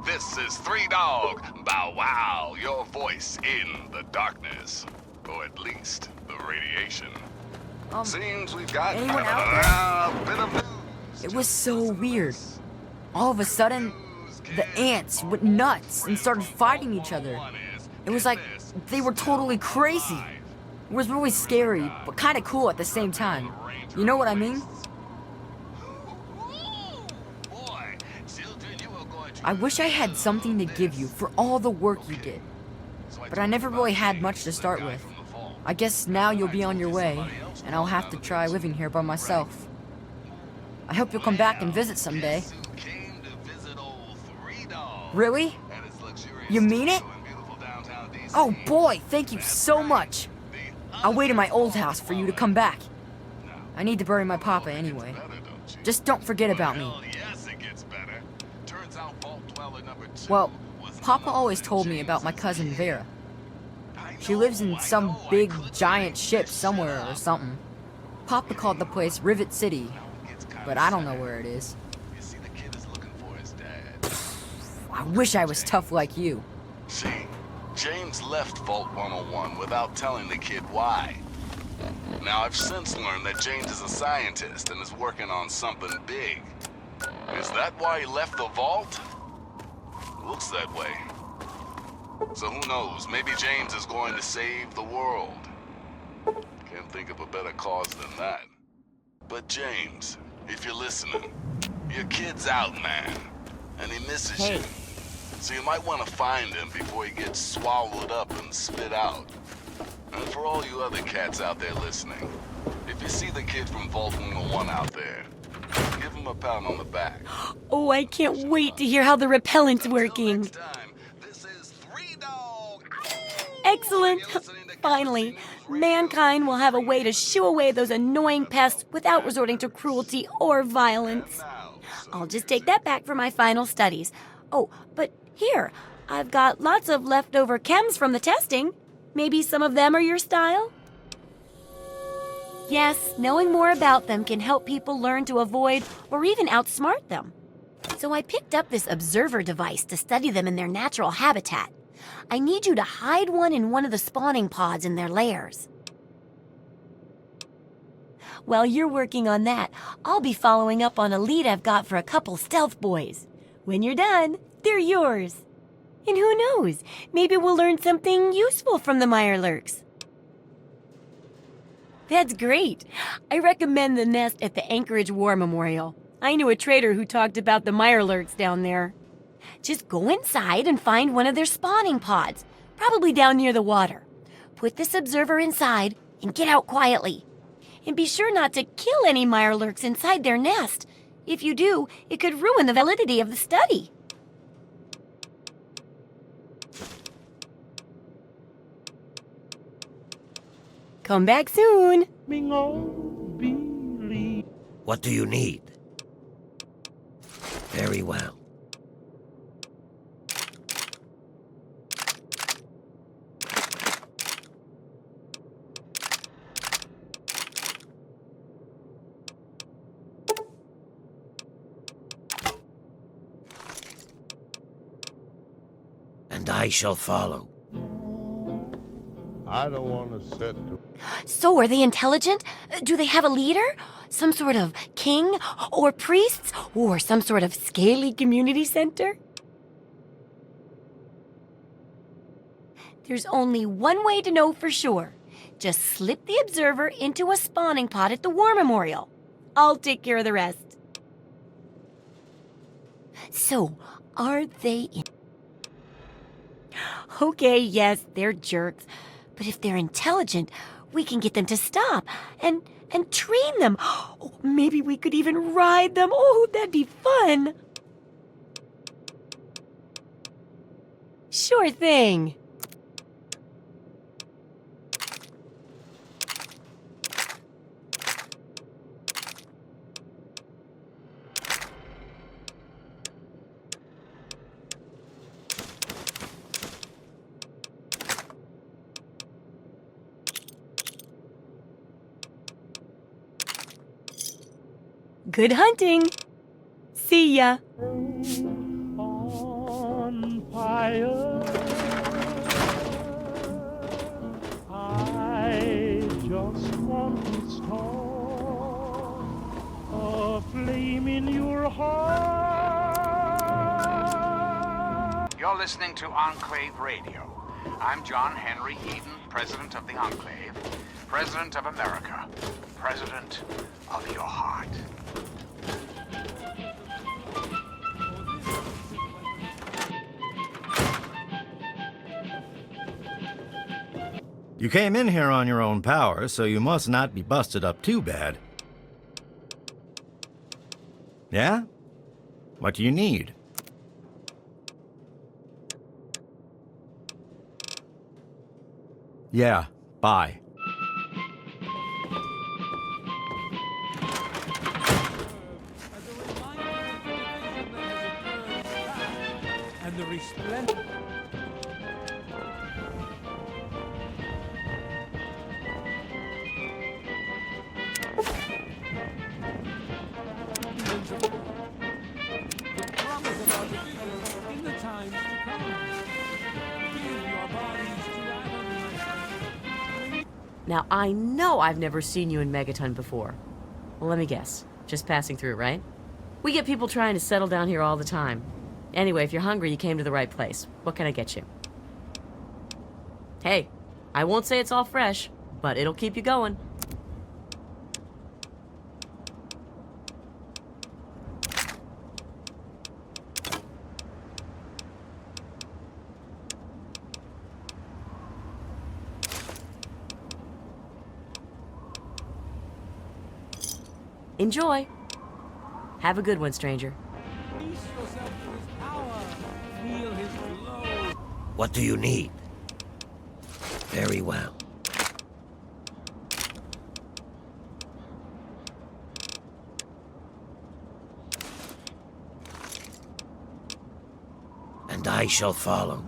This is Three Dog. Bow wow, your voice in the darkness. Or at least the radiation. Seems we've got anyone out a bit of news. It was so weird. All of a sudden, the ants went nuts and started fighting each other. It was like they were totally crazy. It was really scary, but kind of cool at the same time. You know what I mean? I wish I had something to give you for all the work you did. But I never really had much to start with. I guess now you'll be on your way, and I'll have to try living here by myself. I hope you'll come back and visit someday. Really? You mean it? Oh boy, thank you so much. I'll wait in my old house for you to come back. I need to bury my papa anyway. Just don't forget about me. Well, Papa always told me about my cousin Vera. She lives in some big, giant ship somewhere or something. Papa called the place Rivet City, but I don't know where it is. I wish I was tough like you. See, James left Vault 101 without telling the kid why. Now, I've since learned that James is a scientist and is working on something big. Is that why he left the vault? Looks that way. So who knows, maybe James is going to save the world. Can't think of a better cause than that. But James, if you're listening, your kid's out, man. And he misses you. So you might want to find him before he gets swallowed up and spit out. And for all you other cats out there listening, if you see the kid from Vault 101 out there, give him a pat on the back. Oh, I can't wait to hear how the repellent's working. Excellent. Finally, mankind will have a way to shoo away those annoying pests without resorting to cruelty or violence. I'll just take that back for my final studies. Oh, but here, I've got lots of leftover chems from the testing. Maybe some of them are your style? Yes, knowing more about them can help people learn to avoid or even outsmart them. So I picked up this observer device to study them in their natural habitat. I need you to hide one in one of the spawning pods in their lairs. While you're working on that, I'll be following up on a lead I've got for a couple stealth boys. When you're done, they're yours. And who knows, maybe we'll learn something useful from the Mirelurks. That's great. I recommend the nest at the Anchorage War Memorial. I knew a trader who talked about the Mirelurks down there. Just go inside and find one of their spawning pods, probably down near the water. Put this observer inside and get out quietly. And be sure not to kill any Mirelurks inside their nest. If you do, it could ruin the validity of the study. Come back soon. What do you need? Very well. And I shall follow. I don't want to set to... So, are they intelligent? Do they have a leader? Some sort of king? Or priests? Or some sort of scaly community center? There's only one way to know for sure. Just slip the observer into a spawning pod at the War Memorial. I'll take care of the rest. So, are they in... Okay, yes, they're jerks. But if they're intelligent, we can get them to stop and train them. Oh, maybe we could even ride them. Oh, that'd be fun. Sure thing. Good hunting. See ya. On fire, I just want to start a flame in your heart. You're listening to Enclave Radio. I'm John Henry Eden, President of the Enclave, President of America, President of your heart. You came in here on your own power, so you must not be busted up too bad. Yeah? What do you need? Yeah, bye. And the resplendent... Now, I know I've never seen you in Megaton before. Well, let me guess. Just passing through, right? We get people trying to settle down here all the time. Anyway, if you're hungry, you came to the right place. What can I get you? Hey, I won't say it's all fresh, but it'll keep you going. Enjoy. Have a good one, stranger. What do you need? Very well. And I shall follow.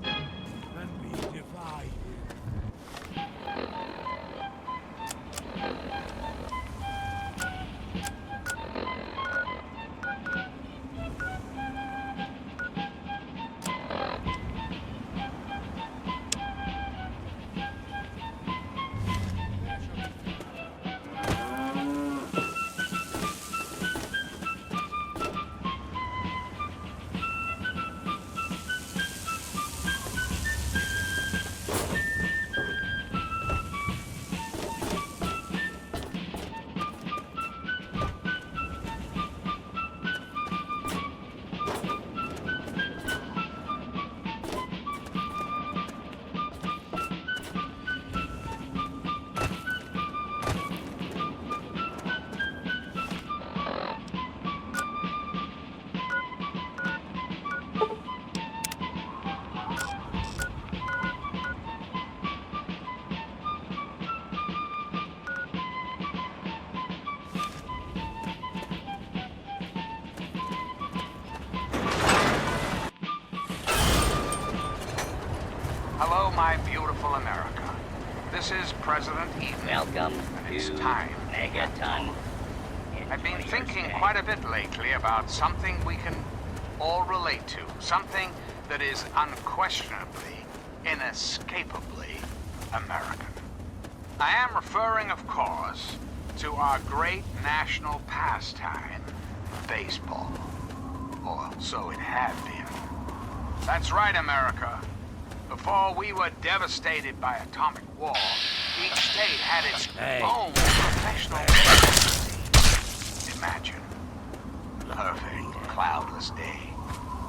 Hello, my beautiful America. This is President Eden. Welcome and it's to time. Megaton. I've been thinking quite a bit lately about something we can all relate to. Something that is unquestionably, inescapably American. I am referring, of course, to our great national pastime, baseball. Or so it had been. That's right, America. Before we were devastated by atomic war, each state had its own professional team. Imagine. Perfect, cloudless day.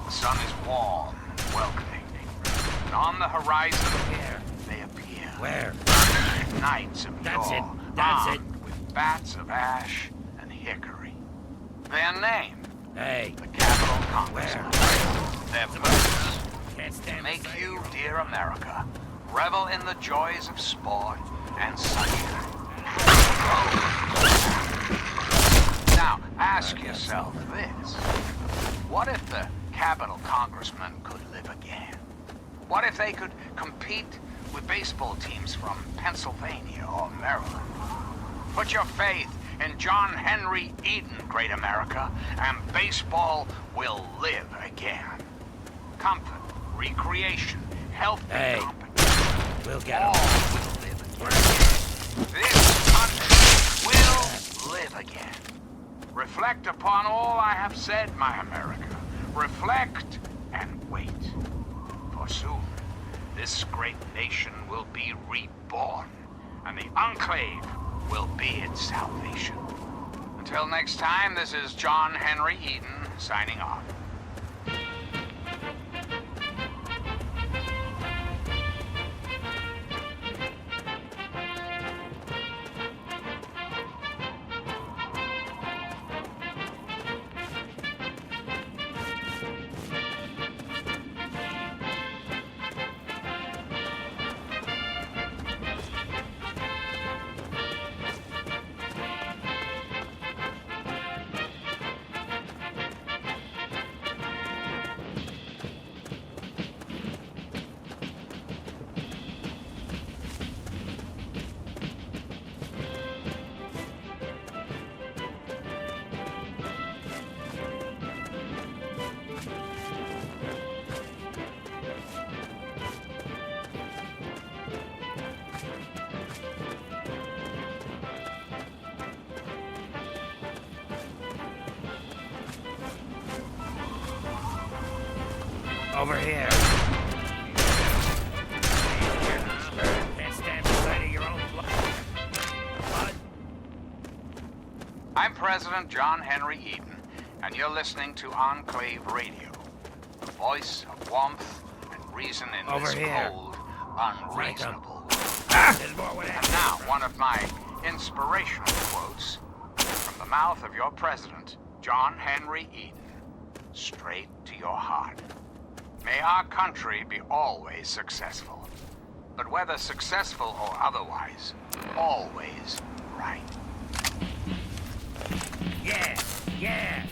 The sun is warm, welcoming. And on the horizon, they appear. Where? Knights of yore, armed with bats of ash and hickory. Their name? The Capitol Congressmen. Their purpose? To make you, dear America, revel in the joys of sport and sunshine. Now, ask yourself this. What if the Capitol Congressmen could live again? What if they could compete with baseball teams from Pennsylvania or Maryland? Put your faith in John Henry Eden, great America, and baseball will live again. Comfort, recreation, health, and competence. We'll get all will live again. This country will live again. Reflect upon all I have said, my America. Reflect and wait. For soon, this great nation will be reborn, and the enclave will be its salvation. Until next time, this is John Henry Eden signing off. Over here. Can't stand the sight of your own blood. I'm President John Henry Eden, and you're listening to Enclave Radio, the voice of warmth and reason in Over this here. cold, unreasonable. There's more where And now, one of my inspirational quotes from the mouth of your president, John Henry Eden, straight to your heart. May our country be always successful, but whether successful or otherwise, always right. Yeah, yeah.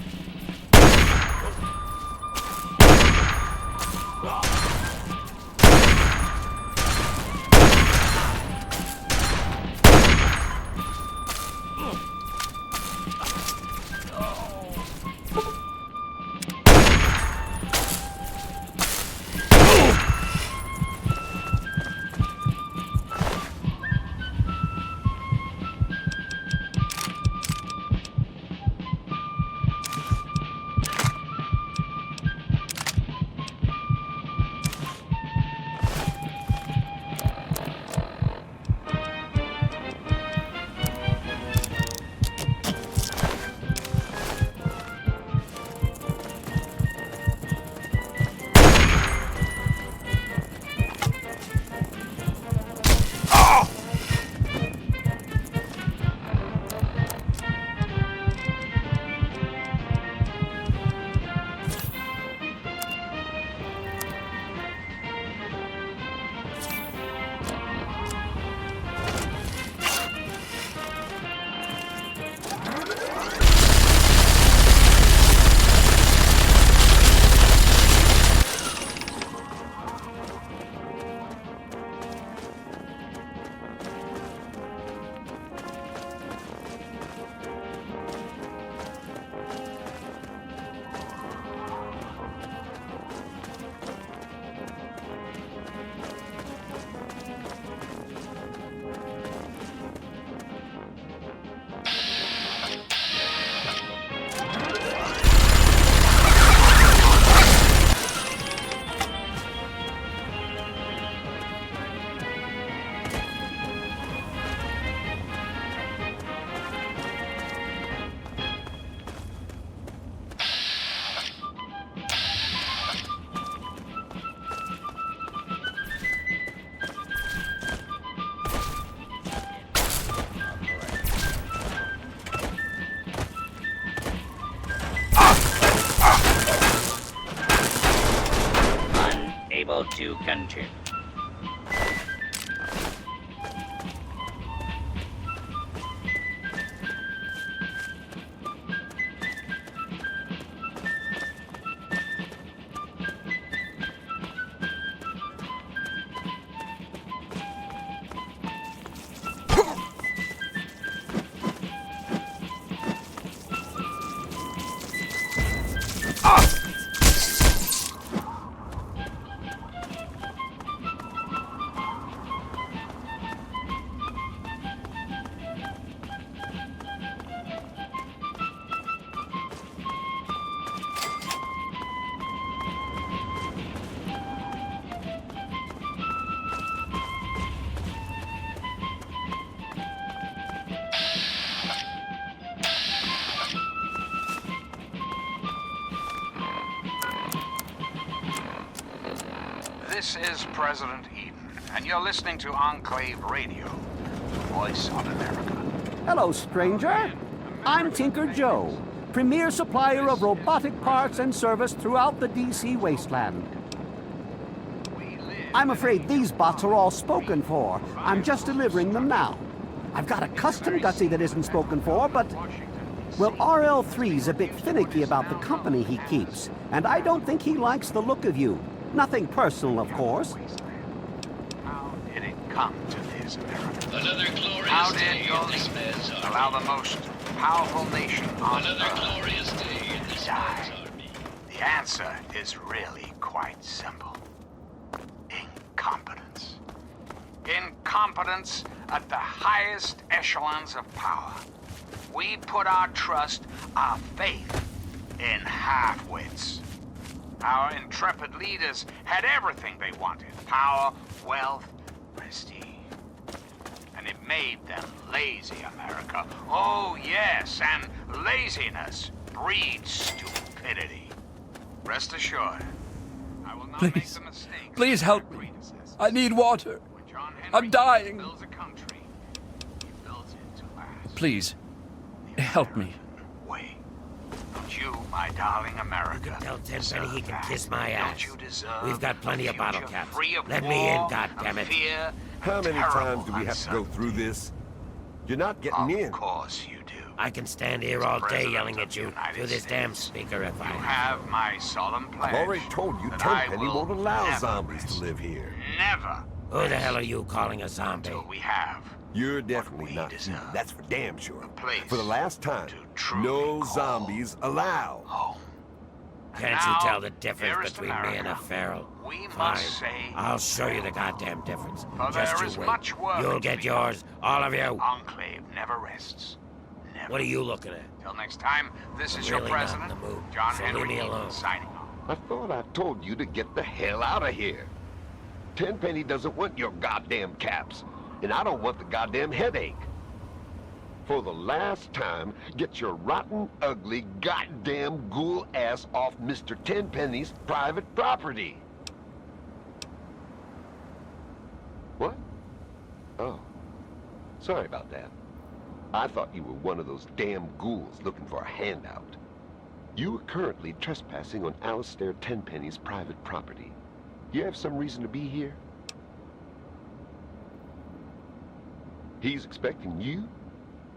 to contribute. This is President Eden, and you're listening to Enclave Radio, the voice of America. Hello, stranger. I'm Tinker Joe, premier supplier of robotic parts and service throughout the DC Wasteland. I'm afraid these bots are all spoken for. I'm just delivering them now. I've got a custom Gutsy that isn't spoken for, but... well, RL3's a bit finicky about the company he keeps, and I don't think he likes the look of you. Nothing personal, of course. How did it come to this, America? Another glorious How day did your in this man's army. allow the most powerful nation on Another Earth glorious day in this die? man's army. The answer is really quite simple. Incompetence. Incompetence at the highest echelons of power. We put our trust, our faith in half-wits. Our intrepid leaders had everything they wanted. Power, wealth, prestige. And it made them lazy, America. Oh, yes, and laziness breeds stupidity. Rest assured, I will not make Please. the mistakes. Please help me. I need water. I'm dying. Please, help me. Don't you, my darling America, Tell Tenpenny he can deserve kiss that? my ass. Don't you deserve We've got plenty a of bottle future caps. free of Let war, me in, of goddammit. fear, How many terrible times do we have to go through this? You're not getting in. Of course you do. I can stand here all day President yelling of at the you United through this States. damn speaker if I You have my solemn pledge. I've already told you that I Tenpenny will won't allow never zombies rest. to live here. Never. Who the hell are you calling a zombie? Until we have You're definitely not you. deserve. That's for damn sure. place For the last time, truly no call zombies allowed. home. Can't now, you tell the difference dearest between me and a America, feral? we Fine. must say I'll show you the goddamn difference. For Just there you is wait. much work You'll to get be yours, all of you. Enclave never rests. Never. What are you looking at? Till next time, this I'm is your really not in president, the mood, John so Henry leave me Eden, alone. signing off. I thought I told you to get the hell out of here. Tenpenny doesn't want your goddamn caps, and I don't want the goddamn headache. For the last time, get your rotten, ugly, goddamn ghoul ass off Mr. Tenpenny's private property. What? Oh, sorry about that. I thought you were one of those damn ghouls looking for a handout. You are currently trespassing on Alistair Tenpenny's private property. You have some reason to be here? He's expecting you?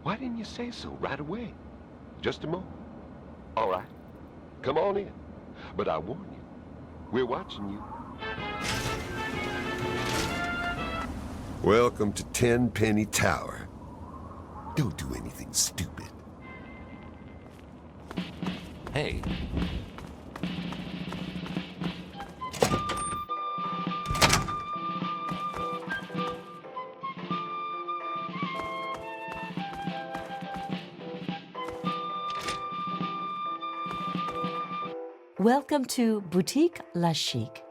Why didn't you say so right away? Just a moment. All right. Come on in. But I warn you, we're watching you. Welcome to Tenpenny Tower. Don't do anything stupid. Hey. Welcome to Boutique La Chic.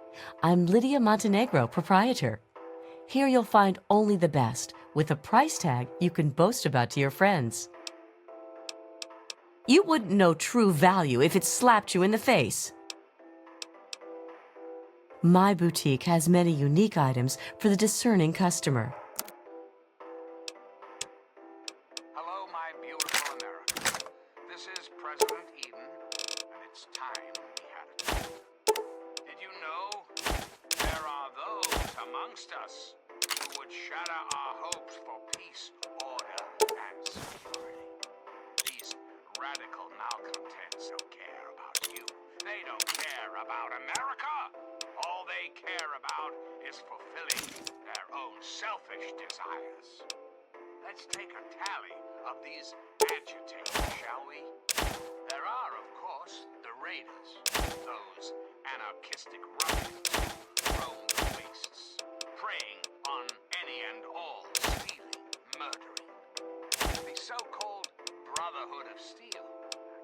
I'm Lydia Montenegro, proprietor. Here you'll find only the best, with a price tag you can boast about to your friends. You wouldn't know true value if it slapped you in the face. My boutique has many unique items for the discerning customer. Hello, my beautiful America. This is President Eden, and it's time we had a talk. Did you know there are hopes for peace, order, and security. These radical malcontents don't care about you. They don't care about America. All they care about is fulfilling their own selfish desires. Let's take a tally of these agitators, shall we? There are, of course, the raiders, those anarchistic ruffians who roam the wastes, preying on any and all, stealing, murdering. The so-called Brotherhood of Steel.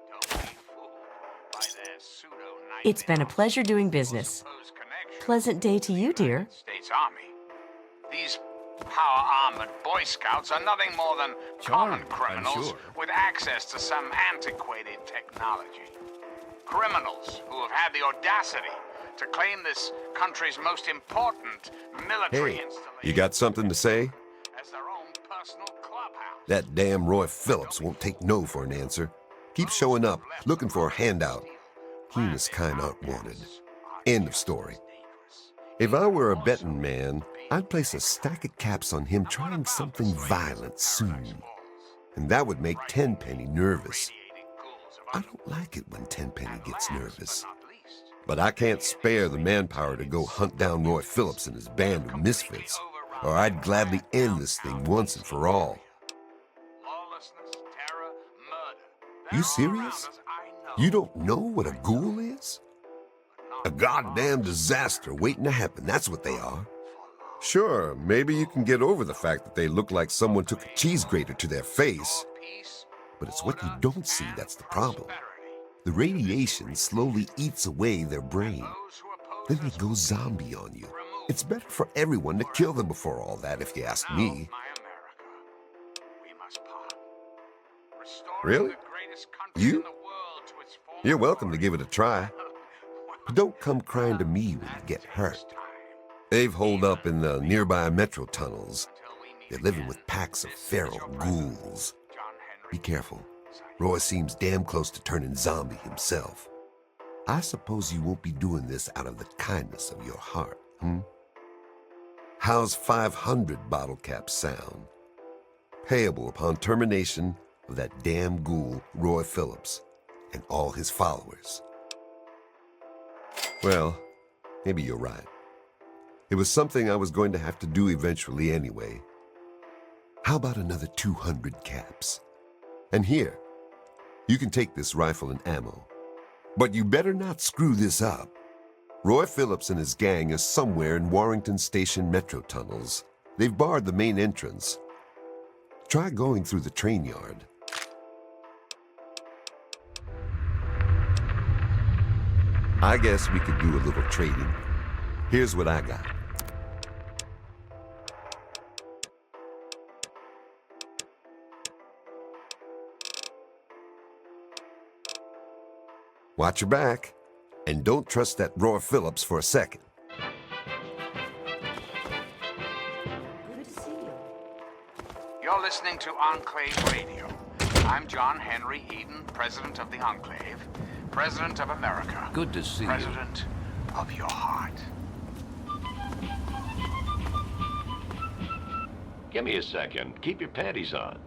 Don't be fooled by their pseudo-nightmare. It's been a pleasure doing business. Pleasant day to you, dear. States Army. These power-armored Boy Scouts are nothing more than common criminals with access to some antiquated technology. Criminals who have had the audacity to claim this country's most important military installation You got something to say? as their own personal clubhouse. That damn Roy Phillips won't take no for an answer. Keep showing up, looking for a handout. He and his kind aren't wanted. End of story. If I were a betting man, I'd place a stack of caps on him trying something violent soon. And that would make Tenpenny nervous. I don't like it when Tenpenny gets nervous. But I can't spare the manpower to go hunt down Roy Phillips and his band of misfits, or I'd gladly end this thing once and for all. You serious? You don't know what a ghoul is? A goddamn disaster waiting to happen, that's what they are. Sure, maybe you can get over the fact that they look like someone took a cheese grater to their face. But it's what you don't see that's the problem. The radiation slowly eats away their brain. Then they go zombie on you. It's better for everyone to kill them before all that, if you ask me. Really? You? You're welcome to give it a try. But don't come crying to me when you get hurt. They've holed up in the nearby metro tunnels. They're living with packs of feral ghouls. Be careful. Roy seems damn close to turning zombie himself. I suppose you won't be doing this out of the kindness of your heart, How's 500 bottle caps sound? Payable upon termination of that damn ghoul, Roy Phillips, and all his followers. Well, maybe you're right. It was something I was going to have to do eventually anyway. How about another 200 caps? And here, you can take this rifle and ammo. But you better not screw this up. Roy Phillips and his gang are somewhere in Warrington Station metro tunnels. They've barred the main entrance. Try going through the train yard. I guess we could do a little trading. Here's what I got. Watch your back, and don't trust that Roy Phillips for a second. Good to see you. You're listening to Enclave Radio. I'm John Henry Eden, President of the Enclave, President of America. Good to see you. President of your heart. Give me a second. Keep your panties on.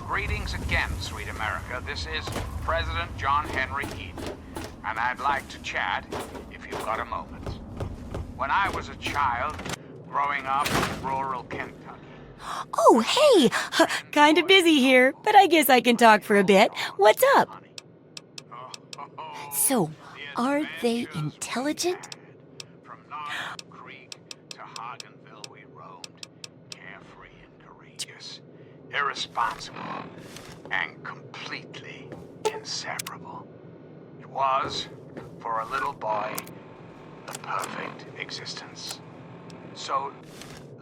Greetings again, sweet America. This is President John Henry Eden, and I'd like to chat if you've got a moment. When I was a child, growing up in rural Kentucky. Oh, hey! Kind of busy here, but I guess I can talk for a bit. What's up? So, are they intelligent? Bougainville we roamed, carefree and courageous, irresponsible, and completely inseparable. It was, for a little boy, the perfect existence. So,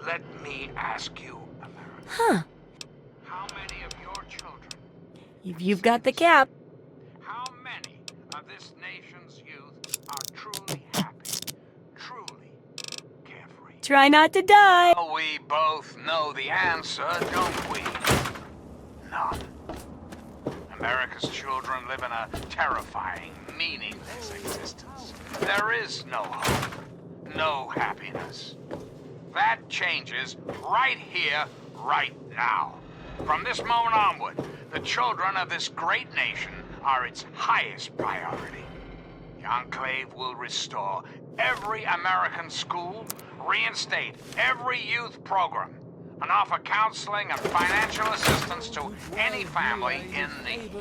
let me ask you, America. Huh. How many of your children, If you've got the cap. how many of this nation's youth are truly happy, truly carefree? Try not to die. Well, we both know the answer, don't we? None. America's children live in a terrifying, meaningless existence. There is no hope, no happiness. That changes right here, right now. From this moment onward, the children of this great nation are its highest priority. The Enclave will restore every American school, reinstate every youth program, and offer counseling and financial assistance to any family in need.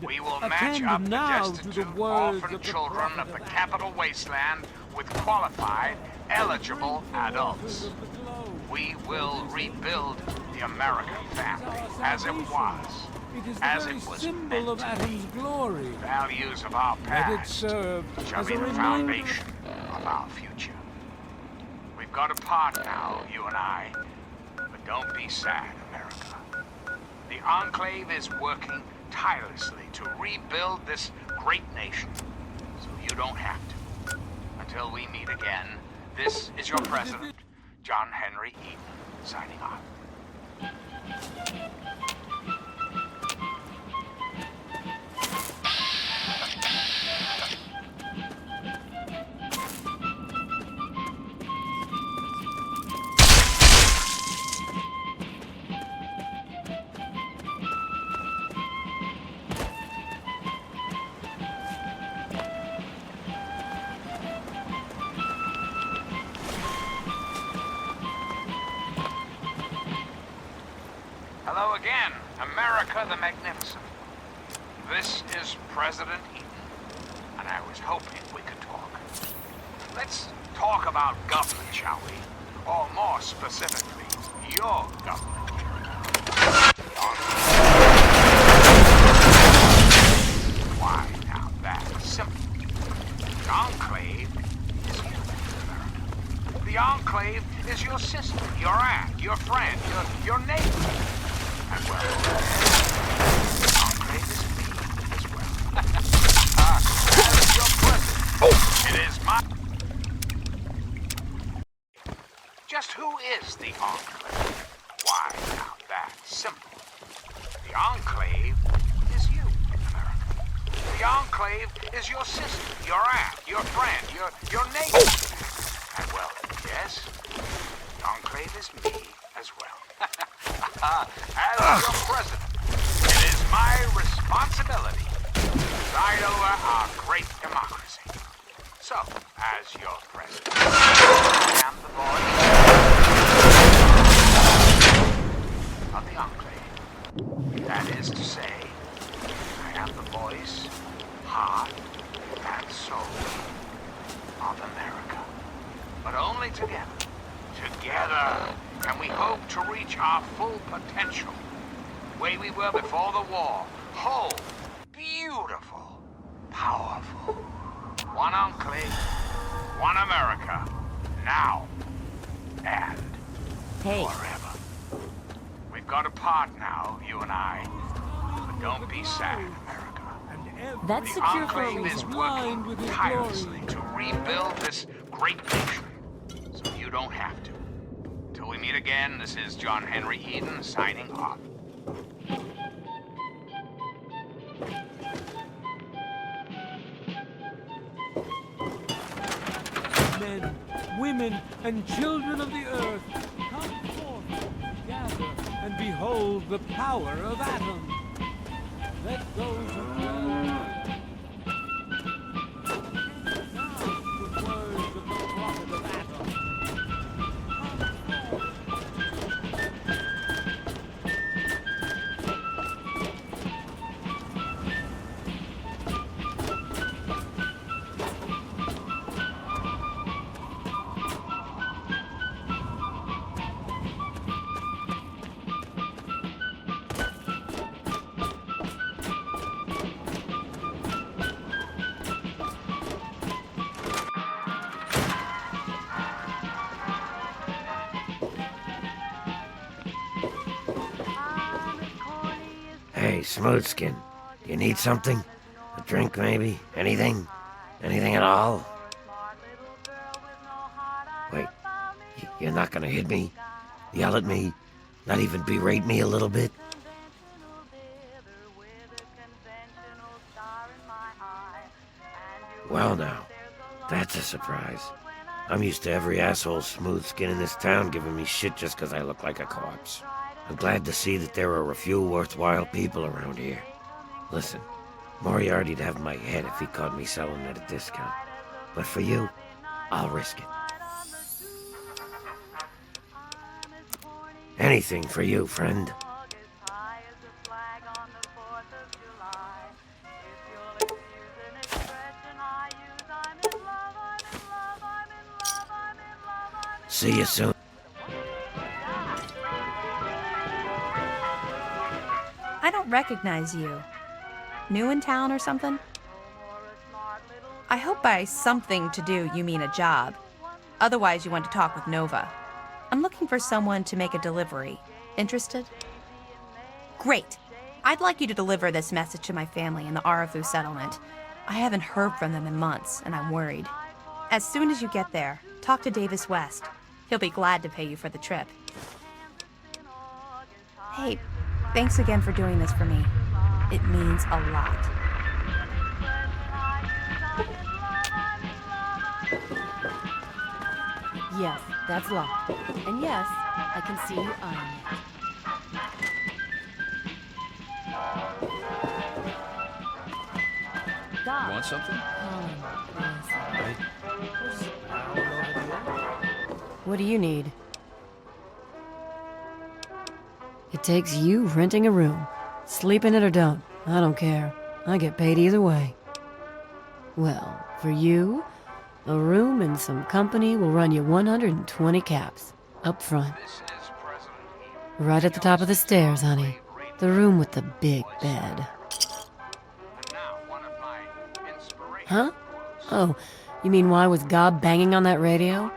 We will match up the destitute orphan children of the capital Wasteland with qualified, eligible adults. We will rebuild the American family as it was, as it was meant to be. Values of our past shall be the foundation of our future. We've got a part now, you and I. But don't be sad, America. The Enclave is working tirelessly to rebuild this great nation, so you don't have to. Until we meet again, this is your president, John Henry Eden, signing off. Hello again, America the Magnificent. This is President Eden, and I was hoping we could talk. Let's talk about government, shall we? Or more specifically, your government. Why, now that's simple. The Enclave is you, America. The Enclave is your sister, your aunt, your friend, your neighbor. And well, the Enclave is me as well. As your president, it is my... Just who is the Enclave? Why, now that's simple. The Enclave is you, America. The Enclave is your sister, your aunt, your friend, your neighbor. And well, yes, the Enclave is me as well. As your president, it is my responsibility to preside over our great democracy. So, as your president, I am the voice of the Enclave. That is to say, I am the voice, heart, and soul of America. But only together. Together can we hope to reach our full potential, the way we were before the war. Whole, beautiful, powerful. One Enclave, one America, now and forever. We've got a part now, you and I. But don't be sad, America. That's the secure for a Enclave is reason. working tirelessly to rebuild this great nation, so you don't have to. Until we meet again, this is John Henry Eden signing off. Men, women, and children of the earth, come forth, gather, and behold the power of atoms. Let those who dwell the words of the prophet of atoms. Hey, Smoothskin, you need something? A drink, maybe? Anything? Anything at all? Wait, you're not gonna hit me? Yell at me? Not even berate me a little bit? Well now, that's a surprise. I'm used to every asshole Smoothskin in this town giving me shit just 'cause I look like a corpse. I'm glad to see that there are a few worthwhile people around here. Listen, Moriarty'd have my head if he caught me selling at a discount. But for you, I'll risk it. Anything for you, friend. See you soon. I don't recognize you. New in town or something? I hope by something to do you mean a job. Otherwise you want to talk with Nova. I'm looking for someone to make a delivery. Interested? Great. I'd like you to deliver this message to my family in the Arafu settlement. I haven't heard from them in months, and I'm worried. As soon as you get there, talk to Davis West. He'll be glad to pay you for the trip. Hey, thanks again for doing this for me. It means a lot. Yes, that's locked. And yes, I can see you eyeing it. Doc. Want something? What do you need? It takes you renting a room. Sleep in it or don't. I don't care. I get paid either way. Well, for you, a room and some company will run you 120 caps. Up front. Right at the top of the stairs, honey. The room with the big bed. Huh? Oh, you mean why was Gob banging on that radio?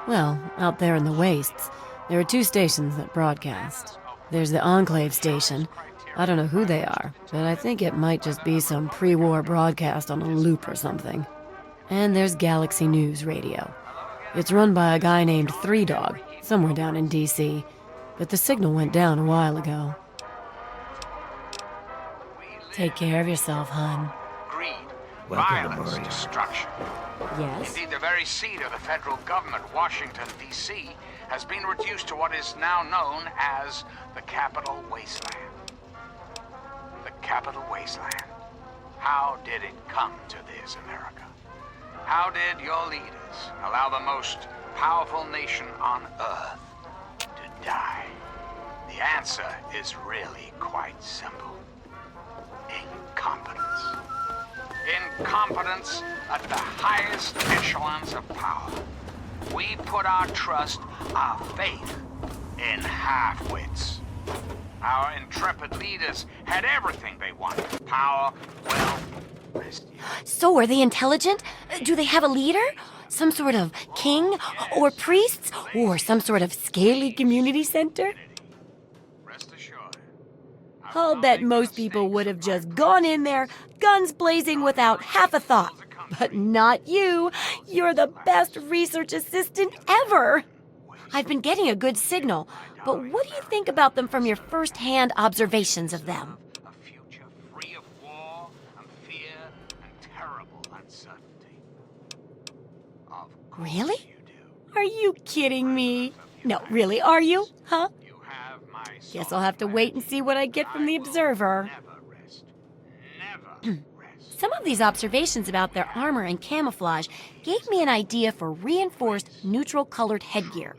Well, out there in the wastes, there are 2 stations that broadcast. There's the Enclave station. I don't know who they are, but I think it might just be some pre-war broadcast on a loop or something. And there's Galaxy News Radio. It's run by a guy named Three Dog, somewhere down in D.C., but the signal went down a while ago. Take care of yourself, hon. Greed, Welcome to violence, Moriarty. destruction. Yes? Indeed, the very seat of the federal government, Washington, D.C., has been reduced to what is now known as the Capital Wasteland. The Capital Wasteland. How did it come to this, America? How did your leaders allow the most powerful nation on Earth to die? The answer is really quite simple. Incompetence. Incompetence at the highest echelons of power. We put our trust, our faith, in half-wits. Our intrepid leaders had everything they wanted. Power, wealth, prestige. So are they intelligent? Do they have a leader? Some sort of king? Or priests? Or some sort of scaly community center? I'll bet most people would have just gone in there, guns blazing without half a thought. But not you. You're the best research assistant ever. I've been getting a good signal, but what do you think about them from your first-hand observations of them? A future free of war and fear and terrible uncertainty. Of course Really? you do. Are you kidding me? No, really, are you? Huh? You have my Guess I'll have to wait and see what I get from the Observer. never rest. Never rest. Some of these observations about their armor and camouflage gave me an idea for reinforced neutral-colored headgear.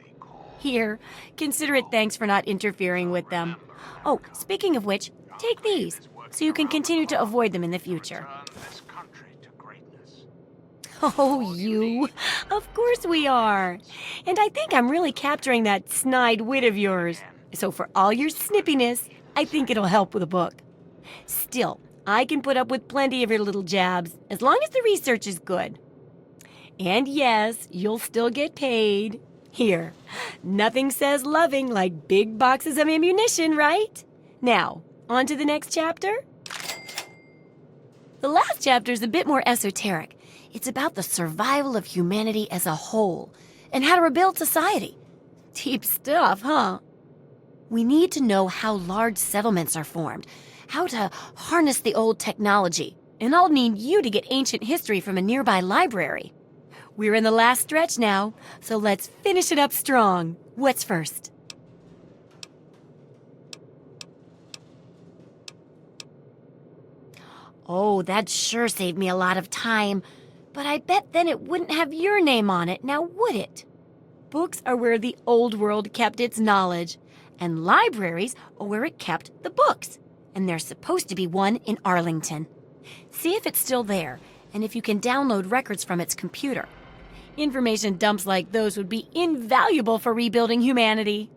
Here, consider it thanks for not interfering with them. Oh, speaking of which, take these, so you can continue to avoid them in the future. Turn this country to greatness. Oh, you. Of course we are. And I think I'm really capturing that snide wit of yours. So for all your snippiness, I think it'll help with the book. Still, I can put up with plenty of your little jabs, as long as the research is good. And yes, you'll still get paid. Here, nothing says loving like big boxes of ammunition, right? Now, On to the next chapter? The last chapter is a bit more esoteric. It's about the survival of humanity as a whole and how to rebuild society. Deep stuff, huh? We need to know how large settlements are formed, how to harness the old technology, and I'll need you to get ancient history from a nearby library. We're in the last stretch now, so let's finish it up strong. What's first? Oh, that sure saved me a lot of time. But I bet then it wouldn't have your name on it, now would it? Books are where the old world kept its knowledge, and libraries are where it kept the books. And there's supposed to be one in Arlington. See if it's still there, and if you can download records from its computer. Information dumps like those would be invaluable for rebuilding humanity.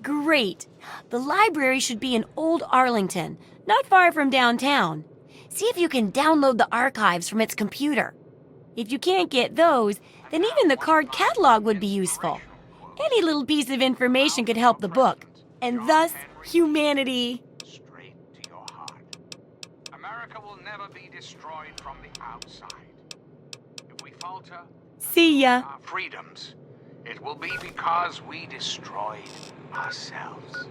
Great! The library should be in Old Arlington, not far from downtown. See if you can download the archives from its computer. If you can't get those, then even the card catalog would be useful. Any little piece of information could help the book, and thus humanity. Straight to your heart. America will never be destroyed from the outside. If we falter, See ya. our freedoms, it will be because we destroyed ourselves.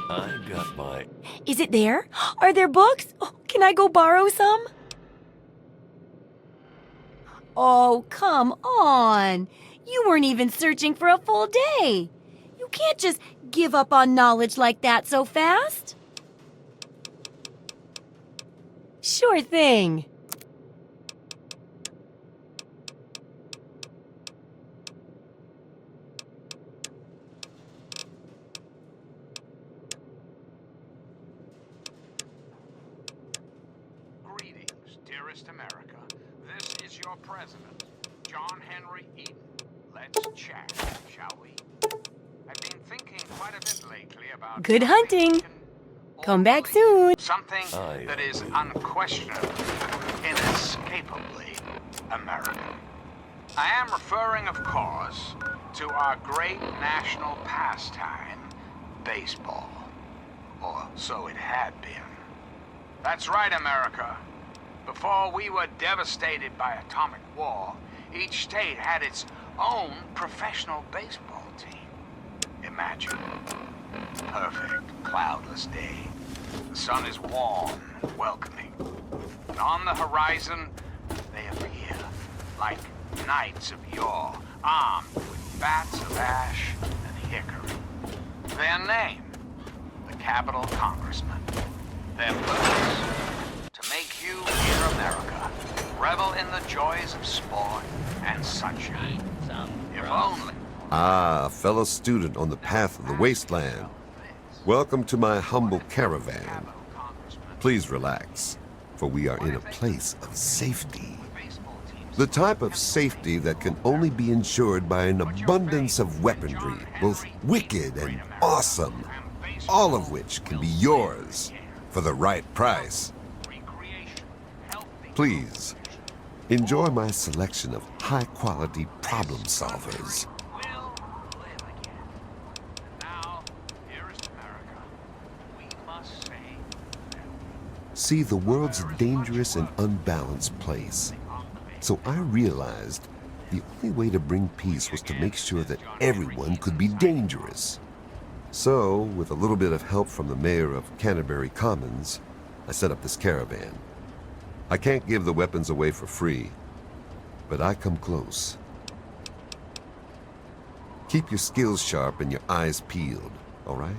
I got my... Is it there? Are there books? Oh, can I go borrow some? Oh, come on. You weren't even searching for a full day. You can't just give up on knowledge like that so fast. Sure thing. Greetings, dearest America. This is your president, John Henry Eden. Let's chat, shall we? I've been thinking quite a bit lately about... Good hunting. Come back soon. Something that is unquestionably, inescapably American. I am referring, of course, to our great national pastime, baseball. Or so it had been. That's right, America. Before we were devastated by atomic war, each state had its own professional baseball team. Imagine. Perfect, cloudless day. The sun is warm and welcoming. And on the horizon, they appear like knights of yore, armed with bats of ash and hickory. Their name, the Capitol Congressman. Their purpose, to make you, dear America, revel in the joys of sport and sunshine. If only... Ah, fellow student on the path of the Wasteland. Welcome to my humble caravan. Please relax, for we are in a place of safety. The type of safety that can only be ensured by an abundance of weaponry, both wicked and awesome, all of which can be yours for the right price. Please, enjoy my selection of high-quality problem solvers. See, the world's a dangerous and unbalanced place. So I realized The only way to bring peace was to make sure that everyone could be dangerous. So, with a little bit of help from the mayor of Canterbury Commons, I set up this caravan. I can't give the weapons away for free, but I come close. Keep your skills sharp and your eyes peeled, all right?